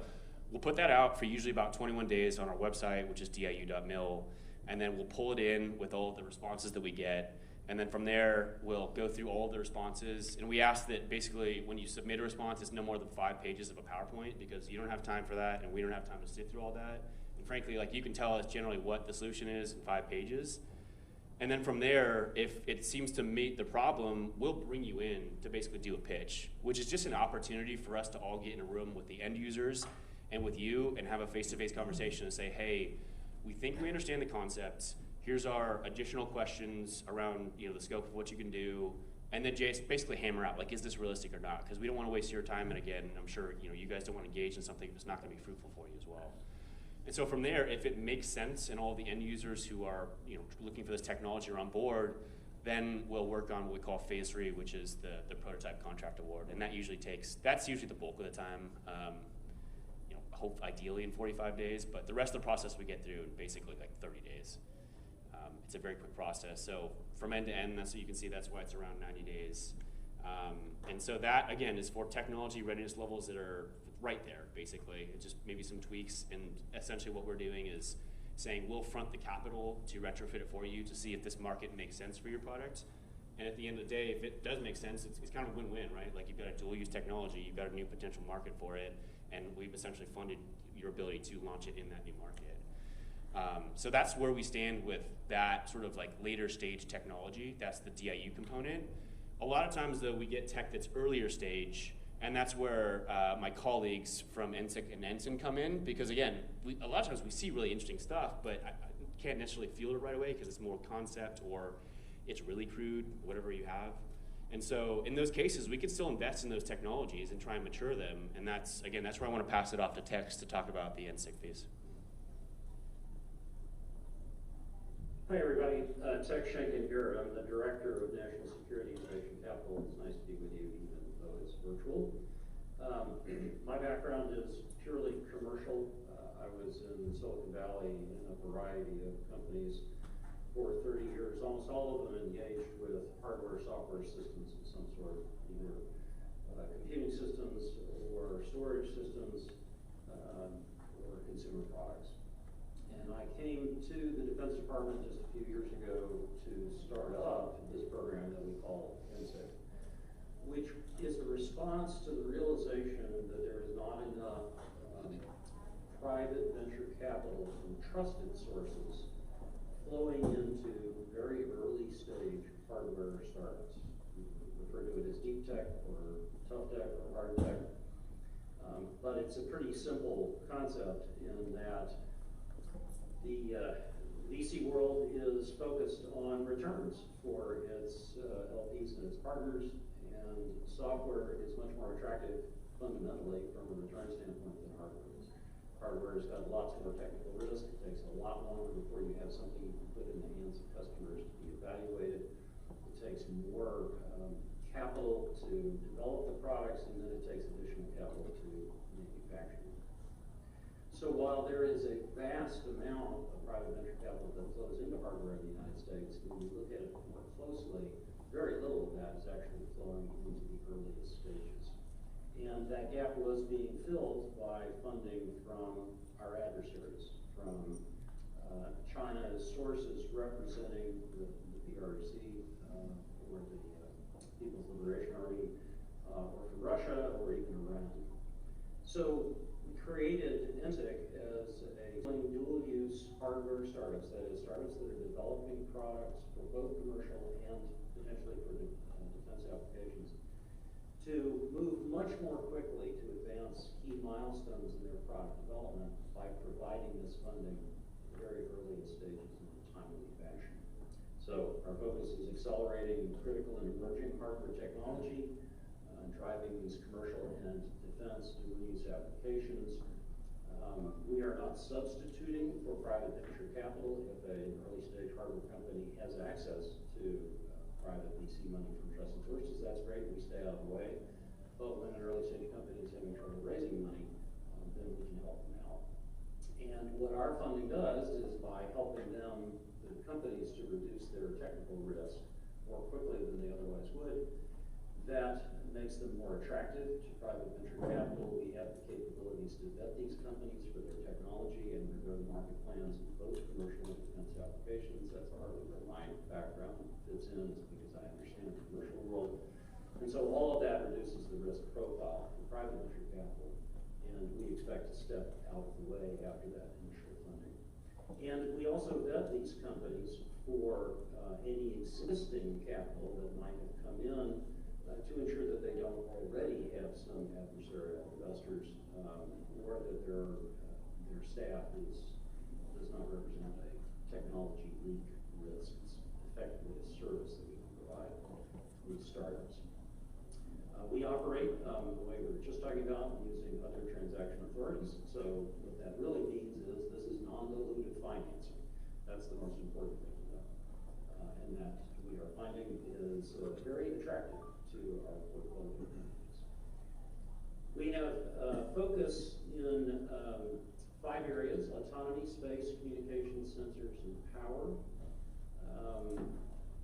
we'll put that out for usually about 21 days on our website, which is diu.mil, and then we'll pull it in with all of the responses that we get. And then from there, we'll go through all of the responses. And we ask that basically when you submit a response, it's no more than 5 pages of a PowerPoint, because you don't have time for that, and we don't have time to sit through all that. And frankly, you can tell us generally what the solution is in 5 pages. And then from there, if it seems to meet the problem, we'll bring you in to basically do a pitch, which is just an opportunity for us to all get in a room with the end users and with you and have a face-to-face conversation and say, hey, we think we understand the concepts. Here's our additional questions around the scope of what you can do. and then just basically hammer out, like, is this realistic or not? Because we don't want to waste your time, and again, I'm sure you guys don't want to engage in something that's not going to be fruitful for you as well. And so from there, if it makes sense and all the end users who are looking for this technology are on board, then we'll work on what we call phase 3, which is the prototype contract award, and that's usually the bulk of the time. Hope ideally in 45 days, but the rest of the process we get through in basically like 30 days. It's a very quick process. So from end to end, that's what you can see. That's why it's around 90 days. And so that again is for technology readiness levels that are right there. Basically, it's just maybe some tweaks. And essentially, what we're doing is saying we'll front the capital to retrofit it for you to see if this market makes sense for your product. And at the end of the day, if it does make sense, it's kind of win-win, right? Like you've got a dual-use technology, you've got a new potential market for it, and we've essentially funded your ability to launch it in that new market. So that's where we stand with that sort of like later stage technology. That's the DIU component. A lot of times, though, we get tech that's earlier stage, and that's where my colleagues from NSIC and Ensign come in, because again, a lot of times we see really interesting stuff, but I can't necessarily feel it right away because it's more concept or it's really crude, whatever you have. And so in those cases, we can still invest in those technologies and try and mature them. And that's where I want to pass it off to Tex to talk about the NSIC piece. Hi, everybody. Tex Schenken here. I'm the Director of National Security Innovation Capital. It's nice to be with you, even though it's virtual. My background is purely commercial. I was in Silicon Valley in a variety of companies for 30 years, almost all of them engaged with hardware, software systems of some sort, either computing systems or storage systems or consumer products. And I came to the Defense Department just a few years ago to start up this program that we call NSIC, which is a response to the realization that there is not enough private venture capital from trusted sources flowing into very early stage hardware startups. We refer to it as deep tech or tough tech or hard tech. But it's a pretty simple concept in that the VC world is focused on returns for its LPs and its partners, and software is much more attractive fundamentally from a return standpoint than hardware is. Hardware has got lots more technical risk. It takes a lot longer before you have something you can put in the hands of customers to be evaluated. It takes more capital to develop the products, and then it takes additional capital to manufacture them. So while there is a vast amount of private venture capital that flows into hardware in the United States, when you look at it more closely, very little of that is actually flowing into the earliest stages. And that gap was being filled by funding from our adversaries, from China's sources representing the PRC or the People's Liberation Army, or from Russia, or even Iran. So we created NSIC as a dual-use hardware startups, that is, startups that are developing products for both commercial and potentially for the defense applications, to move much more quickly to advance key milestones in their product development by providing this funding at the very earliest stages in a timely fashion. So our focus is accelerating critical and emerging hardware technology, driving these commercial and defense dual-use applications. We are not substituting for private venture capital. If an early-stage hardware company has access to private VC money from trusted sources, that's great, we stay out of the way. But when an early-stage company is having trouble raising money, then we can help them out. And what our funding does is by helping them, the companies, to reduce their technical risk more quickly than they otherwise would, that makes them more attractive to private venture capital. We have the capabilities to vet these companies for their technology and their go-to-market plans in both commercial and defense applications. That's partly where my background fits in, is because I understand the commercial world. And so all of that reduces the risk profile for private venture capital, and we expect to step out of the way after that initial funding. And we also vet these companies for any existing capital that might have come in to ensure that they don't already have some adversarial investors, or that their staff does not represent a technology leak risk. It's effectively a service that we can provide. these startups. We operate the way we were just talking about using other transaction authorities. So what that really means is this is non-dilutive financing. That's the most important thing to know. And that we are finding is very attractive to our portfolio companies. We have focus in 5 areas: autonomy, space, communications, sensors, and power.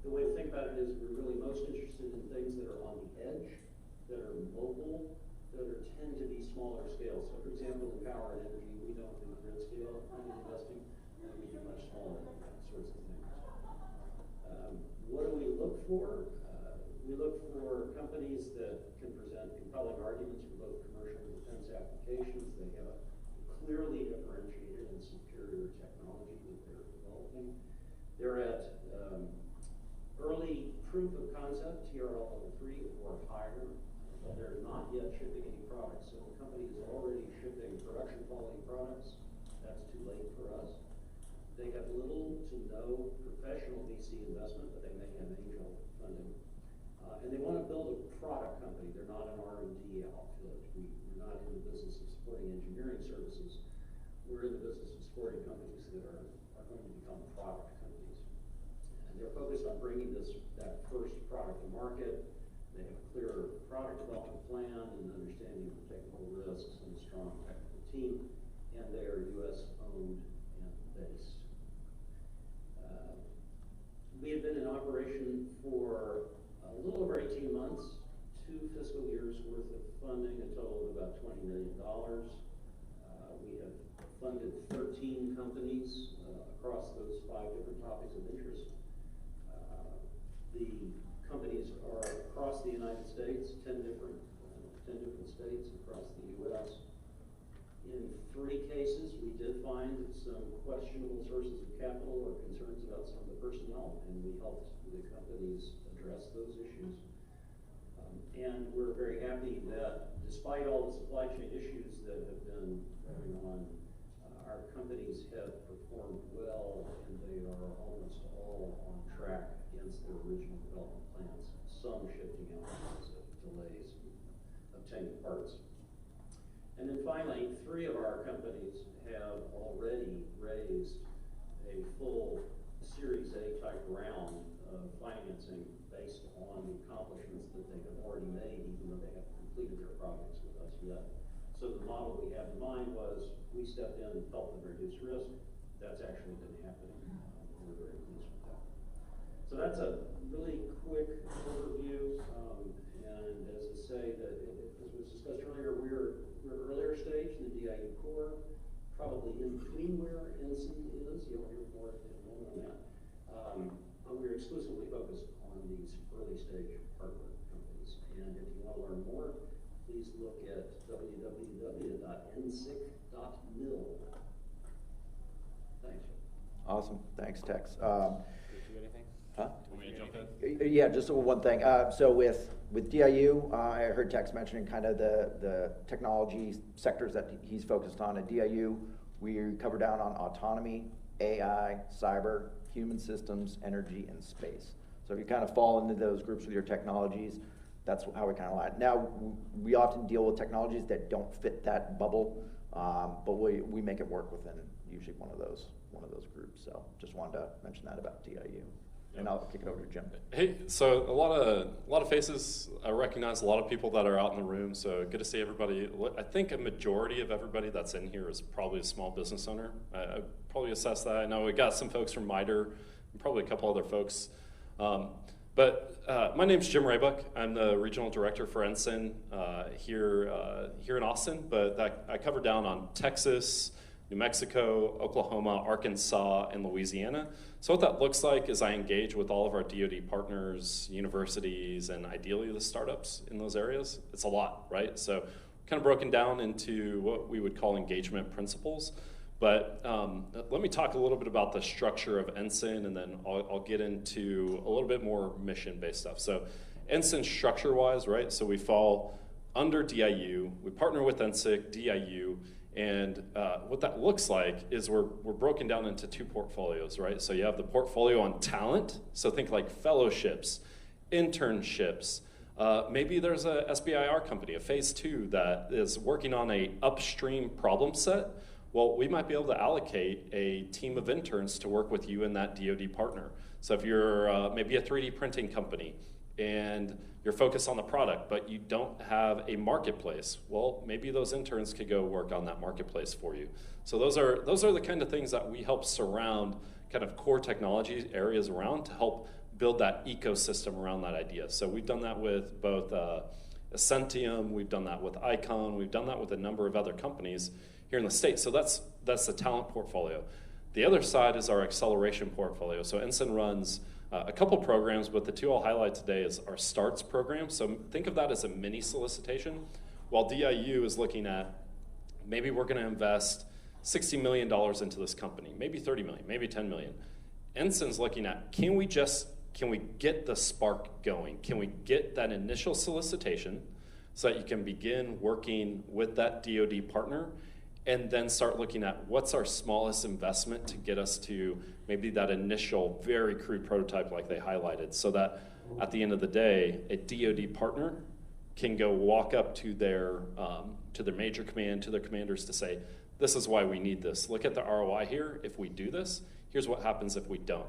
The way to think about it is we're really most interested in things that are on the edge, that are mobile, that tend to be smaller scale. So for example, in power and energy, we don't do grid scale investing, and we do much smaller sorts of things. What do we look for? We look for companies that can present compelling arguments for both commercial and defense applications. They have a clearly differentiated and superior technology that they're developing. They're at early proof of concept, TRL level 3 or higher. They're not yet shipping any products. So the company is already shipping production quality products. That's too late for us. They have little to no professional VC investment, but they may have angel funding. And they want to build a product company. They're not an R&D outfit. We're not in the business of supporting engineering services. We're in the business of supporting companies that are going to become product companies. And they're focused on bringing that first product to market. They have a clear product development plan and understanding of technical risks and a strong technical team. And they are U.S. owned and based. We have been in operation for a little over 18 months, 2 fiscal years worth of funding, a total of about $20 million. We have funded 13 companies across those 5 different topics of interest. The companies are across the United States, 10 different states across the U.S. In 3 cases, we did find some questionable sources of capital or concerns about some of the personnel, and we helped the companies address those issues. And we're very happy that despite all the supply chain issues that have been going on, our companies have performed well, and they are almost all on track against their original development plans, some shifting out because of delays in obtaining parts. And then finally, 3 of our companies have already raised a full Series A type round of financing based on the accomplishments that they have already made, even though they haven't completed their projects with us yet. So the model we had in mind was we stepped in and helped them reduce risk. That's actually been happening. We're very pleased with that. So that's a really quick overview. And as I say, that as was discussed earlier, we're earlier stage in the DIU core, probably in between where Ensign is. You'll hear more in a moment on that. But we're exclusively focused on these early stage hardware companies. And if you want to learn more, please look at www.ensic.mil. Thanks. Awesome. Thanks, Tex. Did you do anything? Huh? Do you want me to jump in? Yeah, just one thing. So with DIU, I heard Tex mentioning kind of the technology sectors that he's focused on. At DIU, we cover down on autonomy, AI, cyber, human systems, energy, and space. So if you kind of fall into those groups with your technologies, that's how we kind of lie. Now, we often deal with technologies that don't fit that bubble, but we make it work within usually one of those groups. So just wanted to mention that about DIU. And I'll kick it over to Jim. Hey, so a lot of faces. I recognize a lot of people that are out in the room. So good to see everybody. I think a majority of everybody that's in here is probably a small business owner. I probably assess that. I know we got some folks from MITRE and probably a couple other folks. But my name's Jim Raybuck. I'm the regional director for Ensign here in Austin. But I cover down on Texas, New Mexico, Oklahoma, Arkansas, and Louisiana. So what that looks like is I engage with all of our DoD partners, universities, and ideally the startups in those areas. It's a lot, right? So kind of broken down into what we would call engagement principles. But let me talk a little bit about the structure of Ensign, and then I'll get into a little bit more mission-based stuff. So Ensign structure-wise, right? So we fall under DIU. We partner with NSIC, DIU, and what that looks like is we're broken down into 2 portfolios, right? So you have the portfolio on talent, so think like fellowships, internships. Maybe there's a SBIR company, a phase 2, that is working on a upstream problem set. Well, we might be able to allocate a team of interns to work with you and that DoD partner. So if you're maybe a 3D printing company and you're focused on the product, but you don't have a marketplace, well, maybe those interns could go work on that marketplace for you. So those are the kind of things that we help surround kind of core technology areas around to help build that ecosystem around that idea. So we've done that with both Ascentium, we've done that with Icon, we've done that with a number of other companies here in the States. So that's the talent portfolio. The other side is our acceleration portfolio. So Ensign runs a couple programs, but the two I'll highlight today is our STARTS program. So think of that as a mini solicitation, while DIU is looking at maybe we're going to invest $60 million into this company, maybe 30 million, maybe 10 million. Ensign's looking at, can we get the spark going? Can we get that initial solicitation so that you can begin working with that DoD partner and then start looking at what's our smallest investment to get us to maybe that initial very crude prototype like they highlighted, so that at the end of the day, a DoD partner can go walk up to their major command, to their commanders to say, this is why we need this. Look at the ROI here. If we do this, here's what happens if we don't.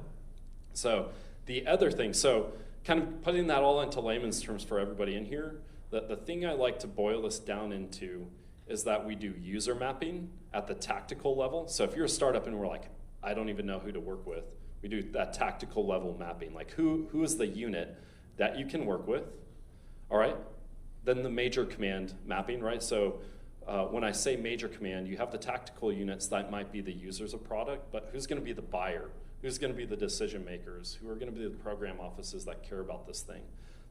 So the other thing, so kind of putting that all into layman's terms for everybody in here, the thing I like to boil this down into is that we do user mapping at the tactical level. So if you're a startup and we're like, I don't even know who to work with, we do that tactical level mapping. Like who is the unit that you can work with, all right? Then the major command mapping, right? So when I say major command, you have the tactical units that might be the users of product, but who's gonna be the buyer? Who's gonna be the decision makers? Who are gonna be the program offices that care about this thing?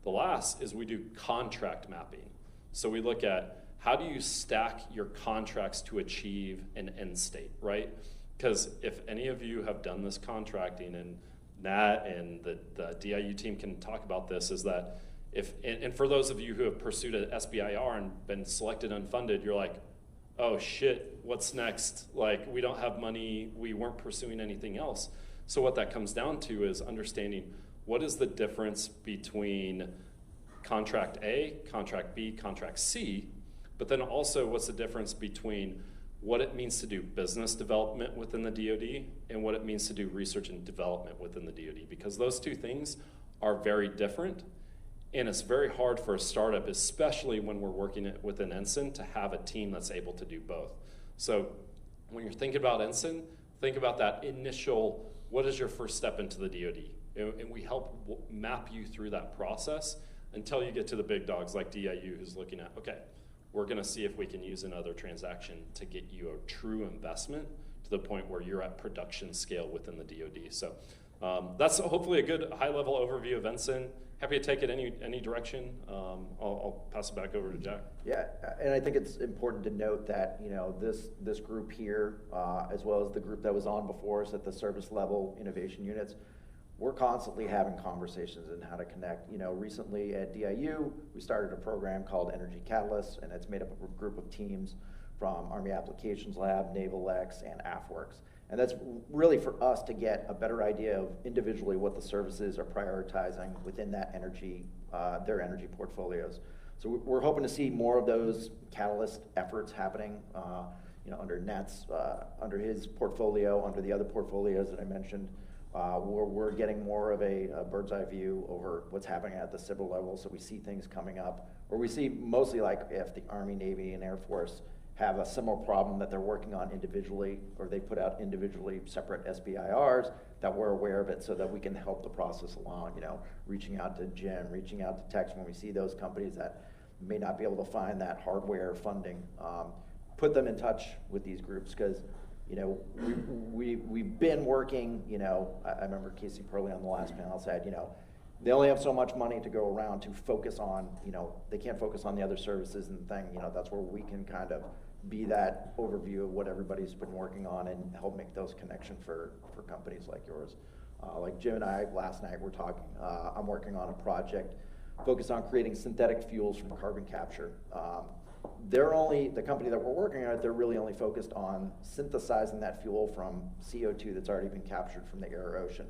The last is we do contract mapping. So we look at how do you stack your contracts to achieve an end state, right? Because if any of you have done this contracting, and Nat and the DIU team can talk about this, is that and for those of you who have pursued an SBIR and been selected unfunded, you're like, oh shit, what's next? Like, we don't have money, we weren't pursuing anything else. So what that comes down to is understanding what is the difference between contract A, contract B, contract C, but then also what's the difference between what it means to do business development within the DoD and what it means to do research and development within the DoD, because those two things are very different. And it's very hard for a startup, especially when we're working with an Ensign, to have a team that's able to do both. So when you're thinking about Ensign, think about that initial, what is your first step into the DoD? And we help map you through that process until you get to the big dogs like DIU, who's looking at, okay, we're gonna see if we can use another transaction to get you a true investment to the point where you're at production scale within the DoD. So that's hopefully a good high-level overview of Ensign. Happy to take it any direction. I'll pass it back over to Jack. Yeah, and I think it's important to note that this group here, as well as the group that was on before us at the service level innovation units, we're constantly having conversations on how to connect. Recently at DIU, we started a program called Energy Catalyst, and it's made up of a group of teams from Army Applications Lab, Naval X, and AFWorks. And that's really for us to get a better idea of individually what the services are prioritizing within that energy, their energy portfolios. So we're hoping to see more of those catalyst efforts happening, under Nat's, under his portfolio, under the other portfolios that I mentioned. We're getting more of a bird's eye view over what's happening at the civil level, so we see things coming up, or we see mostly like if the Army, Navy, and Air Force have a similar problem that they're working on individually, or they put out individually separate SBIRs, that we're aware of it so that we can help the process along, reaching out to Jim, reaching out to Tex when we see those companies that may not be able to find that hardware funding, put them in touch with these groups, because we've been working, I remember Casey Perley on the last panel said, they only have so much money to go around to focus on, they can't focus on the other services and thing, that's where we can kind of be that overview of what everybody's been working on and help make those connections for companies like yours. Like Jim and I, last night, we're talking, I'm working on a project focused on creating synthetic fuels from carbon capture. The company that we're working on, they're really only focused on synthesizing that fuel from CO2 that's already been captured from the air or ocean.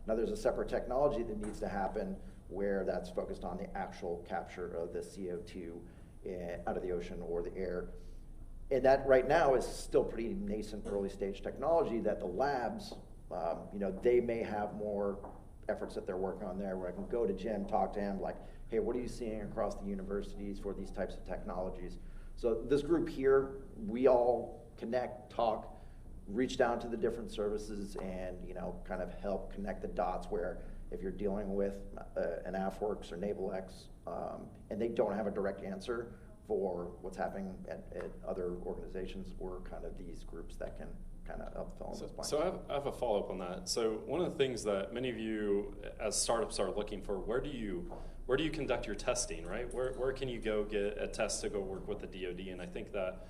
Now there's a separate technology that needs to happen where that's focused on the actual capture of the CO2 out of the ocean or the air. And that right now is still pretty nascent early stage technology that the labs, they may have more efforts that they're working on there where I can go to Jim, talk to him like, hey, what are you seeing across the universities for these types of technologies? So this group here, we all connect, talk, reach down to the different services and, kind of help connect the dots where if you're dealing with an AFWERX or NavalX and they don't have a direct answer for what's happening at other organizations, we're kind of these groups that can kind of help fill in those blanks. So I have a follow-up on that. So one of the things that many of you as startups are looking for, where do you conduct your testing, right? Where can you go get a test to go work with the DoD? And I think that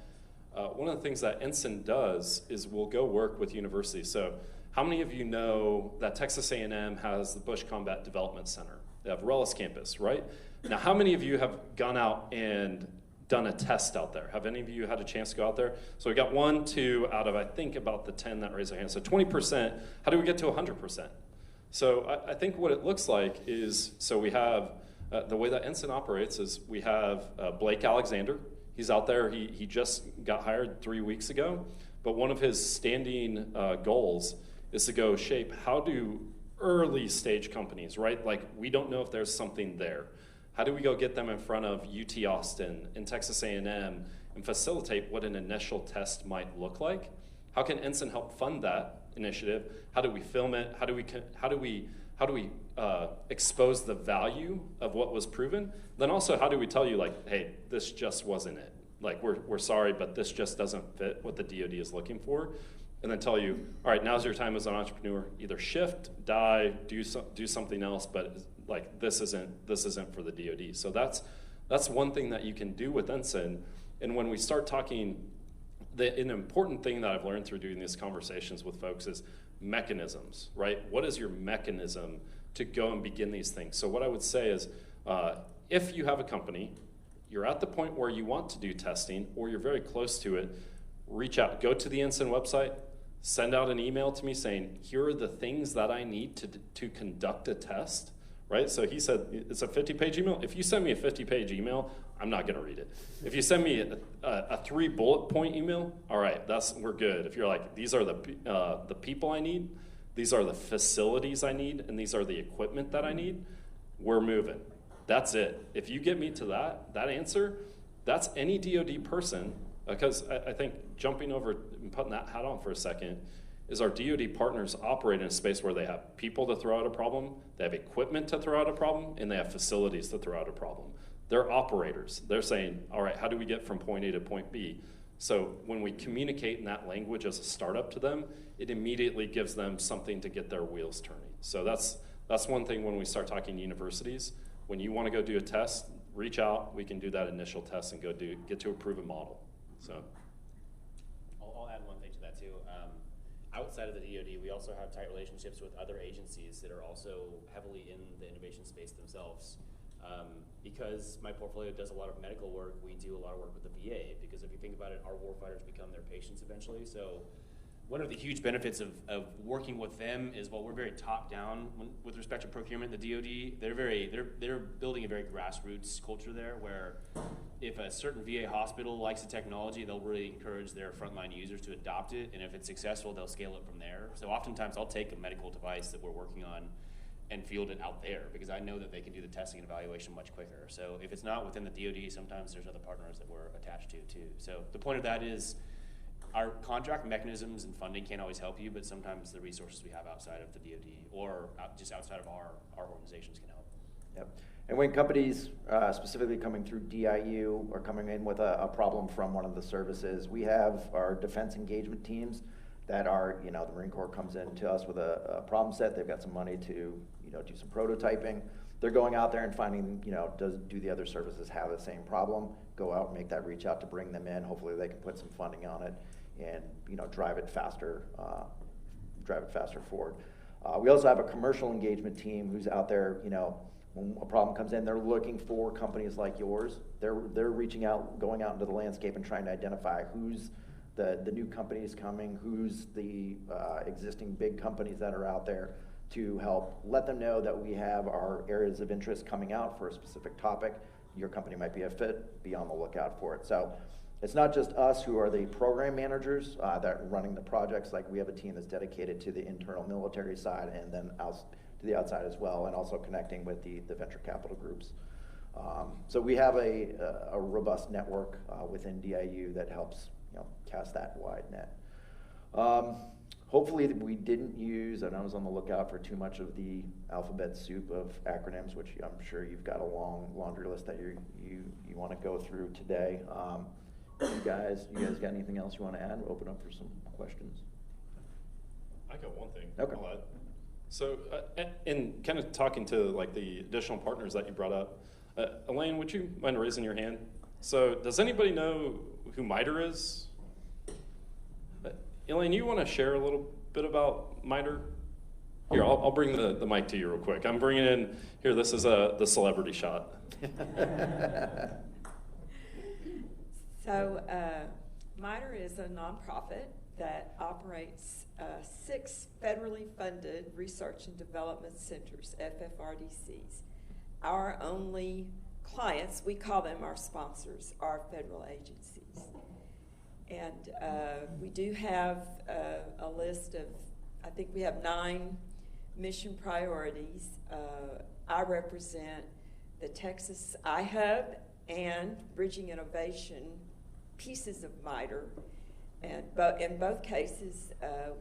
one of the things that Ensign does is we'll go work with universities. So how many of you know that Texas A&M has the Bush Combat Development Center? They have Rellis Campus, right? Now, how many of you have gone out and done a test out there? Have any of you had a chance to go out there? So we got 1, 2 out of, I think, about the 10 that raised their hands. So 20%, how do we get to 100%? So I think what it looks like is, so we have, the way that Ensign operates is we have Blake Alexander. He's out there, he just got hired 3 weeks ago, but one of his standing goals is to go shape, how do early stage companies, right? Like, we don't know if there's something there. How do we go get them in front of UT Austin and Texas A&M and facilitate what an initial test might look like? How can Ensign help fund that initiative? How do we film it? How do we expose the value of what was proven? Then also, how do we tell you, like, hey, this just wasn't it? Like, we're sorry, but this just doesn't fit what the DoD is looking for. And then tell you, all right, now's your time as an entrepreneur. Either shift, die, do something else, but like this isn't for the DoD. So that's one thing that you can do with Ensign. And when we start talking, an important thing that I've learned through doing these conversations with folks is mechanisms, right? What is your mechanism to go and begin these things? So what I would say is, if you have a company, you're at the point where you want to do testing or you're very close to it, reach out, go to the Ensign website, send out an email to me saying, here are the things that I need to conduct a test, right? So he said, it's a 50-page email. If you send me a 50-page email, I'm not gonna read it. If you send me a 3 bullet point email, all right, we're good. If you're like, these are the people I need, these are the facilities I need, and these are the equipment that I need, we're moving. That's it. If you get me to that answer, that's any DoD person. Because I think jumping over and putting that hat on for a second is our DoD partners operate in a space where they have people to throw out a problem, they have equipment to throw out a problem, and they have facilities to throw out a problem. They're operators. They're saying, all right, how do we get from point A to point B? So when we communicate in that language as a startup to them, it immediately gives them something to get their wheels turning. So that's one thing when we start talking universities. When you want to go do a test, reach out. We can do that initial test and get to a proven model. So, I'll add one thing to that too. Outside of the DoD, we also have tight relationships with other agencies that are also heavily in the innovation space themselves. Because my portfolio does a lot of medical work, we do a lot of work with the VA. Because if you think about it, our warfighters become their patients eventually. So one of the huge benefits of working with them is, while we're very top down with respect to procurement, the DoD, they're building a very grassroots culture there, where if a certain VA hospital likes a technology, they'll really encourage their frontline users to adopt it, and if it's successful, they'll scale it from there. So oftentimes I'll take a medical device that we're working on and field it out there, because I know that they can do the testing and evaluation much quicker. So if it's not within the DoD, sometimes there's other partners that we're attached to too. So the point of that is, our contract mechanisms and funding can't always help you, but sometimes the resources we have outside of the DoD or just outside of our organizations can help. Yep. And when companies, specifically coming through DIU or coming in with a problem from one of the services, we have our defense engagement teams that are, the Marine Corps comes in to us with a problem set. They've got some money to, do some prototyping. They're going out there and finding, do the other services have the same problem? Go out and make that reach out to bring them in. Hopefully they can put some funding on it and drive it faster forward. We also have a commercial engagement team who's out there. When a problem comes in, they're looking for companies like yours. They're reaching out, going out into the landscape and trying to identify who's the new companies coming, who's the existing big companies that are out there, to help let them know that we have our areas of interest coming out for a specific topic. Your company might be a fit, be on the lookout for it. So it's not just us who are the program managers that are running the projects. Like, we have a team that's dedicated to the internal military side and then out to the outside as well, and also connecting with the venture capital groups. So we have a robust network within DIU that helps, you know, cast that wide net. Hopefully we didn't use, and I was on the lookout for too much of the alphabet soup of acronyms, which I'm sure you've got a long laundry list that you want to go through today. You guys got anything else you want to add? We'll open up for some questions. I got one thing. Okay. I'll add. So, in kind of talking to like the additional partners that you brought up, Elaine, would you mind raising your hand? So, does anybody know who MITRE is? Elaine, you want to share a little bit about MITRE? Here, I'll bring the mic to you real quick. I'm bringing in, here, this is the celebrity shot. So, MITRE is a nonprofit that operates 6 federally funded research and development centers, FFRDCs. Our only clients, we call them our sponsors, are federal agencies. And we do have a list of, I think we have 9 mission priorities. I represent the Texas iHub and Bridging Innovation pieces of MITRE. And in both cases,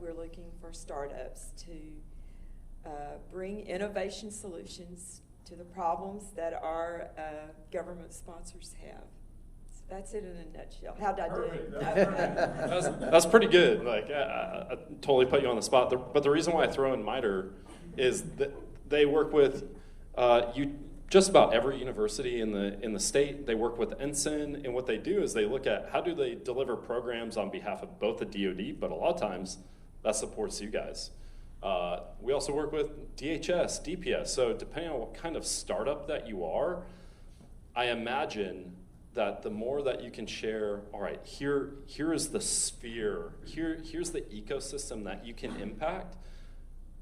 we're looking for startups to bring innovation solutions to the problems that our government sponsors have. So that's it in a nutshell. How'd I do? That's pretty good. Like, I totally put you on the spot. But the reason why I throw in MITRE is that they work with just about every university in the state. They work with Ensign, and what they do is they look at how do they deliver programs on behalf of both the DoD, but a lot of times that supports you guys. We also work with DHS, DPS. So depending on what kind of startup that you are, I imagine that the more that you can share, all right, here is the sphere, here's the ecosystem that you can impact.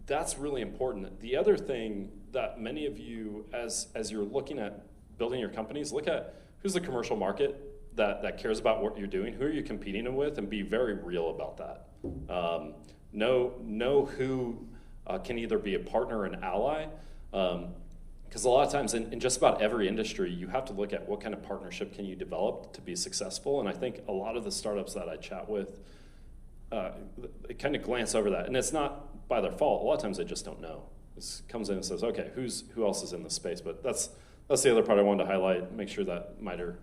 That's really important. The other thing that many of you, as you're looking at building your companies, look at who's the commercial market that cares about what you're doing, who are you competing with, and be very real about that. Know who can either be a partner or an ally, because a lot of times in just about every industry, you have to look at what kind of partnership can you develop to be successful, and I think a lot of the startups that I chat with, they kind of glance over that, and it's not by their fault. A lot of times they just don't know. This comes in and says, okay, who else is in this space? But that's the other part I wanted to highlight, make sure that MITRE,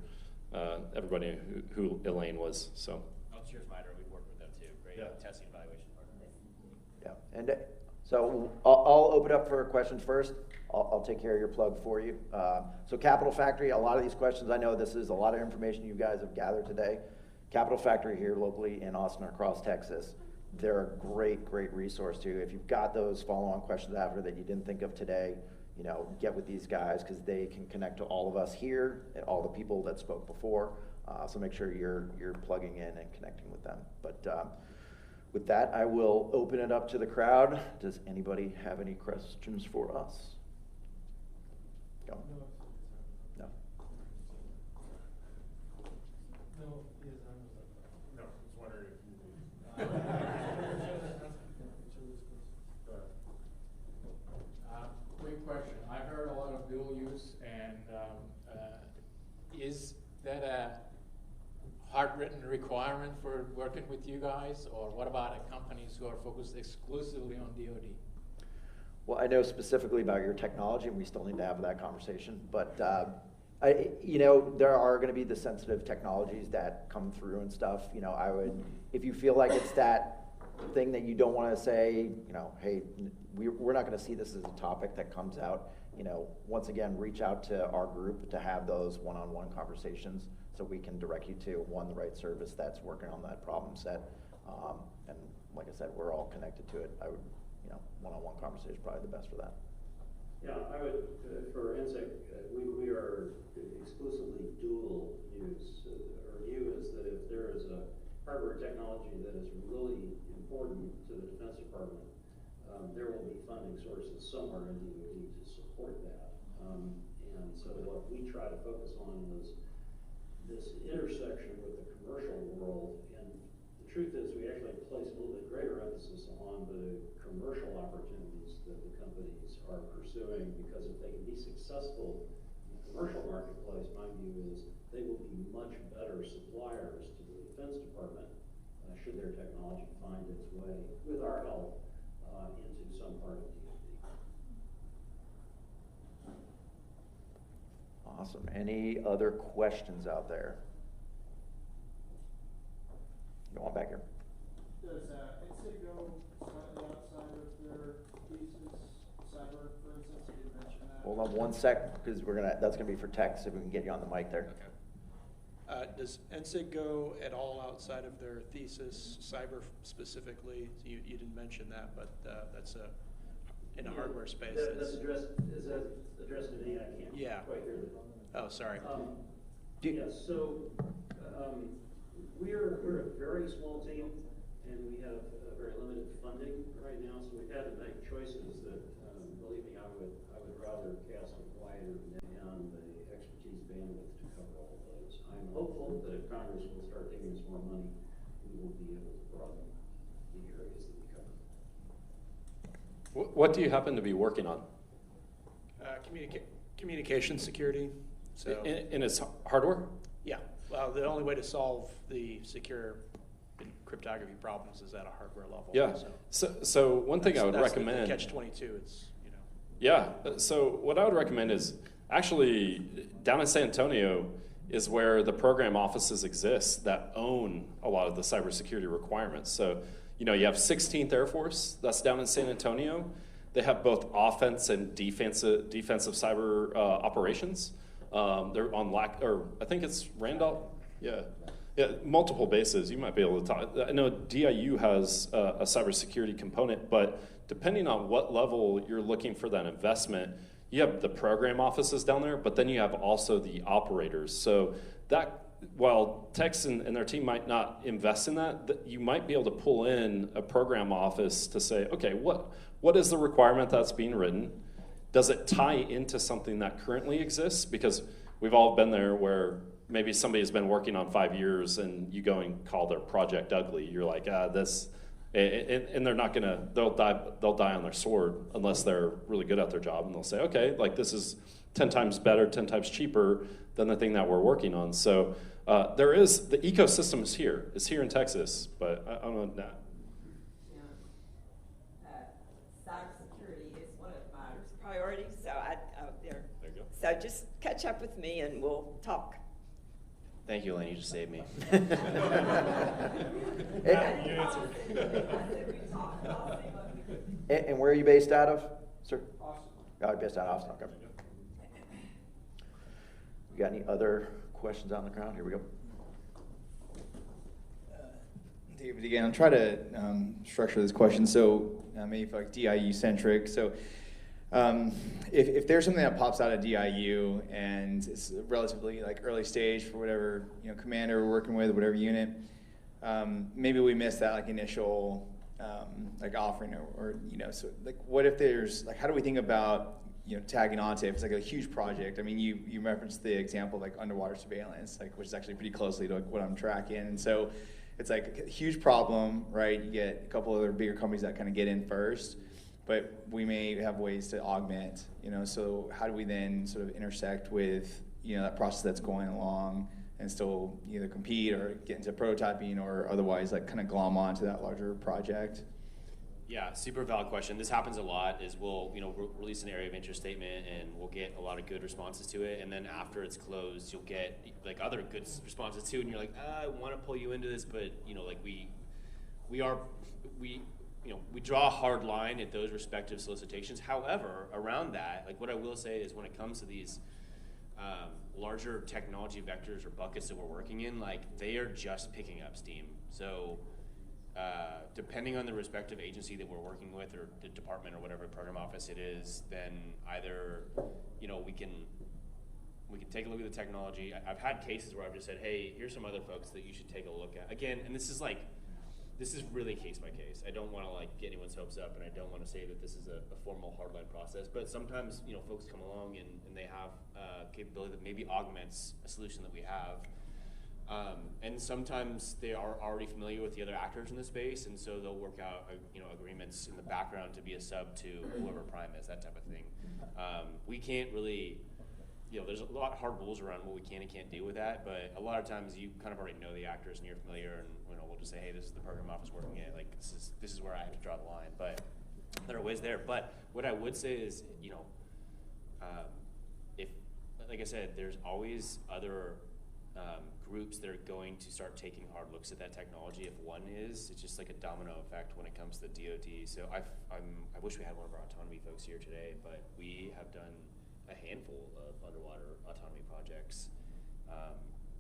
everybody who Elaine was, so. Oh, cheers, MITRE, we work with them too, great testing evaluation partner. Yeah, and so I'll open up for questions first. I'll take care of your plug for you. So Capital Factory, a lot of these questions, I know this is a lot of information you guys have gathered today. Capital Factory here locally in Austin or across Texas, they're a great resource too. If you've got those follow-on questions after that you didn't think of today, you know, get with these guys because they can connect to all of us here and all the people that spoke before. So make sure you're plugging in and connecting with them. But with that, I will open it up to the crowd. Does anybody have any questions for us? Go. No. No, I was wondering if you Quick question. I've heard a lot of dual use, and is that a hard-written requirement for working with you guys, or what about companies who are focused exclusively on DoD? Well, I know specifically about your technology, and we still need to have that conversation. But you know, there are going to be the sensitive technologies that come through and stuff. You know, I would, if you feel like it's that thing that you don't want to say, you know, hey, we're not going to see this as a topic that comes out. You know, once again, reach out to our group to have those one-on-one conversations so we can direct you to the right service that's working on that problem set. And like I said, we're all connected to it. I would, you know, one-on-one conversation is probably the best for that. Yeah, I would, for NSEC, we are exclusively dual use. Our view is that if there is a hardware technology that is really important to the Defense Department, there will be funding sources somewhere in DoD to support that. And so what we try to focus on is this intersection with the commercial world. And the truth is, we actually place a little bit greater emphasis on the commercial opportunities that the companies are pursuing, because if they can be successful in the commercial marketplace, my view is they will be much better suppliers to the Defense Department should their technology find its way, with our help, into some part of DoD. Awesome. Any other questions out there? Go on back here. Does INSIG go slightly outside of their thesis, cyber, for instance? You did mention that. Hold on one sec, because that's gonna be for text, if we can get you on the mic there. Does NSIG go at all outside of their thesis, cyber specifically? You didn't mention that, but that's in a hardware space. That's addressed. Is that addressed to me? I can't quite hear that. Oh, sorry. Yes. So we're a very small team, and we have very limited funding right now. So we've had to make choices that, believe me, I would rather cast a wider net on the expertise bandwidth to cover all of those. I'm hopeful that if Congress will start giving us more money, we will be able to broaden the areas that we cover. What do you happen to be working on? Communication security. So in its hardware? Yeah. Well, the only way to solve the secure cryptography problems is at a hardware level. Yeah. So one thing I would recommend. The catch-22. It's Yeah. So what I would recommend is actually down in San Antonio is where the program offices exist that own a lot of the cybersecurity requirements. So you have 16th Air Force that's down in San Antonio. They have both offense and defensive cyber operations. They're on I think it's Randolph. Yeah, multiple bases. You might be able to talk. I know DIU has a cybersecurity component, but depending on what level you're looking for that investment, you have the program offices down there, but then you have also the operators. So that while Tex and their team might not invest in that, you might be able to pull in a program office to say, okay, what is the requirement that's being written? Does it tie into something that currently exists? Because we've all been there where maybe somebody has been working on 5 years and you go and call their project ugly. You're like, this, and they're not gonna, they'll die on their sword unless they're really good at their job, and they'll say, okay, like this is 10 times better, 10 times cheaper than the thing that we're working on. So the ecosystem is here in Texas, but I don't know that. Cybersecurity is one of my priorities, so there you go. So just catch up with me and we'll talk. Thank you, Elaine. You just saved me. And where are you based out of, sir? Austin. Oh, you're based out of Austin. Okay. You got any other questions on the ground? Here we go. David again. I'll try to structure this question so maybe like DIU centric. So if there's something that pops out of DIU and it's relatively like early stage for whatever commander we're working with, whatever unit, maybe we missed that like initial like offering or so like what if there's like how do we think about tagging onto it if it's like a huge project? I mean, you referenced the example like underwater surveillance, like which is actually pretty closely to like what I'm tracking, and so it's like a huge problem, right? You get a couple other bigger companies that kind of get in first, but we may have ways to augment, so how do we then sort of intersect with that process that's going along and still either compete or get into prototyping or otherwise like kind of glom onto that larger project? Yeah, super valid question. This happens a lot. Is we'll release an area of interest statement and we'll get a lot of good responses to it, and then after it's closed, you'll get like other good responses too, and you're like, I want to pull you into this, but like we draw a hard line at those respective solicitations. However, around that, like what I will say is when it comes to these larger technology vectors or buckets that we're working in, like they are just picking up steam. So depending on the respective agency that we're working with or the department or whatever program office it is, then either we can take a look at the technology. I've had cases where I've just said, hey, here's some other folks that you should take a look at. Again, and this is like this is really case by case. I don't want to like get anyone's hopes up, and I don't want to say that this is a formal hardline process. But sometimes, you know, folks come along and they have capability that maybe augments a solution that we have. And sometimes they are already familiar with the other actors in the space, and so they'll work out, you know, agreements in the background to be a sub to whoever prime is, that type of thing. We can't really, you know, there's a lot of hard rules around what we can and can't do with that, but a lot of times you kind of already know the actors and you're familiar, and you know, we'll just say, hey, this is the program office working at, like this is where I have to draw the line. But there are ways there. But what I would say is, you know, if, like I said, there's always other groups that are going to start taking hard looks at that technology. If one is, it's just like a domino effect when it comes to DOT. So I wish we had one of our autonomy folks here today, but we have done a handful of underwater autonomy projects,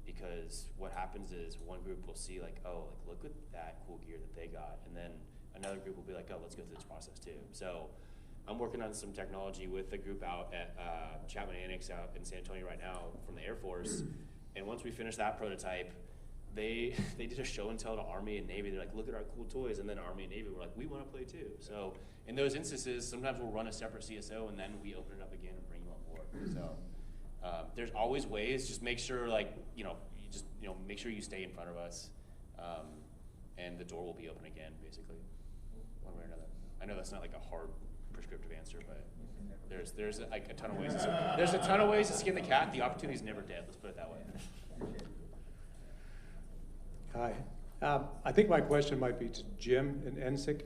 because what happens is one group will see like, oh, like look at that cool gear that they got, and then another group will be like, oh, let's go through this process too. So I'm working on some technology with a group out at Chapman Annex out in San Antonio right now from the Air Force. And once we finish that prototype, they did a show and tell to Army and Navy. They're like, look at our cool toys. And then Army and Navy were like, we want to play too. So in those instances, sometimes we'll run a separate CSO and then we open it up again and bring you on board. So there's always ways. Just make sure, like, you know, make sure you stay in front of us, and the door will be open again, basically, one way or another. I know that's not like a hard prescriptive answer, but there's like a ton of ways. There's a ton of ways to skin the cat. The opportunity's never dead. Let's put it that way. Hi. I think my question might be to Jim in NSIC.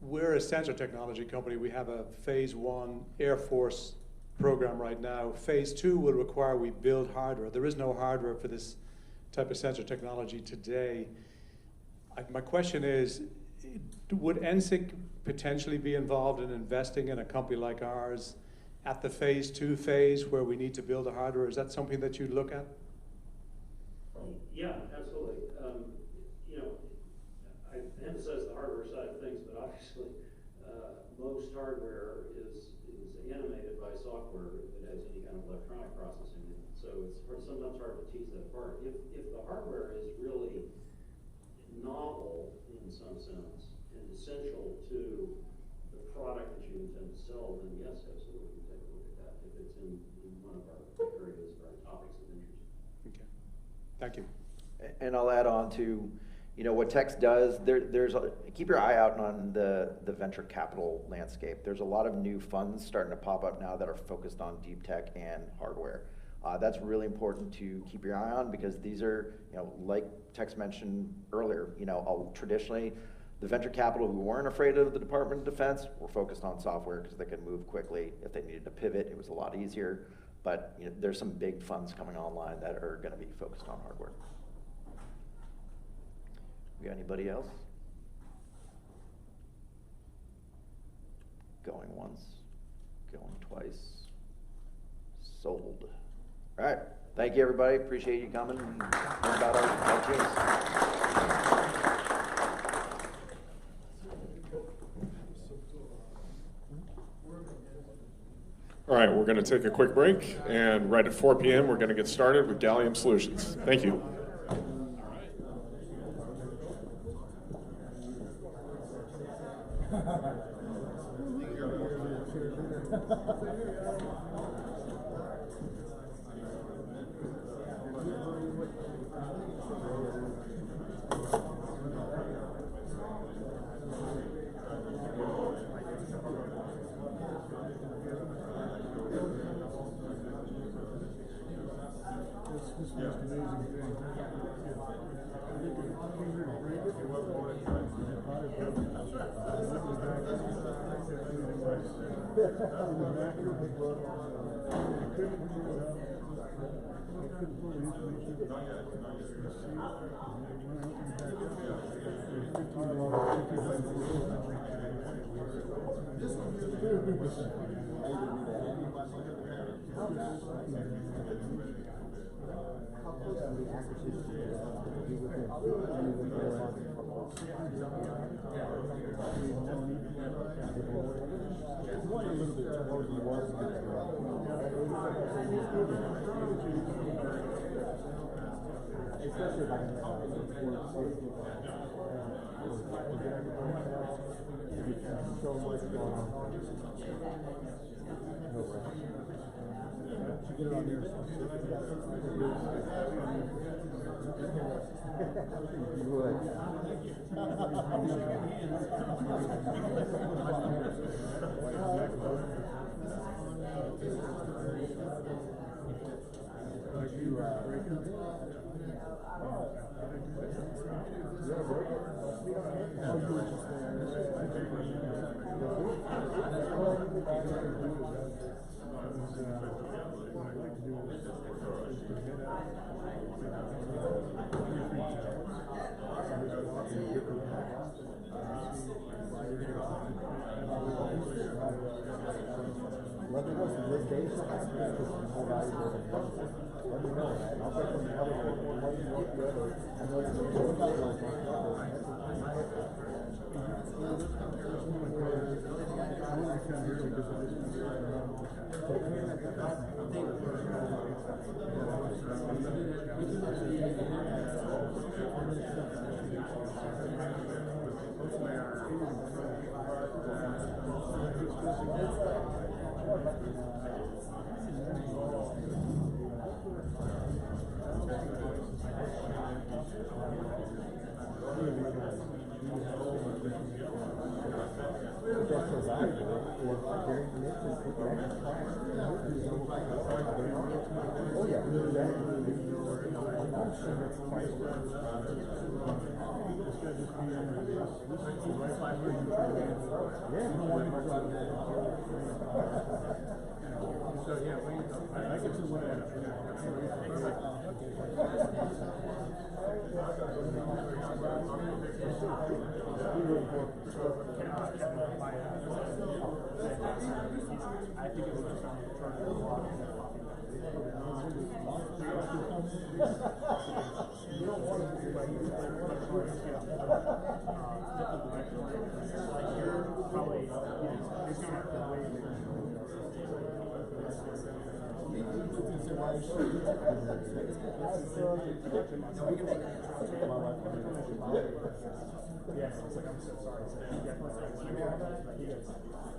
We're a sensor technology company. We have a phase 1 Air Force program right now. Phase 2 will require we build hardware. There is no hardware for this type of sensor technology today. My question is, would NSIC potentially be involved in investing in a company like ours at the phase 2 phase where we need to build the hardware? Is that something that you'd look at? Yeah, absolutely. You know, I emphasize the hardware side of things, but obviously most hardware is animated by software if it has any kind of electronic processing in it. So it's sometimes hard to tease that apart. If the hardware is really novel in some sense and essential to the product that you intend to sell, then yes, absolutely, we take a look at that if it's in one of our areas or topics of interest. Okay, thank you. And I'll add on to, you know, what Tex does. Keep your eye out on the venture capital landscape. There's a lot of new funds starting to pop up now that are focused on deep tech and hardware. That's really important to keep your eye on, because these are, you know, like Tex mentioned earlier, you know, traditionally the venture capital who weren't afraid of the Department of Defense were focused on software because they could move quickly. If they needed to pivot, it was a lot easier. But you know, there's some big funds coming online that are going to be focused on hardware. We got anybody else? Going once, going twice, sold. All right, thank you everybody, appreciate you coming and learn about our teams. All right, we're going to take a quick break, and right at 4 p.m. we're going to get started with Gallium Solutions. Thank you. Especially We'll get everybody else. You can show them what's going on. No rush. You get it on your you would. Let me know some good days. More valuable than let me know, man. I'll take them the other one. I know it's Yes, it's like, I'm so sorry. So he definitely said, he goes,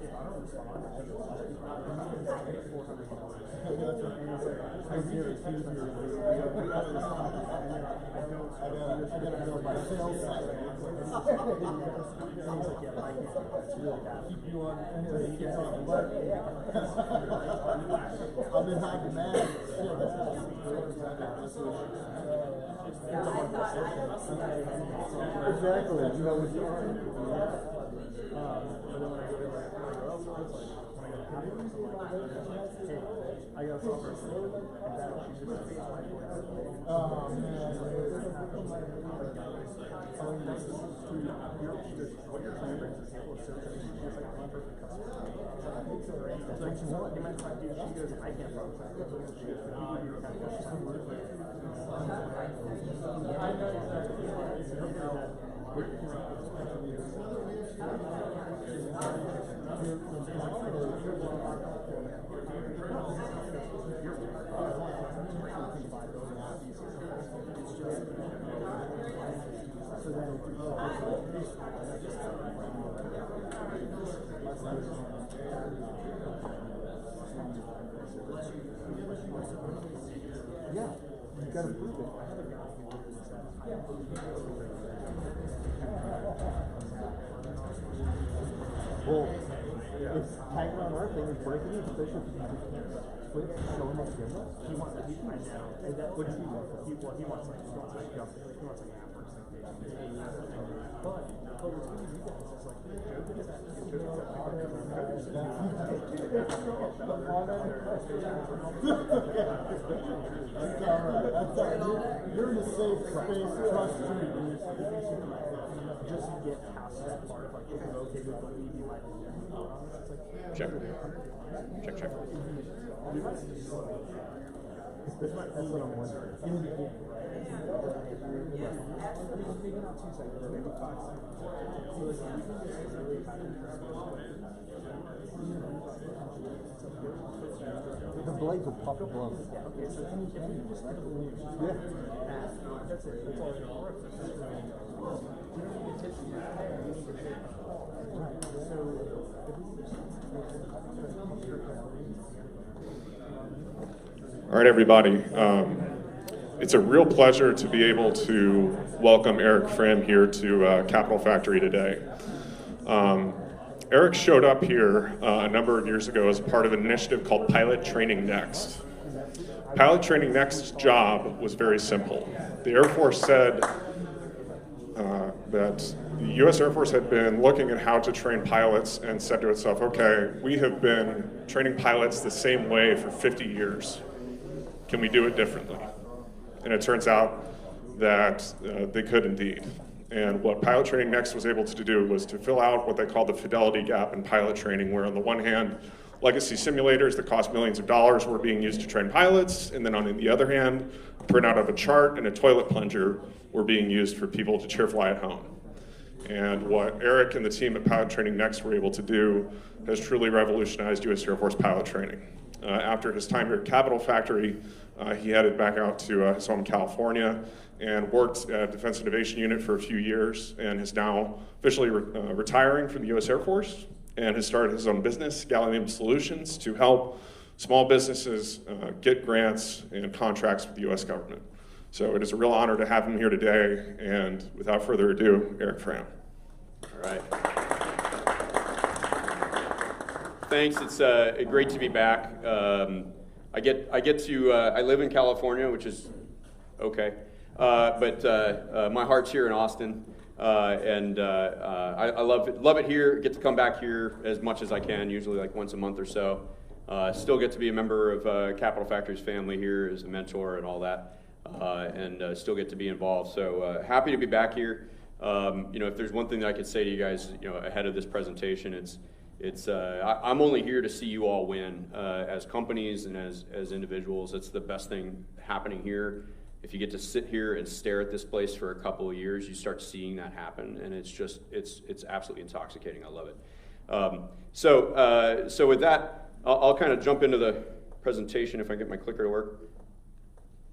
if I don't respond, I get $400. I really refuse to I gotta build my sales side. Keep you on, you get on, but I've been hiding mad. Exactly. You know, with your I got software. What you're trying to bring to the table is so it's like one perfect customer. It's like, you know what, you might find, dude, she goes, I can't promise that. She goes, you kind of yeah, you gotta prove it. Well, if Tiger on our thing is breaking it, especially if you quit showing up camera, he wants to keep my now. And that what does he want? He wants like he wants like an app or something. But what's good is you guys is like you're in a safe space, trust me. Just get past that part of like, if you're okay with what you might do. Check. Check, check. That's what I'm wondering. In the end, the blades will pop up long. Okay, so any just like yeah. That's it. That's all it works. All right, everybody. It's a real pleasure to be able to welcome Eric Fram here to Capital Factory today. Eric showed up here a number of years ago as part of an initiative called Pilot Training Next. Pilot Training Next's job was very simple. The Air Force said that the U.S. Air Force had been looking at how to train pilots and said to itself, okay, we have been training pilots the same way for 50 years. Can we do it differently? And it turns out that they could indeed. And what Pilot Training Next was able to do was to fill out what they call the fidelity gap in pilot training, where on the one hand, legacy simulators that cost millions of dollars were being used to train pilots, and then on the other hand, a printout of a chart and a toilet plunger were being used for people to chair fly at home. And what Eric and the team at Pilot Training Next were able to do has truly revolutionized U.S. Air Force pilot training. After his time here at Capital Factory, he headed back out to his home in California and worked at Defense Innovation Unit for a few years, and is now officially retiring from the U.S. Air Force, and has started his own business, Gallium Solutions, to help small businesses get grants and contracts with the U.S. government. So it is a real honor to have him here today, and without further ado, Eric Fram. All right. Thanks. It's great to be back. I live in California, which is okay, but my heart's here in Austin, and I love it here. Get to come back here as much as I can, usually like once a month or so. Still get to be a member of Capital Factory's family here as a mentor and all that, and still get to be involved. So happy to be back here. If there's one thing that I could say to you guys, ahead of this presentation, I'm only here to see you all win as companies and as individuals. It's the best thing happening here. If you get to sit here and stare at this place for a couple of years, you start seeing that happen, and it's absolutely intoxicating. I love it. So with that, I'll kind of jump into the presentation if I get my clicker to work.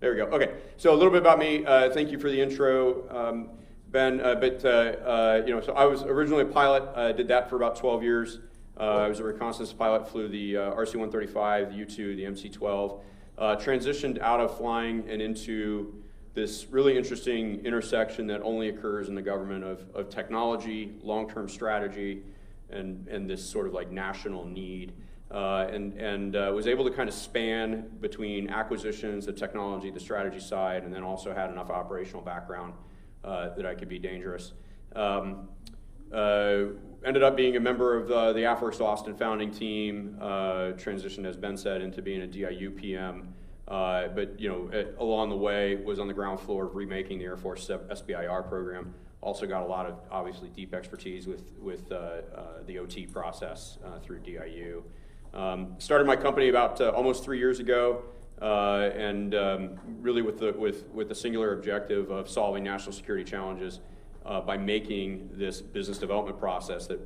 There we go. Okay. So a little bit about me. Thank you for the intro, Ben. So I was originally a pilot. Did that for about 12 years. I was a reconnaissance pilot, flew the RC-135, the U-2, the MC-12. Transitioned out of flying and into this really interesting intersection that only occurs in the government of technology, long-term strategy, and this sort of like national need. And was able to kind of span between acquisitions, the technology, the strategy side, and then also had enough operational background that I could be dangerous. Ended up being a member of the AFWERX Austin founding team, transitioned, as Ben said, into being a DIU PM, but along the way was on the ground floor of remaking the Air Force SBIR program. Also got a lot of, obviously, deep expertise with the OT process through DIU. Started my company about almost 3 years ago, and really with the singular objective of solving national security challenges by making this business development process that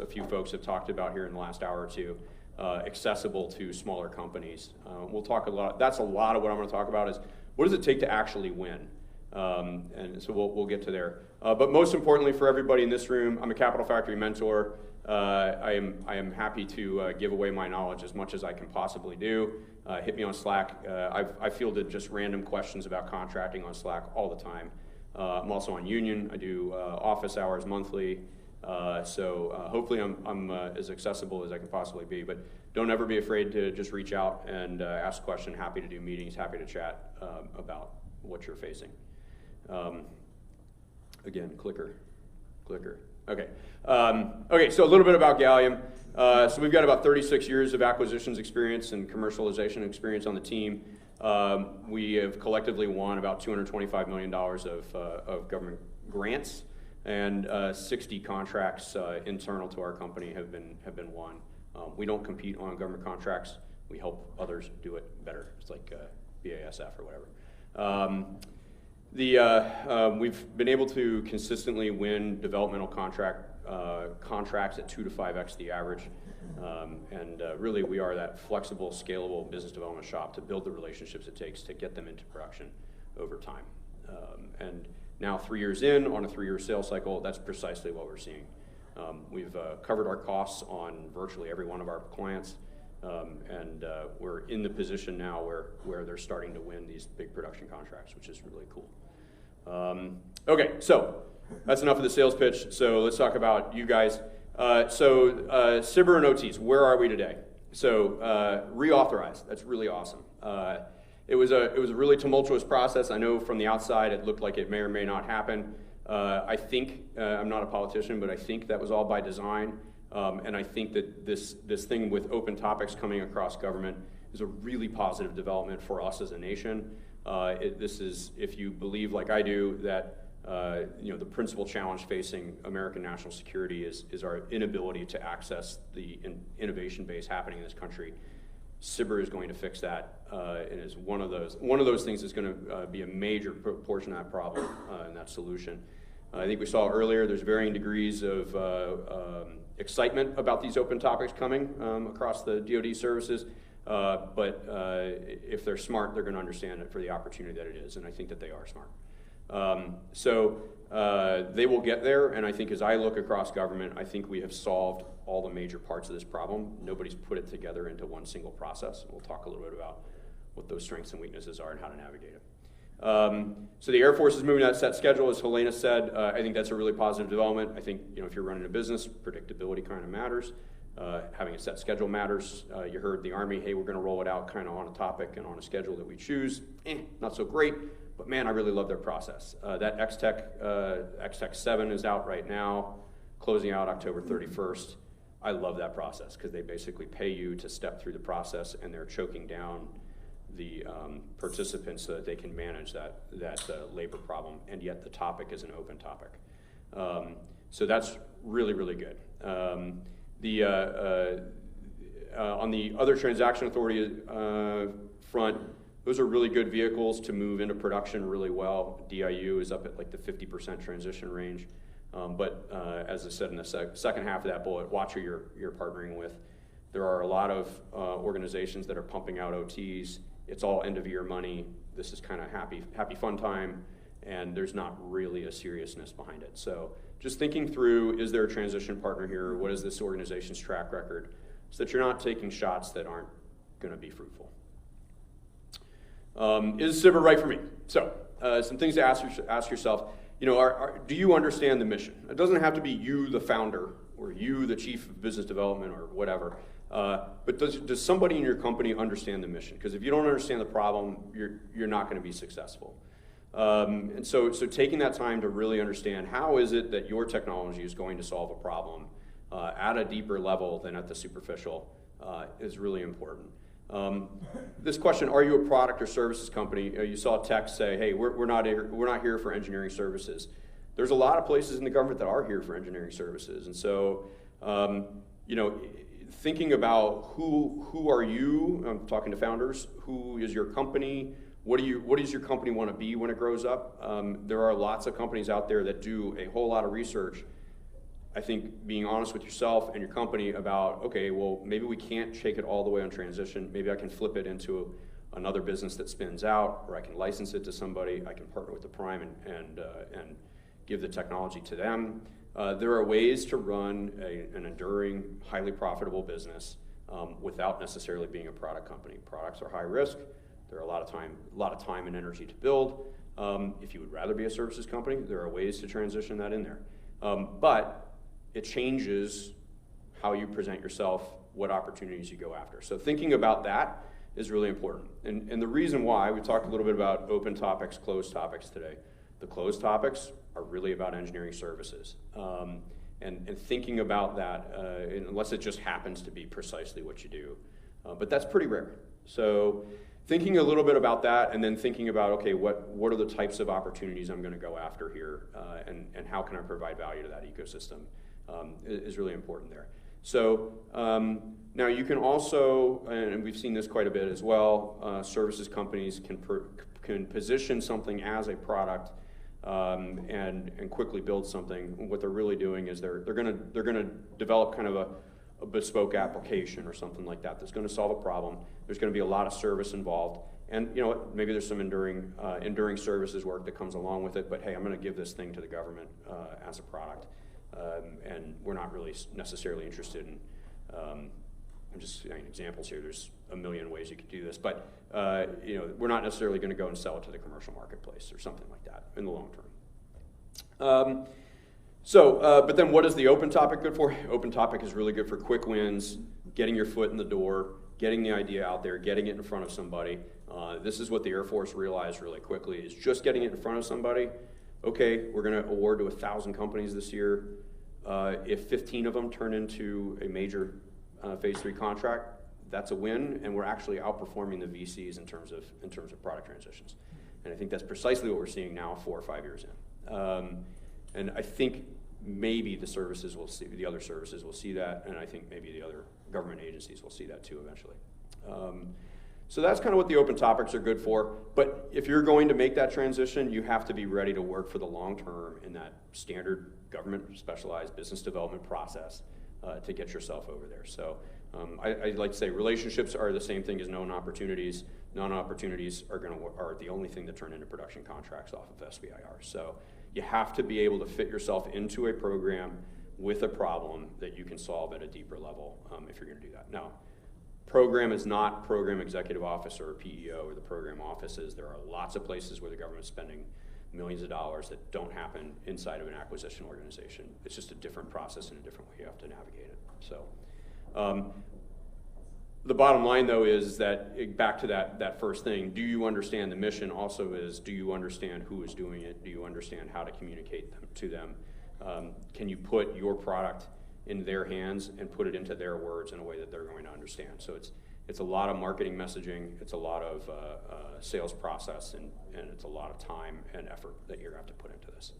a few folks have talked about here in the last hour or two accessible to smaller companies. We'll talk a lot. That's a lot of what I'm going to talk about is what does it take to actually win, and so we'll get to there. But most importantly for everybody in this room, I'm a Capital Factory mentor. I am happy to give away my knowledge as much as I can possibly do. Hit me on Slack. I fielded just random questions about contracting on Slack all the time. I'm also on Union. I do office hours monthly. So hopefully I'm as accessible as I can possibly be. But don't ever be afraid to just reach out and ask a question. Happy to do meetings. Happy to chat about what you're facing. Again, clicker. Okay. Okay, so a little bit about Gallium. So we've got about 36 years of acquisitions experience and commercialization experience on the team. We have collectively won about $225 million of government grants, and 60 contracts internal to our company have been won. We don't compete on government contracts. We help others do it better. It's like BASF or whatever. We've been able to consistently win developmental contracts at 2 to 5x the average. Really, we are that flexible, scalable business development shop to build the relationships it takes to get them into production over time. And now 3 years in, on a 3-year sales cycle, that's precisely what we're seeing. We've covered our costs on virtually every one of our clients, and we're in the position now where they're starting to win these big production contracts, which is really cool. Okay, so that's enough of the sales pitch. So let's talk about you guys. SBIR and OTs, where are we today? So reauthorized, that's really awesome. It was a really tumultuous process. I know from the outside it looked like it may or may not happen. I think, I'm not a politician, but I think that was all by design. And I think that this thing with open topics coming across government is a really positive development for us as a nation. This is, if you believe like I do, that the principal challenge facing American national security is our inability to access the innovation base happening in this country. SBIR is going to fix that, and is one of those things that's going to be a major portion of that problem and that solution. I think we saw earlier there's varying degrees of excitement about these open topics coming across the DoD services, but if they're smart, they're going to understand it for the opportunity that it is, and I think that they are smart. So they will get there, and I think as I look across government, I think we have solved all the major parts of this problem. Nobody's put it together into one single process. We'll talk a little bit about what those strengths and weaknesses are and how to navigate it. So the Air Force is moving that set schedule, as Helena said. I think that's a really positive development. I think if you're running a business, predictability kind of matters. Having a set schedule matters. You heard the Army, hey, we're going to roll it out kind of on a topic and on a schedule that we choose. Not so great. But man, I really love their process. That X-Tech 7 is out right now, closing out October 31st. I love that process because they basically pay you to step through the process, and they're choking down the participants so that they can manage that labor problem, and yet the topic is an open topic. So that's really, really good. On the other transaction authority front, those are really good vehicles to move into production really well. DIU is up at like the 50% transition range. But as I said in the second half of that bullet, watch who you're partnering with. There are a lot of organizations that are pumping out OTs. It's all end of year money. This is kind of happy fun time, and there's not really a seriousness behind it. So just thinking through, is there a transition partner here? What is this organization's track record? So that you're not taking shots that aren't going to be fruitful. Is SBIR right for me? So some things to ask yourself. Do you understand the mission? It doesn't have to be you, the founder, or you, the chief of business development, or whatever. But does somebody in your company understand the mission? Because if you don't understand the problem, you're not going to be successful. And so taking that time to really understand how is it that your technology is going to solve a problem at a deeper level than at the superficial is really important. This question, are you a product or services company? You saw text say, hey, we're not here for engineering services. There's a lot of places in the government that are here for engineering services. And so, thinking about who are you, I'm talking to founders, who is your company, what does your company want to be when it grows up? There are lots of companies out there that do a whole lot of research. I think being honest with yourself and your company about, okay, well, maybe we can't shake it all the way on transition. Maybe I can flip it into another business that spins out, or I can license it to somebody. I can partner with the prime and give the technology to them. There are ways to run an enduring, highly profitable business without necessarily being a product company. Products are high risk. There are a lot of time and energy to build. If you would rather be a services company, there are ways to transition that in there. But it changes how you present yourself, what opportunities you go after. So thinking about that is really important. And the reason why, we talked a little bit about open topics, closed topics today. The closed topics are really about engineering services. And thinking about that, unless it just happens to be precisely what you do. But that's pretty rare. So thinking a little bit about that, and then thinking about, okay, what are the types of opportunities I'm going to go after here, and how can I provide value to that ecosystem is really important there. So now you can also, and we've seen this quite a bit as well, services companies can position something as a product and quickly build something. What they're really doing is they're gonna develop kind of a bespoke application or something like that that's going to solve a problem. There's going to be a lot of service involved, and you know what? Maybe there's some enduring services work that comes along with it. But hey, I'm going to give this thing to the government as a product. and we're not really necessarily interested in, I'm just saying examples here, there's a million ways you could do this, but we're not necessarily going to go and sell it to the commercial marketplace or something like that in the long term. But then what is the open topic good for? Open topic is really good for quick wins, getting your foot in the door, getting the idea out there, getting it in front of somebody. This is what the Air Force realized really quickly, is just getting it in front of somebody. Okay, we're going to award to 1,000 companies this year. If 15 of them turn into a major Phase 3 contract, that's a win, and we're actually outperforming the VCs in terms of product transitions. And I think that's precisely what we're seeing now 4 or 5 years in. And I think maybe the other services will see that, and I think maybe the other government agencies will see that too eventually. So that's kind of what the open topics are good for. But if you're going to make that transition, you have to be ready to work for the long term in that standard government specialized business development process to get yourself over there. So I like to say relationships are the same thing as known opportunities. Known opportunities are the only thing that turn into production contracts off of SBIR. So you have to be able to fit yourself into a program with a problem that you can solve at a deeper level if you're going to do that. Now, program is not program executive officer or PEO or the program offices. There are lots of places where the government's spending millions of dollars that don't happen inside of an acquisition organization. It's just a different process and a different way you have to navigate it. So the bottom line, though, is that back to that first thing, do you understand the mission? Also is, do you understand who is doing it? Do you understand how to communicate to them? Can you put your product in their hands and put it into their words in a way that they're going to understand? So it's a lot of marketing messaging, it's a lot of sales process, and it's a lot of time and effort that you're going to have to put into this.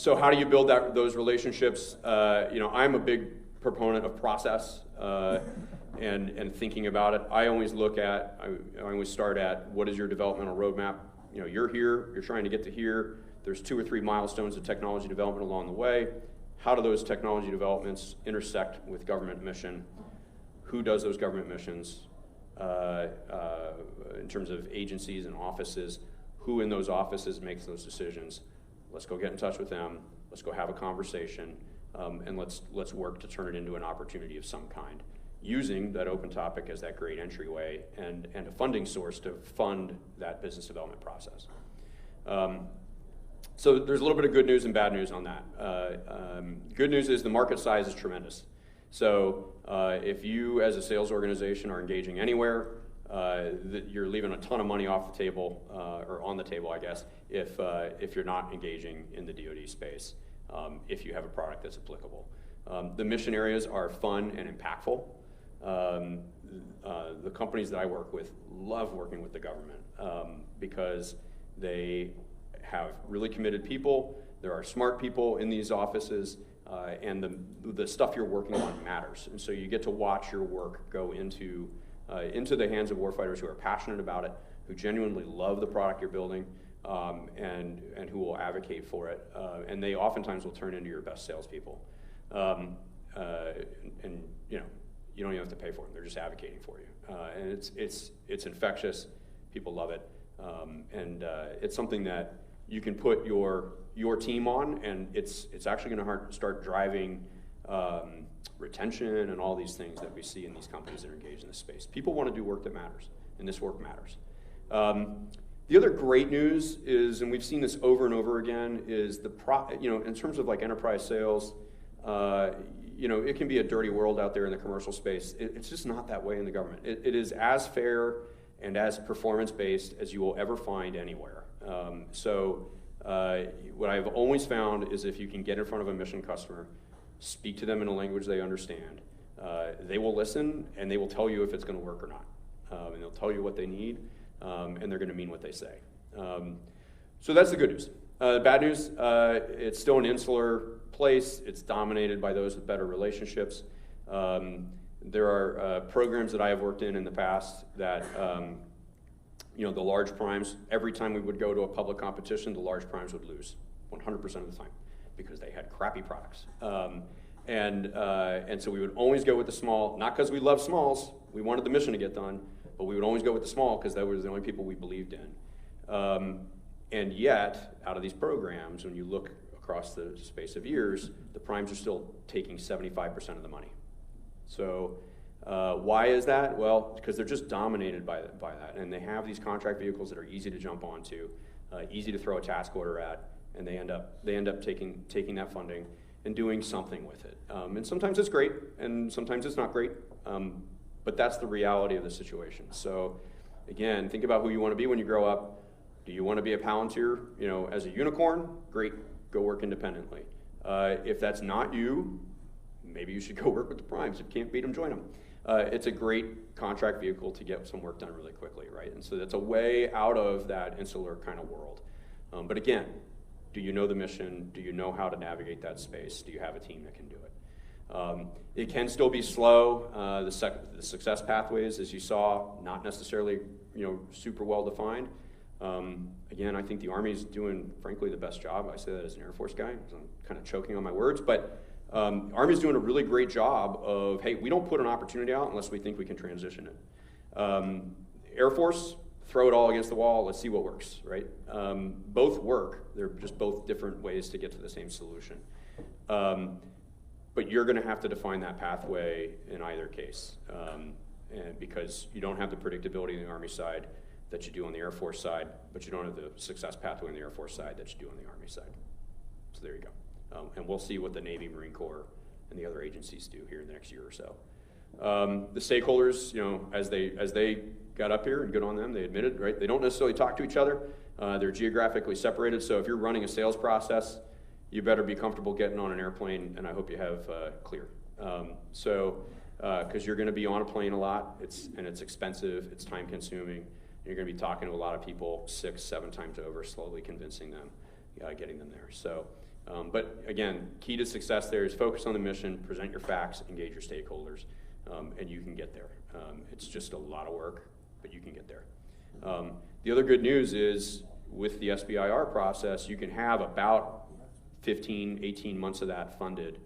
So how do you build those relationships? I'm a big proponent of process and thinking about it. I always start at, what is your developmental roadmap? You're here, you're trying to get to here. There's 2 or 3 milestones of technology development along the way. How do those technology developments intersect with government mission? Who does those government missions in terms of agencies and offices? Who in those offices makes those decisions? Let's go get in touch with them. Let's go have a conversation, and let's work to turn it into an opportunity of some kind, using that open topic as that great entryway and a funding source to fund that business development process. So there's a little bit of good news and bad news on that. Good news is the market size is tremendous. So if you as a sales organization are engaging anywhere, you're leaving a ton of money off the table, or on the table, I guess, if you're not engaging in the DoD space, if you have a product that's applicable. The mission areas are fun and impactful. The companies that I work with love working with the government because they have really committed people. There are smart people in these offices, and the stuff you're working on matters. And so you get to watch your work go into the hands of warfighters who are passionate about it, who genuinely love the product you're building, and who will advocate for it. And they oftentimes will turn into your best salespeople. And you don't even have to pay for them; they're just advocating for you. And it's infectious. People love it, and it's something that you can put your team on, and it's actually going to start driving retention and all these things that we see in these companies that are engaged in this space. People want to do work that matters, and this work matters. The other great news is, and we've seen this over and over again, is in terms of like enterprise sales, it can be a dirty world out there in the commercial space. It's just not that way in the government. It is as fair and as performance-based as you will ever find anywhere. What I've always found is if you can get in front of a mission customer, speak to them in a language they understand, they will listen and they will tell you if it's going to work or not. And they'll tell you what they need, and they're going to mean what they say. So that's the good news. The bad news, it's still an insular place. It's dominated by those with better relationships. There are programs that I have worked in the past that the large primes, every time we would go to a public competition, the large primes would lose 100% of the time because they had crappy products. And so we would always go with the small, not because we love smalls, we wanted the mission to get done, but we would always go with the small because that was the only people we believed in. And yet, out of these programs, when you look across the space of years, the primes are still taking 75% of the money. So why is that? Well, because they're just dominated by that, and they have these contract vehicles that are easy to jump onto, easy to throw a task order at, and they end up taking that funding and doing something with it. And sometimes it's great, and sometimes it's not great, but that's the reality of the situation. So again, think about who you want to be when you grow up. Do you want to be a Palantir, as a unicorn? Great, go work independently. If that's not you, maybe you should go work with the primes. If you can't beat them, join them. It's a great contract vehicle to get some work done really quickly, right? And so that's a way out of that insular kind of world. But again, do you know the mission? Do you know how to navigate that space? Do you have a team that can do it? It can still be slow. The success pathways, as you saw, not necessarily super well defined. Again, I think the Army's doing, frankly, the best job. I say that as an Air Force guy, so I'm kind of choking on my words, but Army's doing a really great job of, hey, we don't put an opportunity out unless we think we can transition it. Air Force, throw it all against the wall, let's see what works, right? Both work, they're just both different ways to get to the same solution. But you're gonna have to define that pathway in either case, and because you don't have the predictability on the Army side that you do on the Air Force side, but you don't have the success pathway on the Air Force side that you do on the Army side. So there you go. And we'll see what the Navy, Marine Corps, and the other agencies do here in the next year or so. The stakeholders, as they got up here, and good on them, they admitted, right? They don't necessarily talk to each other. They're geographically separated, so if you're running a sales process, you better be comfortable getting on an airplane, and I hope you have clear. Because you're gonna be on a plane a lot, it's expensive, it's time consuming, you're gonna be talking to a lot of people 6-7 times over, slowly convincing them, getting them there. So, but again, key to success there is focus on the mission, present your facts, engage your stakeholders, and you can get there. It's just a lot of work, but you can get there. The other good news is with the SBIR process, you can have about 15, 18 months of that funded,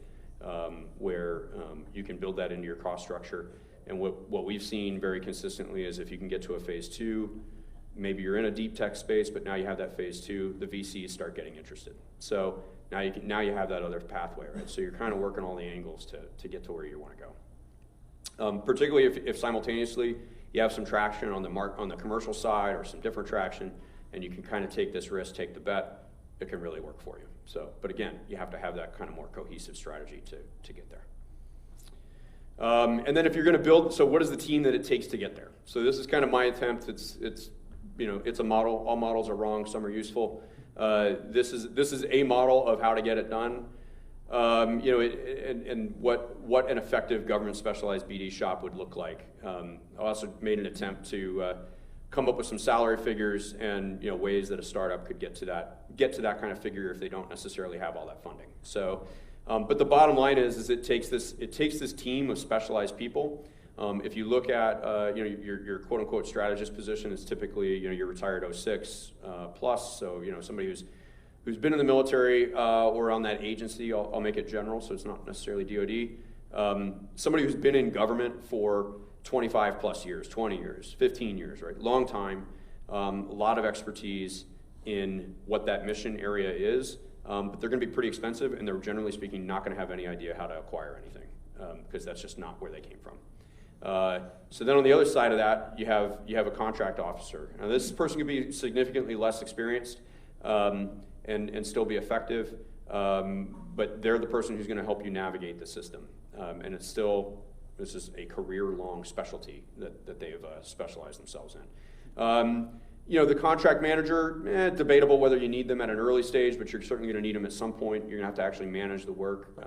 where you can build that into your cost structure. And what we've seen very consistently is if you can get to a phase 2, maybe you're in a deep tech space, but now you have that phase 2, the VCs start getting interested. So now you have that other pathway, right? So you're kind of working all the angles to get to where you want to go. Particularly if simultaneously you have some traction on the commercial side or some different traction, and you can kind of take this risk, take the bet, it can really work for you. So, but again, you have to have that kind of more cohesive strategy to get there. And then if you're going to build, so what is the team that it takes to get there? So this is kind of my attempt. It's a model. All models are wrong. Some are useful. This is a model of how to get it done. And what an effective government specialized BD shop would look like. I also made an attempt to come up with some salary figures and ways that a startup could get to that kind of figure if they don't necessarily have all that funding. So, but the bottom line is it takes this team of specialized people. If you look at your quote unquote strategist position is typically you're retired 06 plus, so somebody who's been in the military or on that agency. I'll make it general, so it's not necessarily DoD. Somebody who's been in government for 25 plus years, 20 years, 15 years, right? Long time, a lot of expertise in what that mission area is, but they're gonna be pretty expensive, and they're generally speaking not gonna have any idea how to acquire anything, because that's just not where they came from. So then on the other side of that, you have a contract officer. Now this person could be significantly less experienced and still be effective, but they're the person who's gonna help you navigate the system. And this is a career-long specialty that they've specialized themselves in. The contract manager, debatable whether you need them at an early stage, but you're certainly going to need them at some point. You're going to have to actually manage the work,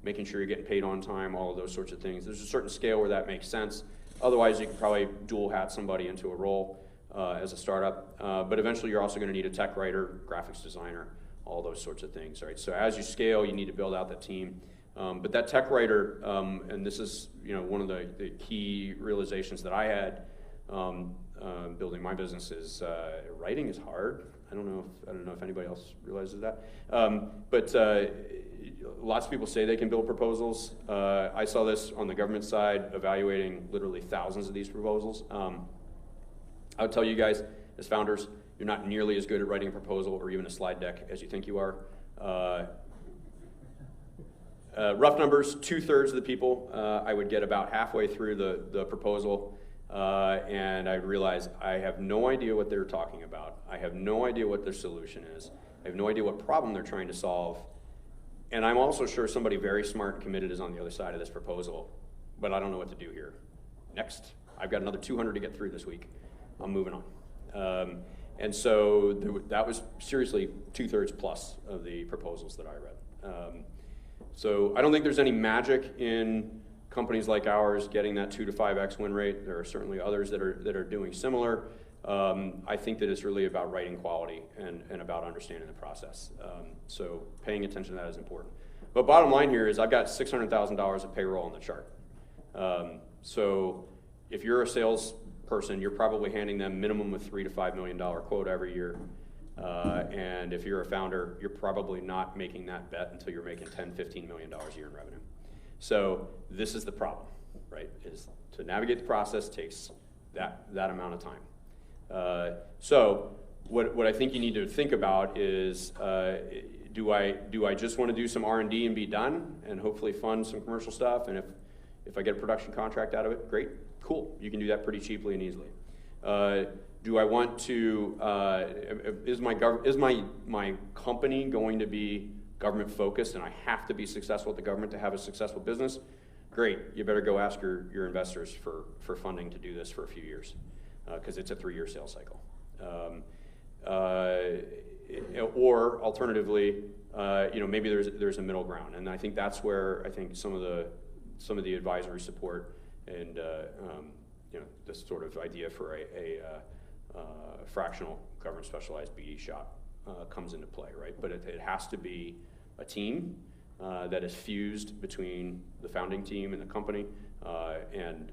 making sure you're getting paid on time, all of those sorts of things. There's a certain scale where that makes sense. Otherwise, you can probably dual hat somebody into a role as a startup. But eventually, you're also going to need a tech writer, graphics designer, all those sorts of things, right? So as you scale, you need to build out that team. But that tech writer, and this is one of the key realizations that I had building my business is writing is hard. I don't know if anybody else realizes that. But lots of people say they can build proposals. I saw this on the government side, evaluating literally thousands of these proposals. I would tell you guys, as founders, you're not nearly as good at writing a proposal or even a slide deck as you think you are. Rough numbers, 2/3 of the people, I would get about halfway through the proposal, and I'd realize I have no idea what they're talking about. I have no idea what their solution is. I have no idea what problem they're trying to solve. And I'm also sure somebody very smart and committed is on the other side of this proposal, but I don't know what to do here. Next. I've got another 200 to get through this week. I'm moving on. And so that was seriously 2/3 plus of the proposals that I read. So I don't think there's any magic in companies like ours getting that 2 to 5x win rate. There are certainly others that are doing similar. I think that it's really about writing quality and about understanding the process. So paying attention to that is important. But bottom line here is I've got $600,000 of payroll on the chart. So if you're a salesperson, you're probably handing them minimum of $3 to $5 million quota every year. And if you're a founder, you're probably not making that bet until you're making $10, $15 million a year in revenue. So this is the problem, right? Is to navigate the process takes that amount of time. So what I think you need to think about is, do I just want to do some R&D and be done and hopefully fund some commercial stuff? And if I get a production contract out of it, great, cool. You can do that pretty cheaply and easily. Do I want to, is my company going to be government focused and I have to be successful with the government to have a successful business? Great, you better go ask your investors for funding to do this for a few years, because it's a 3-year sales cycle. Or alternatively, maybe there's a middle ground, and I think that's where I think some of the advisory support and this sort of idea for a fractional government specialized BD shop comes into play, right? But it has to be a team that is fused between the founding team and the company and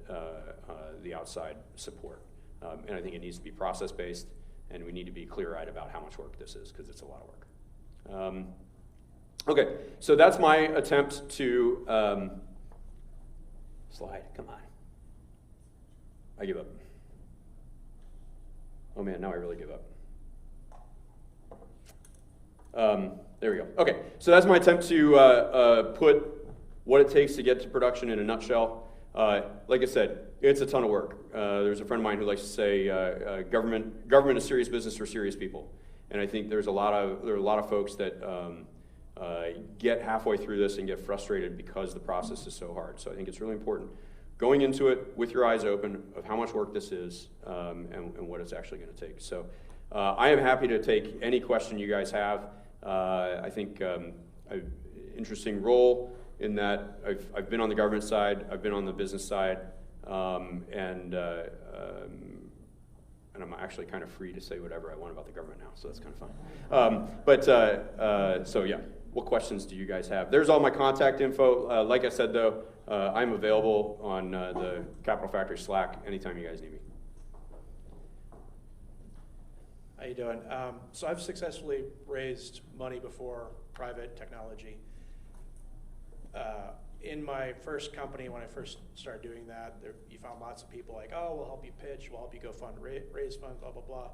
the outside support. And I think it needs to be process-based, and we need to be clear-eyed about how much work this is, because it's a lot of work. Okay, so that's my attempt to slide. Come on. I give up. Oh man, now I really give up. There we go. Okay, so that's my attempt to put what it takes to get to production in a nutshell. Like I said, it's a ton of work. There's a friend of mine who likes to say, government is serious business for serious people. And I think there are a lot of folks that get halfway through this and get frustrated because the process is so hard. So I think it's really important going into it with your eyes open of how much work this is and what it's actually going to take. So I am happy to take any question you guys have. I think an interesting role in that I've been on the government side, I've been on the business side, and I'm actually kind of free to say whatever I want about the government now, so that's kind of fun. So yeah, what questions do you guys have? There's all my contact info. Like I said though, I'm available on the Capital Factory Slack anytime you guys need me. How you doing? So I've successfully raised money before, private technology. In my first company, when I first started doing that, you found lots of people like, oh, we'll help you pitch, we'll help you go raise funds, blah, blah,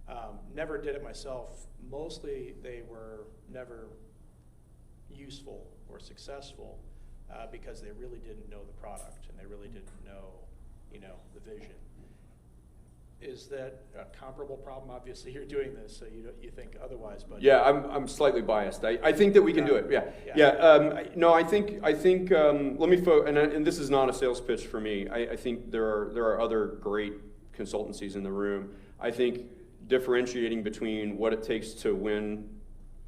blah. Never did it myself. Mostly they were never useful or successful because they really didn't know the product and they really didn't know, the vision. Is that a comparable problem? Obviously, you're doing this, so you think otherwise. But yeah, I'm slightly biased. I think that we can do it. Yeah. No, I think. Let me and this is not a sales pitch for me. I think there are other great consultancies in the room. I think differentiating between what it takes to win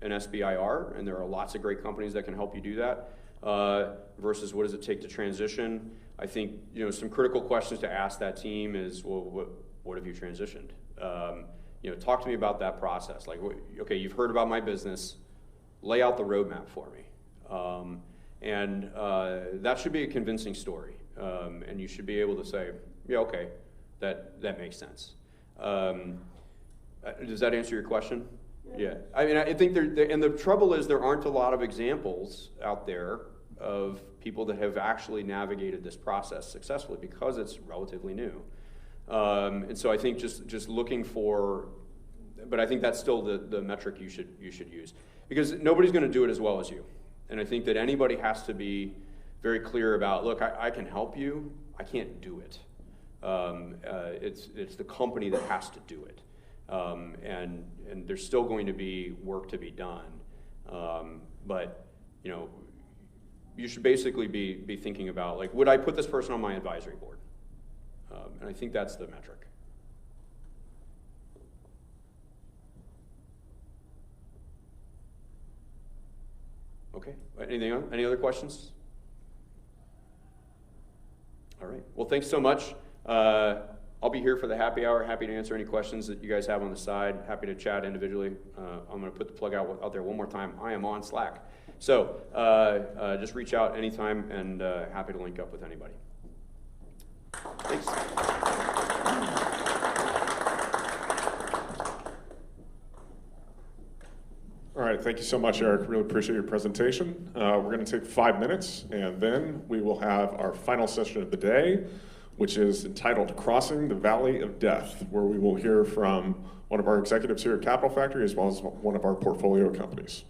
an SBIR, and there are lots of great companies that can help you do that, versus what does it take to transition. I think some critical questions to ask that team is, well, what have you transitioned? Talk to me about that process. Like, okay, you've heard about my business. Lay out the roadmap for me. And that should be a convincing story. And you should be able to say, yeah, okay, that makes sense. Does that answer your question? Yeah. I mean, I think and the trouble is there aren't a lot of examples out there of people that have actually navigated this process successfully because it's relatively new. And so I think just looking for, but I think that's still the metric you should use. because nobody's going to do it as well as you. And I think that anybody has to be very clear about, look, I can help you, I can't do it. It's the company that has to do it. And there's still going to be work to be done. But, you know, you should basically be thinking about, like, would I put this person on my advisory board? And I think that's the metric. Okay, anything else? Any other questions? All right, well, thanks so much. I'll be here for the happy hour, happy to answer any questions that you guys have on the side, happy to chat individually. I'm gonna put the plug out there one more time. I am on Slack. So just reach out anytime, and happy to link up with anybody. Thanks. All right, thank you so much, Eric. Really appreciate your presentation. We're going to take 5 minutes, and then we will have our final session of the day, which is entitled Crossing the Valley of Death, where we will hear from one of our executives here at Capital Factory, as well as one of our portfolio companies.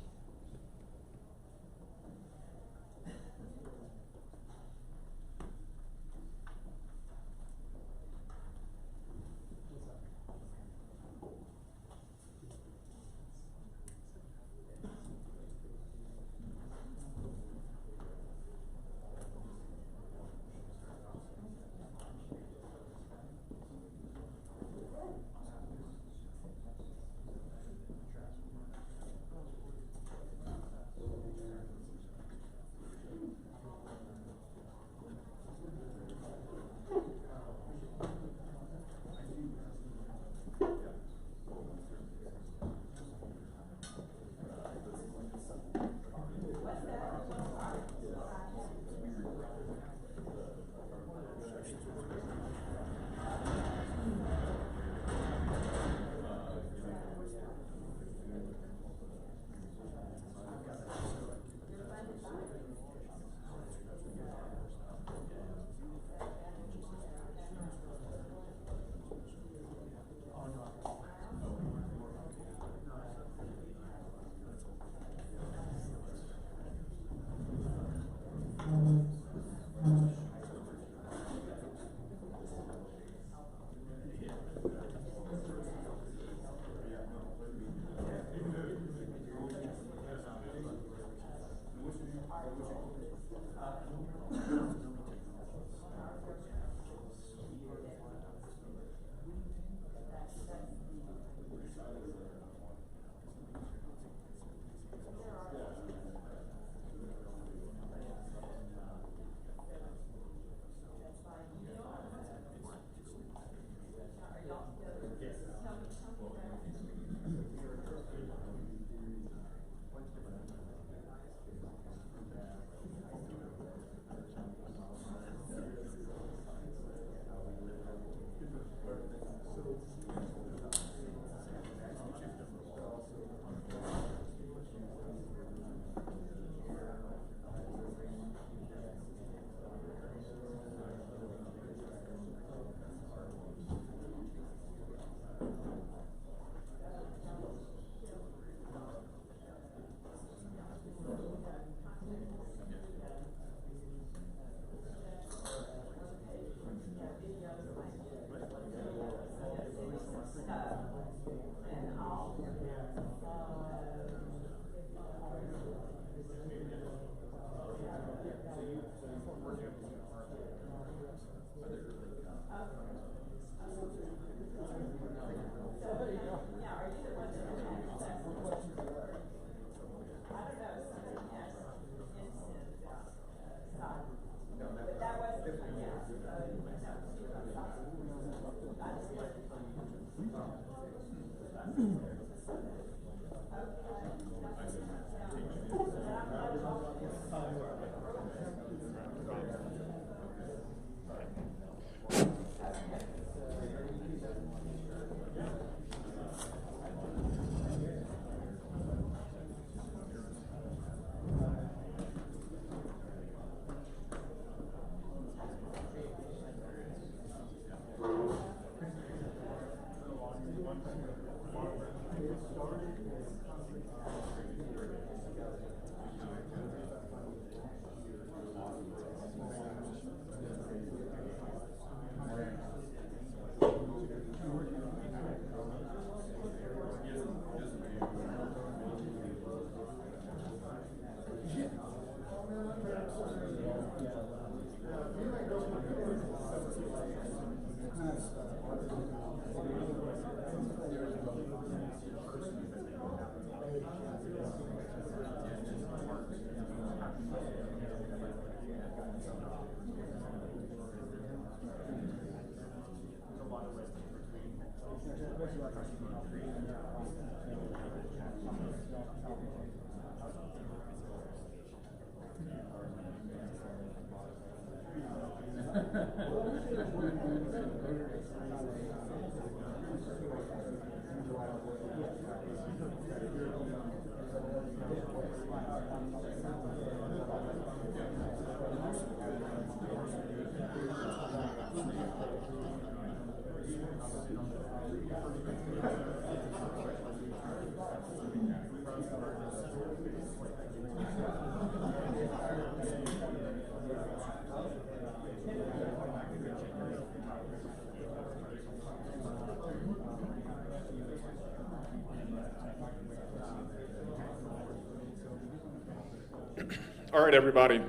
All right, everybody.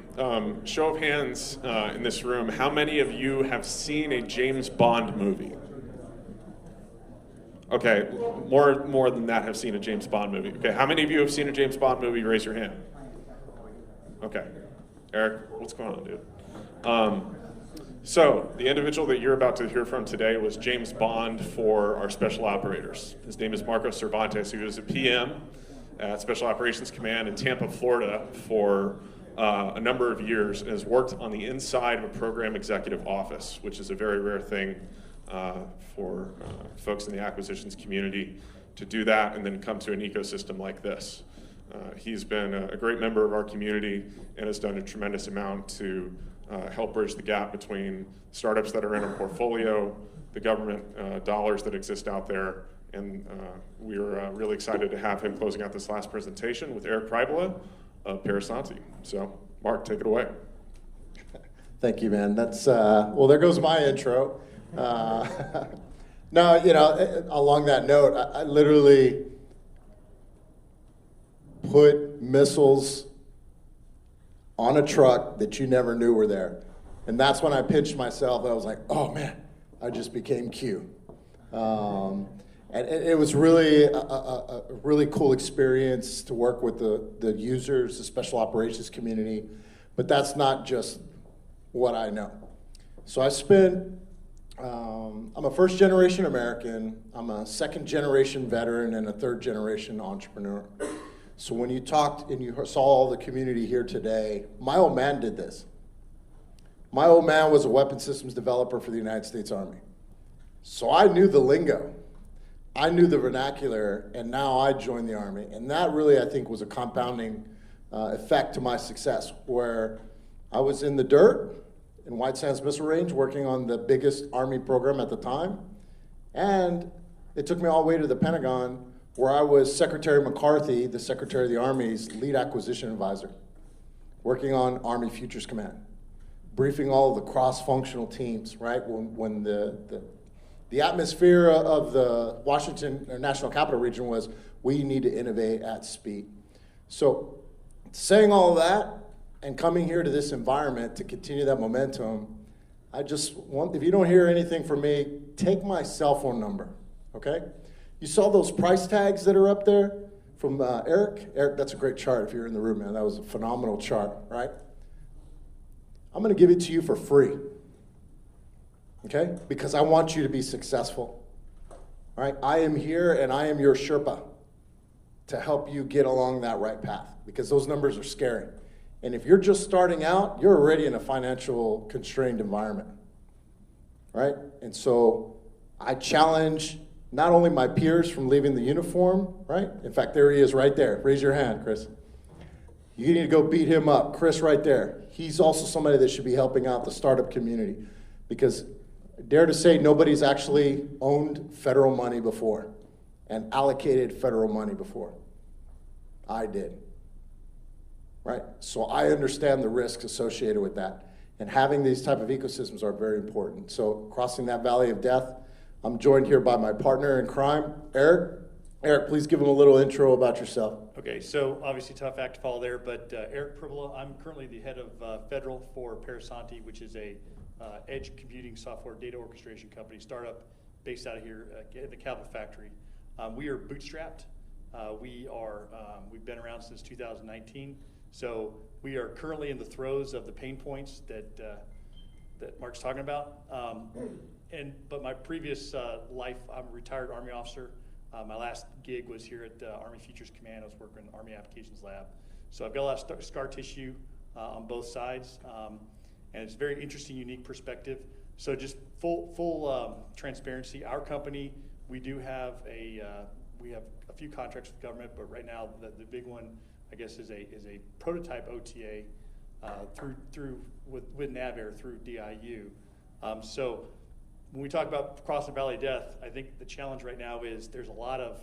Show of hands in this room. How many of you have seen a James Bond movie? Okay, more than that have seen a James Bond movie. Okay, how many of you have seen a James Bond movie? Raise your hand. Okay. Eric, what's going on, dude? So, the individual that you're about to hear from today was James Bond for our special operators. His name is Marcos Cervantes. He was a PM at Special Operations Command in Tampa, Florida for a number of years and has worked on the inside of a program executive office, which is a very rare thing for folks in the acquisitions community to do that and then come to an ecosystem like this. He's been a great member of our community and has done a tremendous amount to help bridge the gap between startups that are in our portfolio, the government dollars that exist out there, and we're really excited to have him closing out this last presentation with Eric Pribola of Parasanti. So, Mark, take it away. Thank you, man. That's well, there goes my intro. No, you know, along that note, I literally put missiles on a truck that you never knew were there. And that's when I pitched myself. I was like, oh man, I just became Q. And it was really a really cool experience to work with the users, the special operations community. But that's not just what I know. So I spent, I'm a first generation American, I'm a second generation veteran, and a third generation entrepreneur. So when you talked and you saw all the community here today, my old man did this. My old man was a weapon systems developer for the United States Army. So I knew the lingo. I knew the vernacular, and now I joined the Army. And that really, I think, was a compounding effect to my success, where I was in the dirt in White Sands Missile Range working on the biggest Army program at the time. And it took me all the way to the Pentagon, where I was Secretary McCarthy, the Secretary of the Army's lead acquisition advisor, working on Army Futures Command, briefing all of the cross-functional teams, right? When the atmosphere of the Washington or National Capital Region was, we need to innovate at speed. So saying all of that and coming here to this environment to continue that momentum, I just want, if you don't hear anything from me, take my cell phone number, okay? You saw those price tags that are up there from Eric? Eric, that's a great chart if you're in the room, man. That was a phenomenal chart, right? I'm gonna give it to you for free, okay? Because I want you to be successful, all right? I am here and I am your Sherpa to help you get along that right path, because those numbers are scary. And if you're just starting out, you're already in a financial constrained environment, right? And so I challenge not only my peers from leaving the uniform, right? In fact, there he is right there. Raise your hand, Chris. You need to go beat him up. Chris right there. He's also somebody that should be helping out the startup community, because I dare to say nobody's actually owned federal money before and allocated federal money before. I did, right? So I understand the risks associated with that. And having these type of ecosystems are very important. So crossing that valley of death, I'm joined here by my partner in crime, Eric. Eric, please give him a little intro about yourself. Okay, so obviously tough act to follow there, but Eric Pribola, I'm currently the head of federal for Parasanti, which is a edge computing software data orchestration company startup based out of here at the Cabot factory. We are bootstrapped. We've been around since 2019, so we are currently in the throes of the pain points that Mark's talking about. But my previous life, I'm a retired Army officer. My last gig was here at Army Futures Command. I was working in the Army Applications Lab. So I've got a lot of scar tissue on both sides, and it's a very interesting, unique perspective. So just full transparency, our company, we do have we have a few contracts with government, but right now the big one, I guess, is a prototype OTA with NavAir through DIU. So when we talk about crossing the Valley of Death, I think the challenge right now is there's a lot of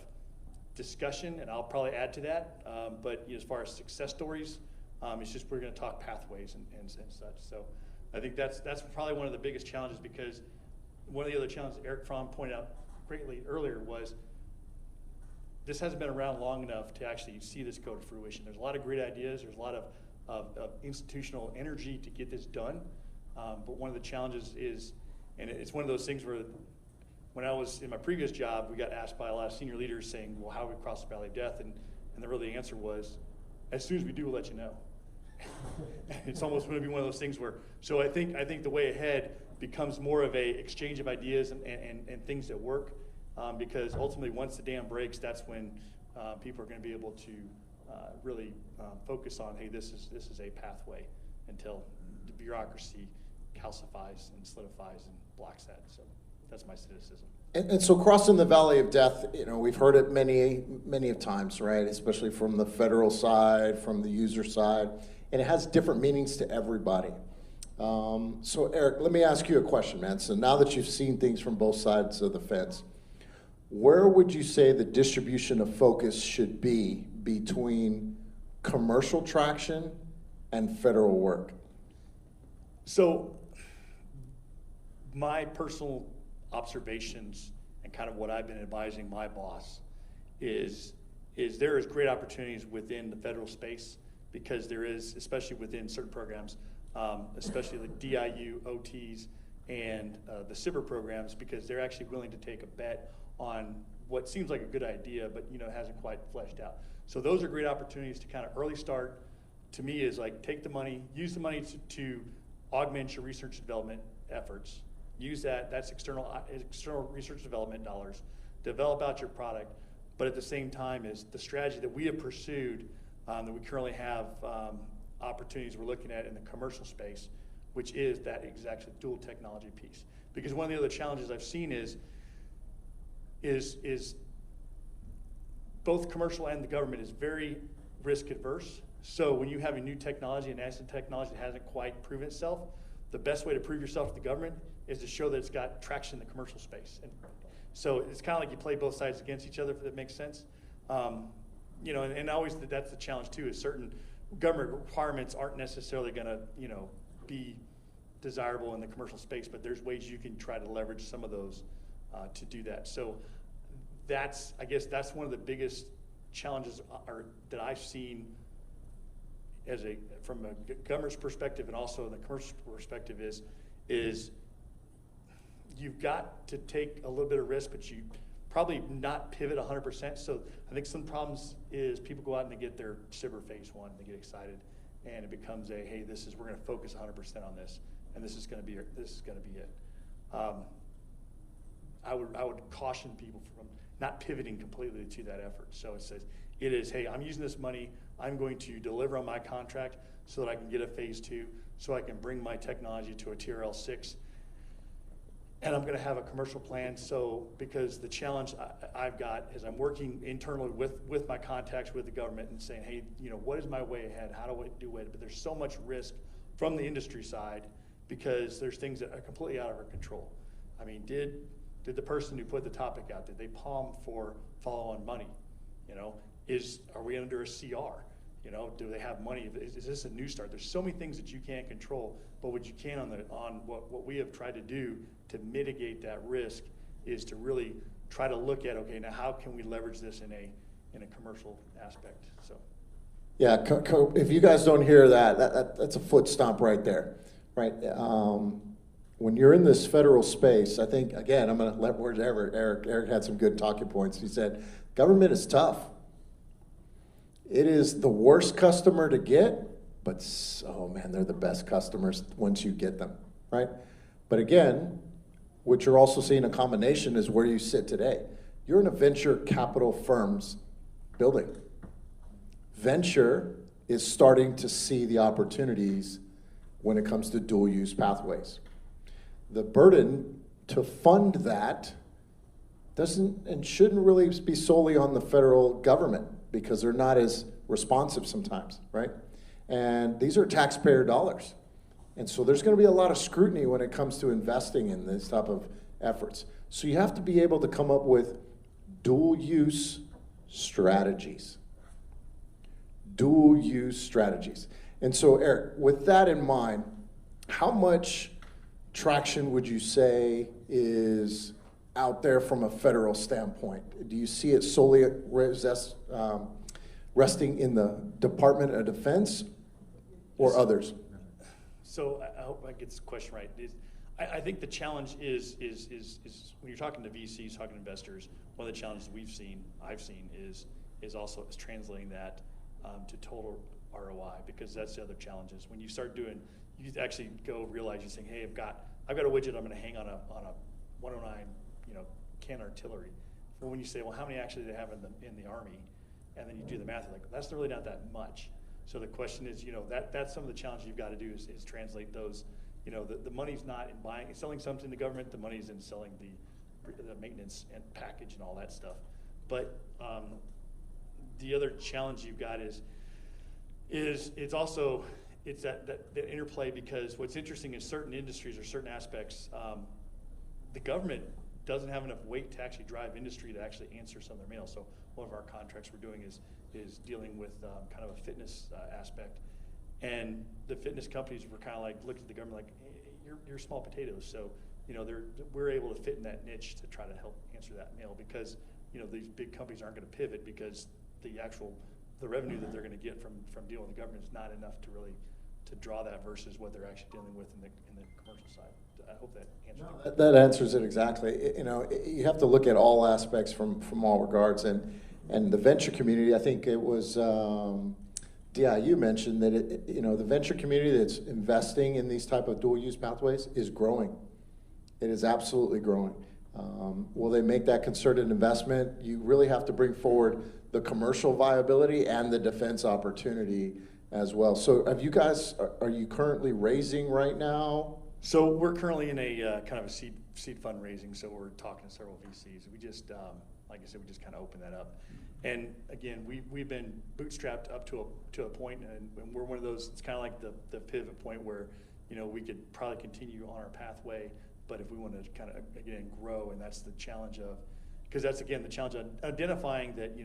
discussion, and I'll probably add to that. But as far as success stories, it's just we're going to talk pathways and such. So I think that's probably one of the biggest challenges, because one of the other challenges Eric Fromm pointed out greatly earlier was this hasn't been around long enough to actually see this go to fruition. There's a lot of great ideas. There's a lot of institutional energy to get this done. But one of the challenges is, and it's one of those things where when I was in my previous job, we got asked by a lot of senior leaders saying, well, how do we cross the Valley of Death? And the really answer was, as soon as we do, we'll let you know. It's almost going to be one of those things where, so I think the way ahead becomes more of a exchange of ideas and things that work, because ultimately once the dam breaks, that's when people are going to be able to really focus on, hey, this is a pathway, until the bureaucracy calcifies and solidifies and blocks that. So that's my cynicism. And so crossing the Valley of Death, we've heard it many of times, right? Especially from the federal side, from the user side, and it has different meanings to everybody. So Eric, let me ask you a question, man. So now that you've seen things from both sides of the fence, where would you say the distribution of focus should be between commercial traction and federal work? So my personal observations and kind of what I've been advising my boss is there is great opportunities within the federal space, because there is, especially within certain programs, especially the DIU, OTs, and the SBIR programs, because they're actually willing to take a bet on what seems like a good idea, but hasn't quite fleshed out. So those are great opportunities to kind of early start. To me, is like take the money, use the money to augment your research and development efforts. Use that's external research and development dollars. Develop out your product, but at the same time is the strategy that we have pursued, that we currently have opportunities we're looking at in the commercial space, which is that exact dual technology piece. Because one of the other challenges I've seen is both commercial and the government is very risk adverse. So when you have a new technology, a nascent technology that hasn't quite proven itself, the best way to prove yourself to the government is to show that it's got traction in the commercial space. And so it's kind of like you play both sides against each other, if that makes sense. And always that's the challenge too, is certain government requirements aren't necessarily going to, be desirable in the commercial space, but there's ways you can try to leverage some of those to do that. So I guess that's one of the biggest challenges that I've seen from a government's perspective and also the commercial perspective is you've got to take a little bit of risk, but you probably not pivot 100%. So I think some problems is people go out and they get their SBIR phase 1, they get excited, and it becomes hey, we're going to focus 100% on this, and this is going to be it. I would caution people from not pivoting completely to that effort. So it says, hey, I'm using this money, I'm going to deliver on my contract so that I can get a phase 2, so I can bring my technology to a TRL 6, and I'm going to have a commercial plan. So because the challenge I've got is I'm working internally with my contacts with the government and saying, hey, what is my way ahead? How do I do it? But there's so much risk from the industry side, because there's things that are completely out of our control. I mean, did the person who put the topic out, did they palm for follow-on money? Are we under a CR? Do they have money? Is this a new start? There's so many things that you can't control, but what you can on what we have tried to do to mitigate that risk is to really try to look at, okay, now how can we leverage this in a commercial aspect? So. Yeah, if you guys don't hear that's a foot stomp right there, right? When you're in this federal space, I think, again, I'm going to let words ever. Eric had some good talking points. He said, government is tough. It is the worst customer to get, but they're the best customers once you get them, right? But again, what you're also seeing a combination is where you sit today. You're in a venture capital firm's building. Venture is starting to see the opportunities when it comes to dual use pathways. The burden to fund that doesn't and shouldn't really be solely on the federal government because they're not as responsive sometimes, right? And these are taxpayer dollars. And so there's going to be a lot of scrutiny when it comes to investing in this type of efforts. So you have to be able to come up with dual use strategies. Dual use strategies. And so, Eric, with that in mind, how much traction would you say is out there from a federal standpoint? Do you see it solely resting in the Department of Defense or others? So I hope I get this question right. I think the challenge is when you're talking to VCs, talking to investors, one of the challenges I've seen is also translating that to total ROI, because that's the other challenge is when you start doing, you actually go realize you're saying, hey, I've got a widget I'm going to hang on a 109, can artillery. But when you say, well, how many actually do they have in the Army, and then you do the math, like that's really not that much. So the question is, that's some of the challenges you've got to do is translate those. The money's not in selling something to the government. The money's in selling the maintenance and package and all that stuff. But the other challenge you've got is it's also that interplay, because what's interesting is certain industries or certain aspects, the government doesn't have enough weight to actually drive industry to actually answer some of their mail. So one of our contracts we're doing is dealing with kind of a fitness aspect, and the fitness companies were kind of like looked at the government like, hey, you're small potatoes. So we're able to fit in that niche to try to help answer that mail, because these big companies aren't going to pivot because the revenue that they're going to get from dealing with the government is not enough to really to draw that versus what they're actually dealing with in the commercial side. I hope that answers it. That answers it exactly. You have to look at all aspects from all regards, and the venture community. I think it was DIU mentioned that the venture community that's investing in these type of dual use pathways is growing. It is absolutely growing. Will they make that concerted investment? You really have to bring forward the commercial viability and the defense opportunity as well. So are you currently raising right now? So we're currently in a kind of a seed fundraising, so we're talking to several VCs. We just, like I said, we just kind of opened that up. And again, we've been bootstrapped up to a point, and we're one of those, it's kind of like the pivot point where, we could probably continue on our pathway, but if we want to kind of, again, grow, and that's the challenge of, because that's, again, the challenge of identifying that,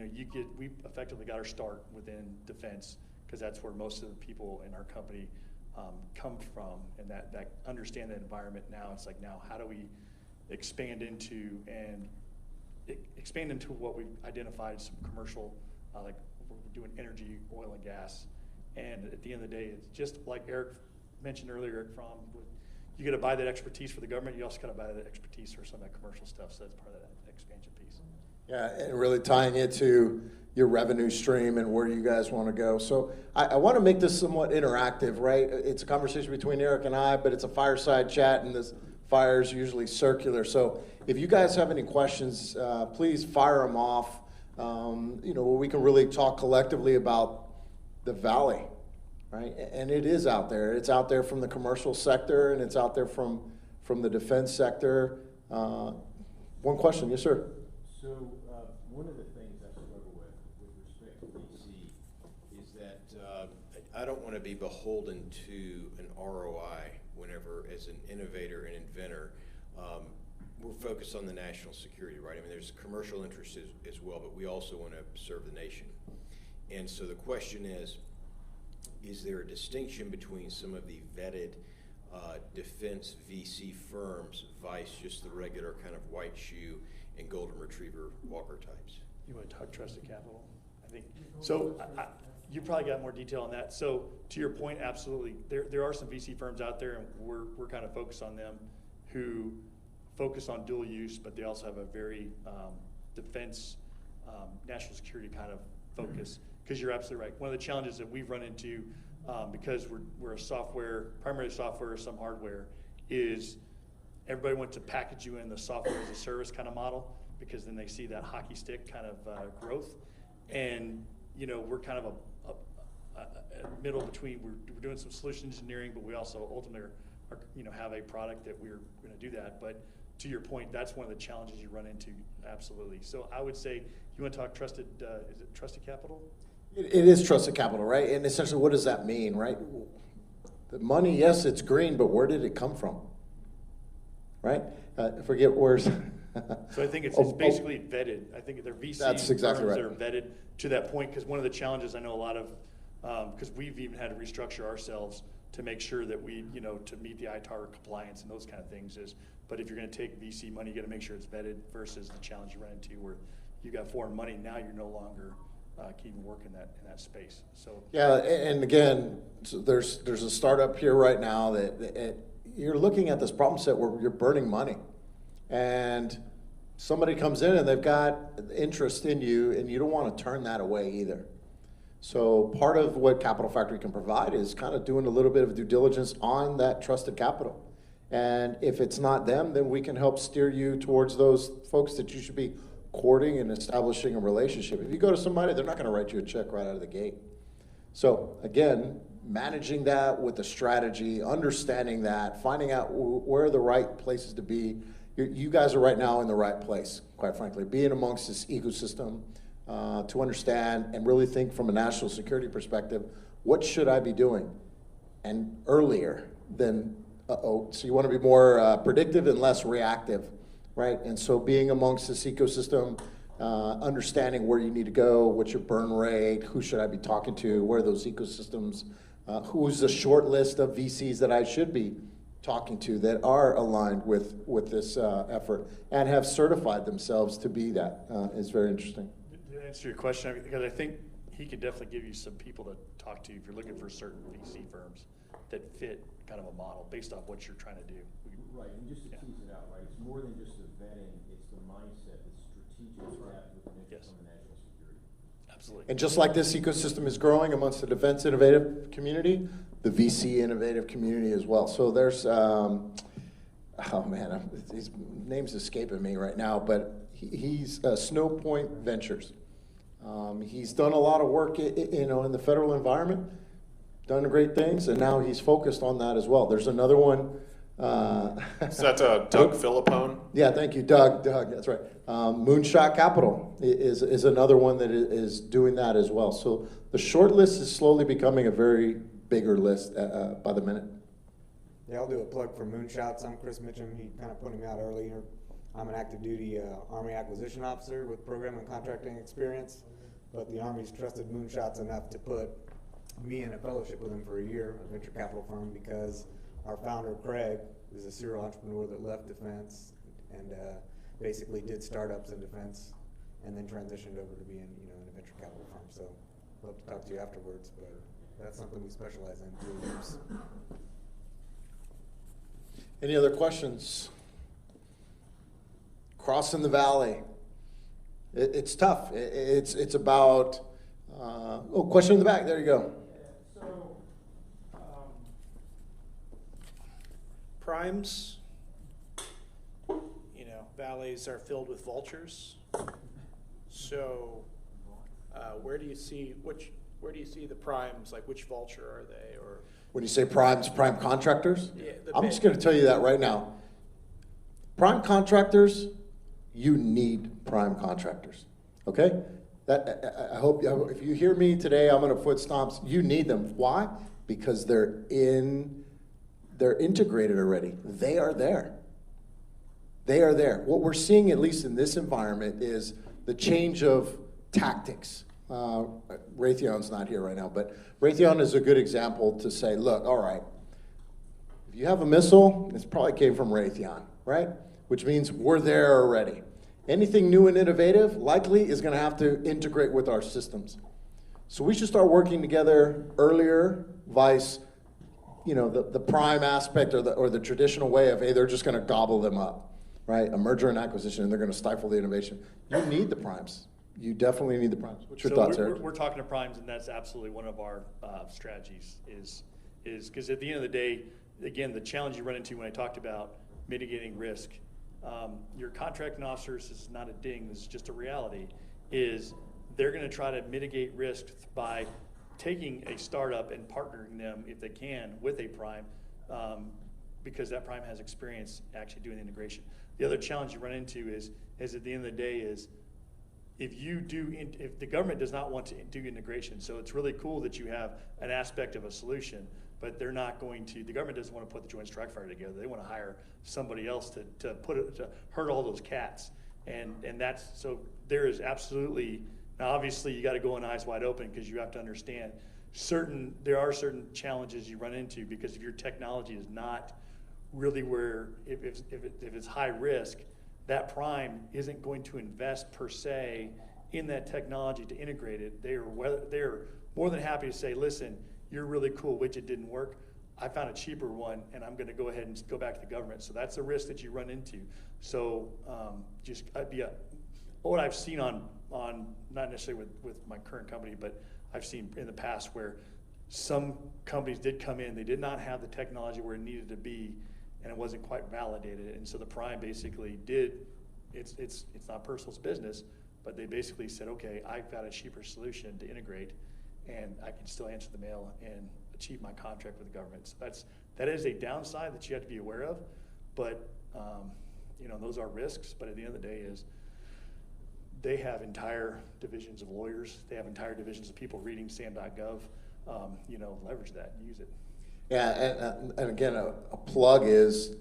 we effectively got our start within defense, because that's where most of the people in our company come from, and that understand that environment now. It's like, now how do we expand into what we've identified as some commercial, like we're doing energy, oil and gas, and at the end of the day, it's just like Eric mentioned earlier, you got to buy that expertise for the government. You also got to buy that expertise for some of that commercial stuff. So that's part of that expansion piece. Yeah, and really tying it to your revenue stream and where you guys want to go. So I want to make this somewhat interactive, right? It's a conversation between Eric and I, but it's a fireside chat, and this fire is usually circular. So if you guys have any questions, please fire them off. We can really talk collectively about the Valley, right? And it is out there. It's out there from the commercial sector, and it's out there from the defense sector. One question, yes, sir. So one of the things I struggle with respect to DC is that I don't want to be beholden to an ROI whenever, as an innovator and inventor, we're focused on the national security, right? I mean, there's commercial interests as well, but we also want to serve the nation. And so the question is there a distinction between some of the vetted defense VC firms, vice just the regular kind of white shoe and golden retriever Walker types? You want to talk trusted capital? I think so. You probably got more detail on that. So to your point, absolutely, there are some VC firms out there, and we're kind of focused on them, who focus on dual use, but they also have a very defense, national security kind of focus. Because you're absolutely right. One of the challenges that we've run into, because we're a software, primarily software, some hardware, is everybody wants to package you in the software as a service kind of model. because then they see that hockey stick kind of growth. And, you know, we're kind of a middle between, we're doing some solution engineering, but we also ultimately are, you know, have a product that we're going to do that. But to your point, that's one of the challenges you run into, absolutely. So I would say, you want to talk trusted, is it trusted capital? It is trusted capital, right? And essentially, what does that mean, right? The money, yes, it's green, but where did it come from, right? I forget where's. So I think it's basically vetted. I think they're VC That's exactly firms right. that are vetted to that point, because one of the challenges I know a lot of, because we've even had to restructure ourselves to make sure that we, you know, to meet the ITAR compliance and those kind of things is, but if you're going to take VC money, you got to make sure it's vetted versus the challenge you run into where you got foreign money, now you're no longer can even work in that space. So yeah, and again, so there's a startup here right now that you're looking at this problem set where you're burning money, and somebody comes in and they've got interest in you, and you don't want to turn that away either. So part of what Capital Factory can provide is kind of doing a little bit of due diligence on that trusted capital. And if it's not them, then we can help steer you towards those folks that you should be courting and establishing a relationship. If you go to somebody, they're not going to write you a check right out of the gate. So again, managing that with a strategy, understanding that, finding out where are the right places to be. You guys are right now in the right place, quite frankly, being amongst this ecosystem to understand and really think from a national security perspective, what should I be doing? And earlier than, so you want to be more predictive and less reactive, right? And so being amongst this ecosystem, understanding where you need to go, what's your burn rate, who should I be talking to, where are those ecosystems, who's the short list of VCs that I should be talking to that are aligned with this effort and have certified themselves to be that is very interesting. To answer your question, because I think he could definitely give you some people to talk to if you're looking for certain VC firms that fit kind of a model based off what you're trying to do. Right, and just to tease it out, right, it's more than just the vetting, it's the mindset, the strategic step with an interest on the national security. Absolutely. And just like this ecosystem is growing amongst the defense innovative community, the VC innovative community as well. So there's, oh man, his name's escaping me right now, but he's Snow Point Ventures. He's done a lot of work, you know, in the federal environment, done great things, and now he's focused on that as well. There's another one. Is that Doug Philippone? Yeah, thank you, Doug. That's right. Moonshot Capital is another one that is doing that as well. So the short list is slowly becoming a very bigger list by the minute. Yeah, I'll do a plug for Moonshots. I'm Chris Mitchum. He kind of put me out earlier. I'm an active duty Army acquisition officer with program and contracting experience, but the Army's trusted Moonshots enough to put me in a fellowship with them for a year, a venture capital firm, because our founder, Craig, is a serial entrepreneur that left defense and basically did startups in defense and then transitioned over to being, you know, in a venture capital firm. So I'd love to talk to you afterwards, but that's something we specialize in. Any other questions? Crossing the valley. It's tough. It's about, question in the back. There you go. So, primes, you know, valleys are filled with vultures. So, where do you see the primes? Like, which vulture are they? Or when you say primes, prime contractors? Yeah, I'm just going to tell you that right now. Prime contractors, you need prime contractors. Okay? I hope if you hear me today, I'm going to foot stomps. You need them. Why? Because they're integrated already. They are there. They are there. What we're seeing, at least in this environment, is the change of tactics. Raytheon's not here right now, but Raytheon is a good example to say, look, all right, if you have a missile, it probably came from Raytheon, right? Which means we're there already. Anything new and innovative likely is going to have to integrate with our systems. So we should start working together earlier, vice, you know, the prime aspect or the traditional way of, hey, they're just going to gobble them up, right? A merger and acquisition, and they're going to stifle the innovation. You need the primes. You definitely need the primes. What's your thoughts, Eric? We're talking to primes, and that's absolutely one of our strategies is because at the end of the day, again, the challenge you run into when I talked about mitigating risk your contracting officers, this is not a ding, this is just a reality, is they're going to try to mitigate risk by taking a startup and partnering them, if they can, with a prime, because that prime has experience actually doing the integration. The other challenge you run into is at the end of the day is, if the government does not want to do integration, so it's really cool that you have an aspect of a solution, but they're not going to, the government doesn't want to put the Joint Strike Fighter together. They want to hire somebody else to herd all those cats. And that's, so there is absolutely, now obviously you got to go in eyes wide open, because you have to understand there are certain challenges you run into, because if your technology is not really where, if it's high risk, that prime isn't going to invest per se in that technology to integrate it. They're more than happy to say, listen, your really cool widget didn't work. I found a cheaper one, and I'm going to go ahead and go back to the government. So that's a risk that you run into. So what I've seen on not necessarily with my current company, but I've seen in the past where some companies did come in, they did not have the technology where it needed to be, and it wasn't quite validated. And so the prime basically did, it's not personal, it's business, but they basically said, okay, I've got a cheaper solution to integrate, and I can still answer the mail and achieve my contract with the government. So that is a downside that you have to be aware of, but those are risks. But at the end of the day is, they have entire divisions of lawyers, they have entire divisions of people reading SAM.gov. Leverage that and use it. Yeah, and again, a plug is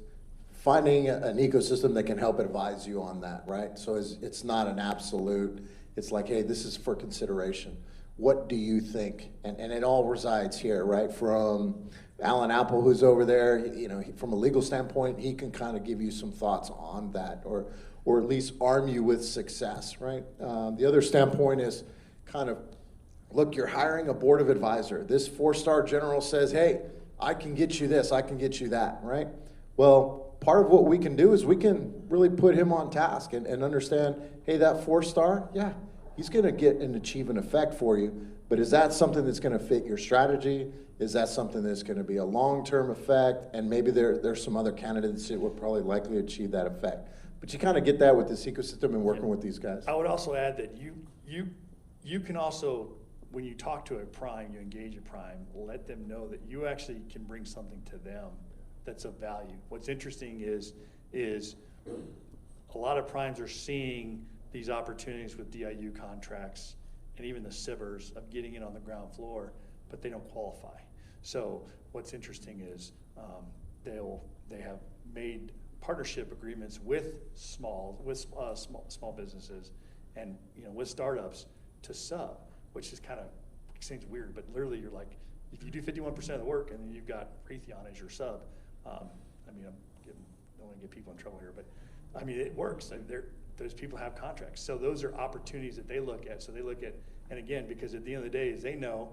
finding an ecosystem that can help advise you on that, right? So it's not an absolute, it's like, hey, this is for consideration. What do you think? And it all resides here, right? From Alan Apple, who's over there, from a legal standpoint, he can kind of give you some thoughts on that, or at least arm you with success, right? The other standpoint is kind of, look, you're hiring a board of advisor. This 4-star general says, hey, I can get you this, I can get you that, right? Well, part of what we can do is we can really put him on task and understand, hey, that 4-star, yeah, he's going to get and achieve an effect for you, but is that something that's going to fit your strategy? Is that something that's going to be a long-term effect? And maybe there's some other candidates that would probably likely achieve that effect. But you kind of get that with this ecosystem and working with these guys. I would also add that you can also, when you talk to a prime, you engage a prime, let them know that you actually can bring something to them that's of value. What's interesting is a lot of primes are seeing these opportunities with DIU contracts and even the SIVers of getting in on the ground floor, but they don't qualify. So what's interesting is they have made partnership agreements with small businesses and with startups to sub, which is kind of seems weird, but literally you're like, if you do 51% of the work and then you've got Raytheon as your sub, I don't want to get people in trouble here, but it works. Those people have contracts. So those are opportunities that they look at. So they look at, and again, because at the end of the day, is they know,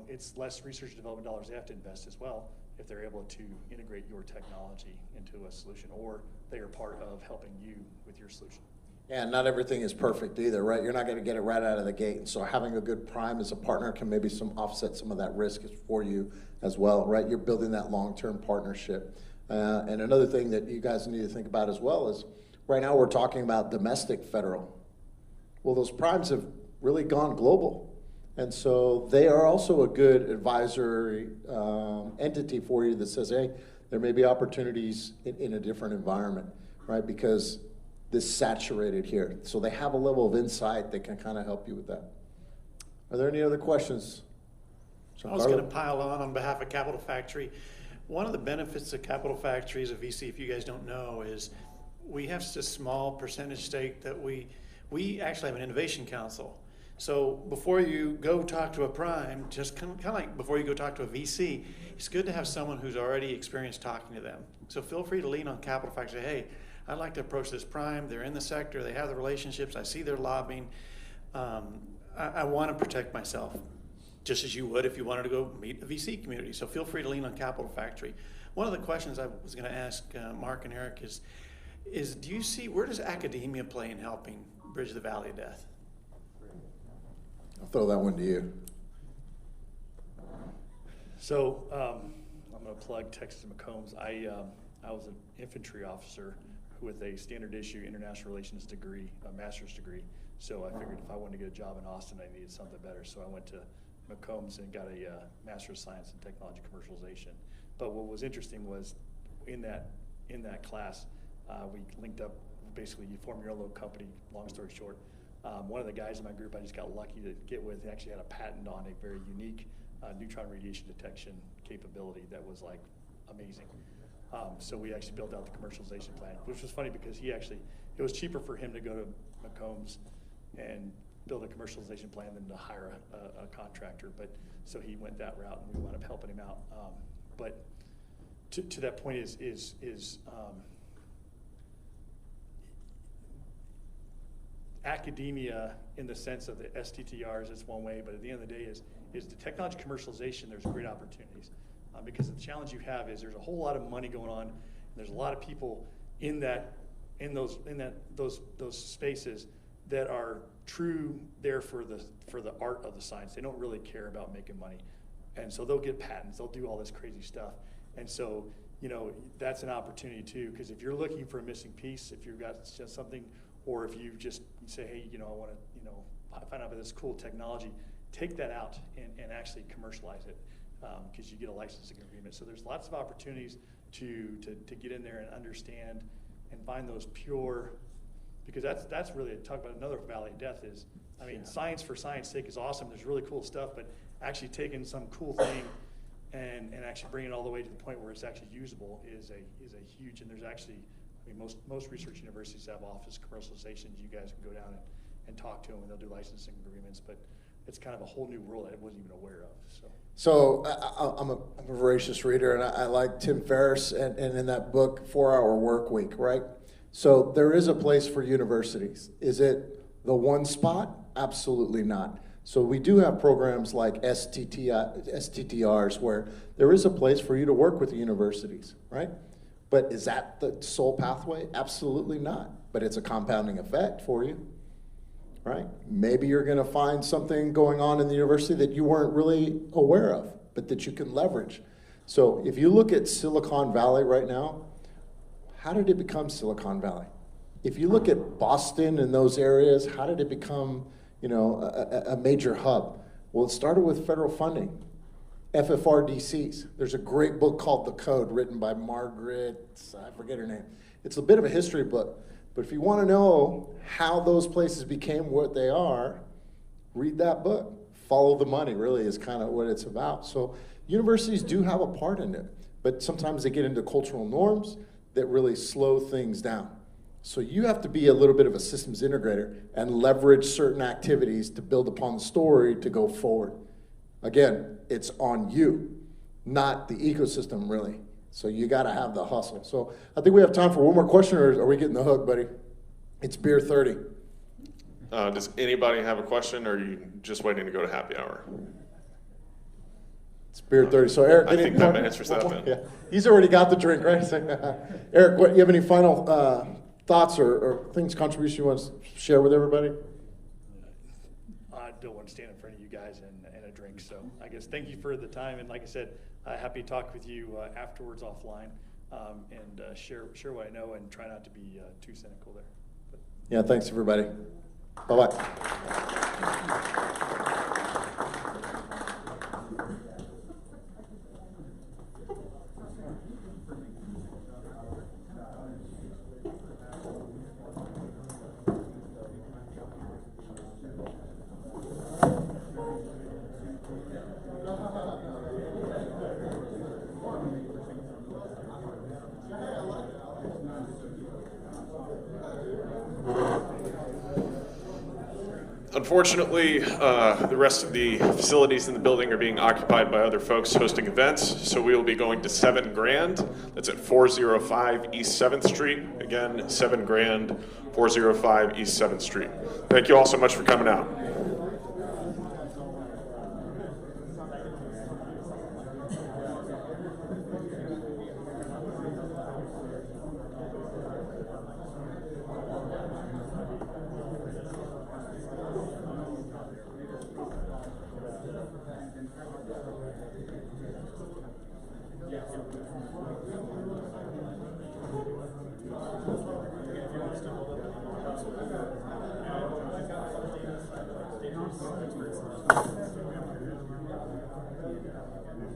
it's less research and development dollars they have to invest as well if they're able to integrate your technology into a solution, or they are part of helping you with your solution. Yeah, and not everything is perfect either, right? You're not going to get it right out of the gate. And so having a good prime as a partner can maybe offset some of that risk for you as well, right? You're building that long-term partnership. And another thing that you guys need to think about as well is, right now we're talking about domestic federal. Well, those primes have really gone global. And so they are also a good advisory entity for you that says, hey, there may be opportunities in a different environment, right? Because this saturated here. So they have a level of insight that can kind of help you with that. Are there any other questions? I was going to pile on behalf of Capital Factory. One of the benefits of Capital Factory as a VC, if you guys don't know, is we have such a small percentage stake that we actually have an innovation council. So before you go talk to a prime, just kind of like before you go talk to a VC, it's good to have someone who's already experienced talking to them. So feel free to lean on Capital Factory. Hey, I'd like to approach this prime. They're in the sector. They have the relationships. I see their lobbying. I want to protect myself, just as you would if you wanted to go meet the VC community. So feel free to lean on Capital Factory. One of the questions I was going to ask Mark and Eric is do you see, where does academia play in helping bridge the valley of death? I'll throw that one to you. So I'm going to plug Texas McCombs. I was an infantry officer with a standard issue international relations degree, a master's degree. So I figured if I wanted to get a job in Austin, I needed something better. So I went to McCombs and got a Master's of Science in Technology Commercialization. But what was interesting was in that class, we linked up. Basically, you form your own little company. Long story short, one of the guys in my group I just got lucky to get with. He actually had a patent on a very unique neutron radiation detection capability that was like amazing. So we actually built out the commercialization plan, which was funny because it was cheaper for him to go to McCombs and build a commercialization plan than to hire a contractor. But so he went that route, and we wound up helping him out. But to that point is academia in the sense of the STTRs is one way, but at the end of the day is the technology commercialization. There's great opportunities because the challenge you have is there's a whole lot of money going on, and there's a lot of people in those spaces that are true there for the art of the science. They don't really care about making money, and so they'll get patents. They'll do all this crazy stuff, and so that's an opportunity too. Because if you're looking for a missing piece, if you've got just something, or if you just say, hey, I want to find out about this cool technology, take that out and actually commercialize it because you get a licensing agreement. So there's lots of opportunities to get in there and understand and find those pure. Because that's really, talk about another valley of death is, science for science sake is awesome. There's really cool stuff, but actually taking some cool thing and actually bringing it all the way to the point where it's actually usable is a huge, and there's actually, most research universities have office commercializations. You guys can go down and talk to them, and they'll do licensing agreements, but it's kind of a whole new world I wasn't even aware of. So I'm a voracious reader, and I like Tim Ferriss, and in that book, 4-Hour Work Week, right? So there is a place for universities. Is it the one spot? Absolutely not. So we do have programs like STTRs where there is a place for you to work with the universities, right? But is that the sole pathway? Absolutely not. But it's a compounding effect for you, right? Maybe you're going to find something going on in the university that you weren't really aware of, but that you can leverage. So if you look at Silicon Valley right now, how did it become Silicon Valley? If you look at Boston and those areas, how did it become, a major hub? Well, it started with federal funding, FFRDCs. There's a great book called The Code written by Margaret, I forget her name. It's a bit of a history book, but if you want to know how those places became what they are, read that book. Follow the money really is kind of what it's about. So universities do have a part in it, but sometimes they get into cultural norms that really slow things down. So you have to be a little bit of a systems integrator and leverage certain activities to build upon the story to go forward. Again, it's on you, not the ecosystem really. So you got to have the hustle. So I think we have time for one more question, or are we getting the hook, buddy? It's beer 30. Does anybody have a question, or are you just waiting to go to happy hour? It's beer 30. So Eric, I think that answers that then. Yeah. He's already got the drink, right? Eric, you have any final thoughts or things, contribution you want to share with everybody? I don't want to stand in front of you guys and a drink, so I guess thank you for the time, and like I said, happy to talk with you afterwards offline and share what I know and try not to be too cynical there. But. Yeah, thanks everybody. Bye-bye. Unfortunately, the rest of the facilities in the building are being occupied by other folks hosting events, so we will be going to 7 Grand. That's at 405 East 7th Street. Again, 7 Grand, 405 East 7th Street. Thank you all so much for coming out. Yeah.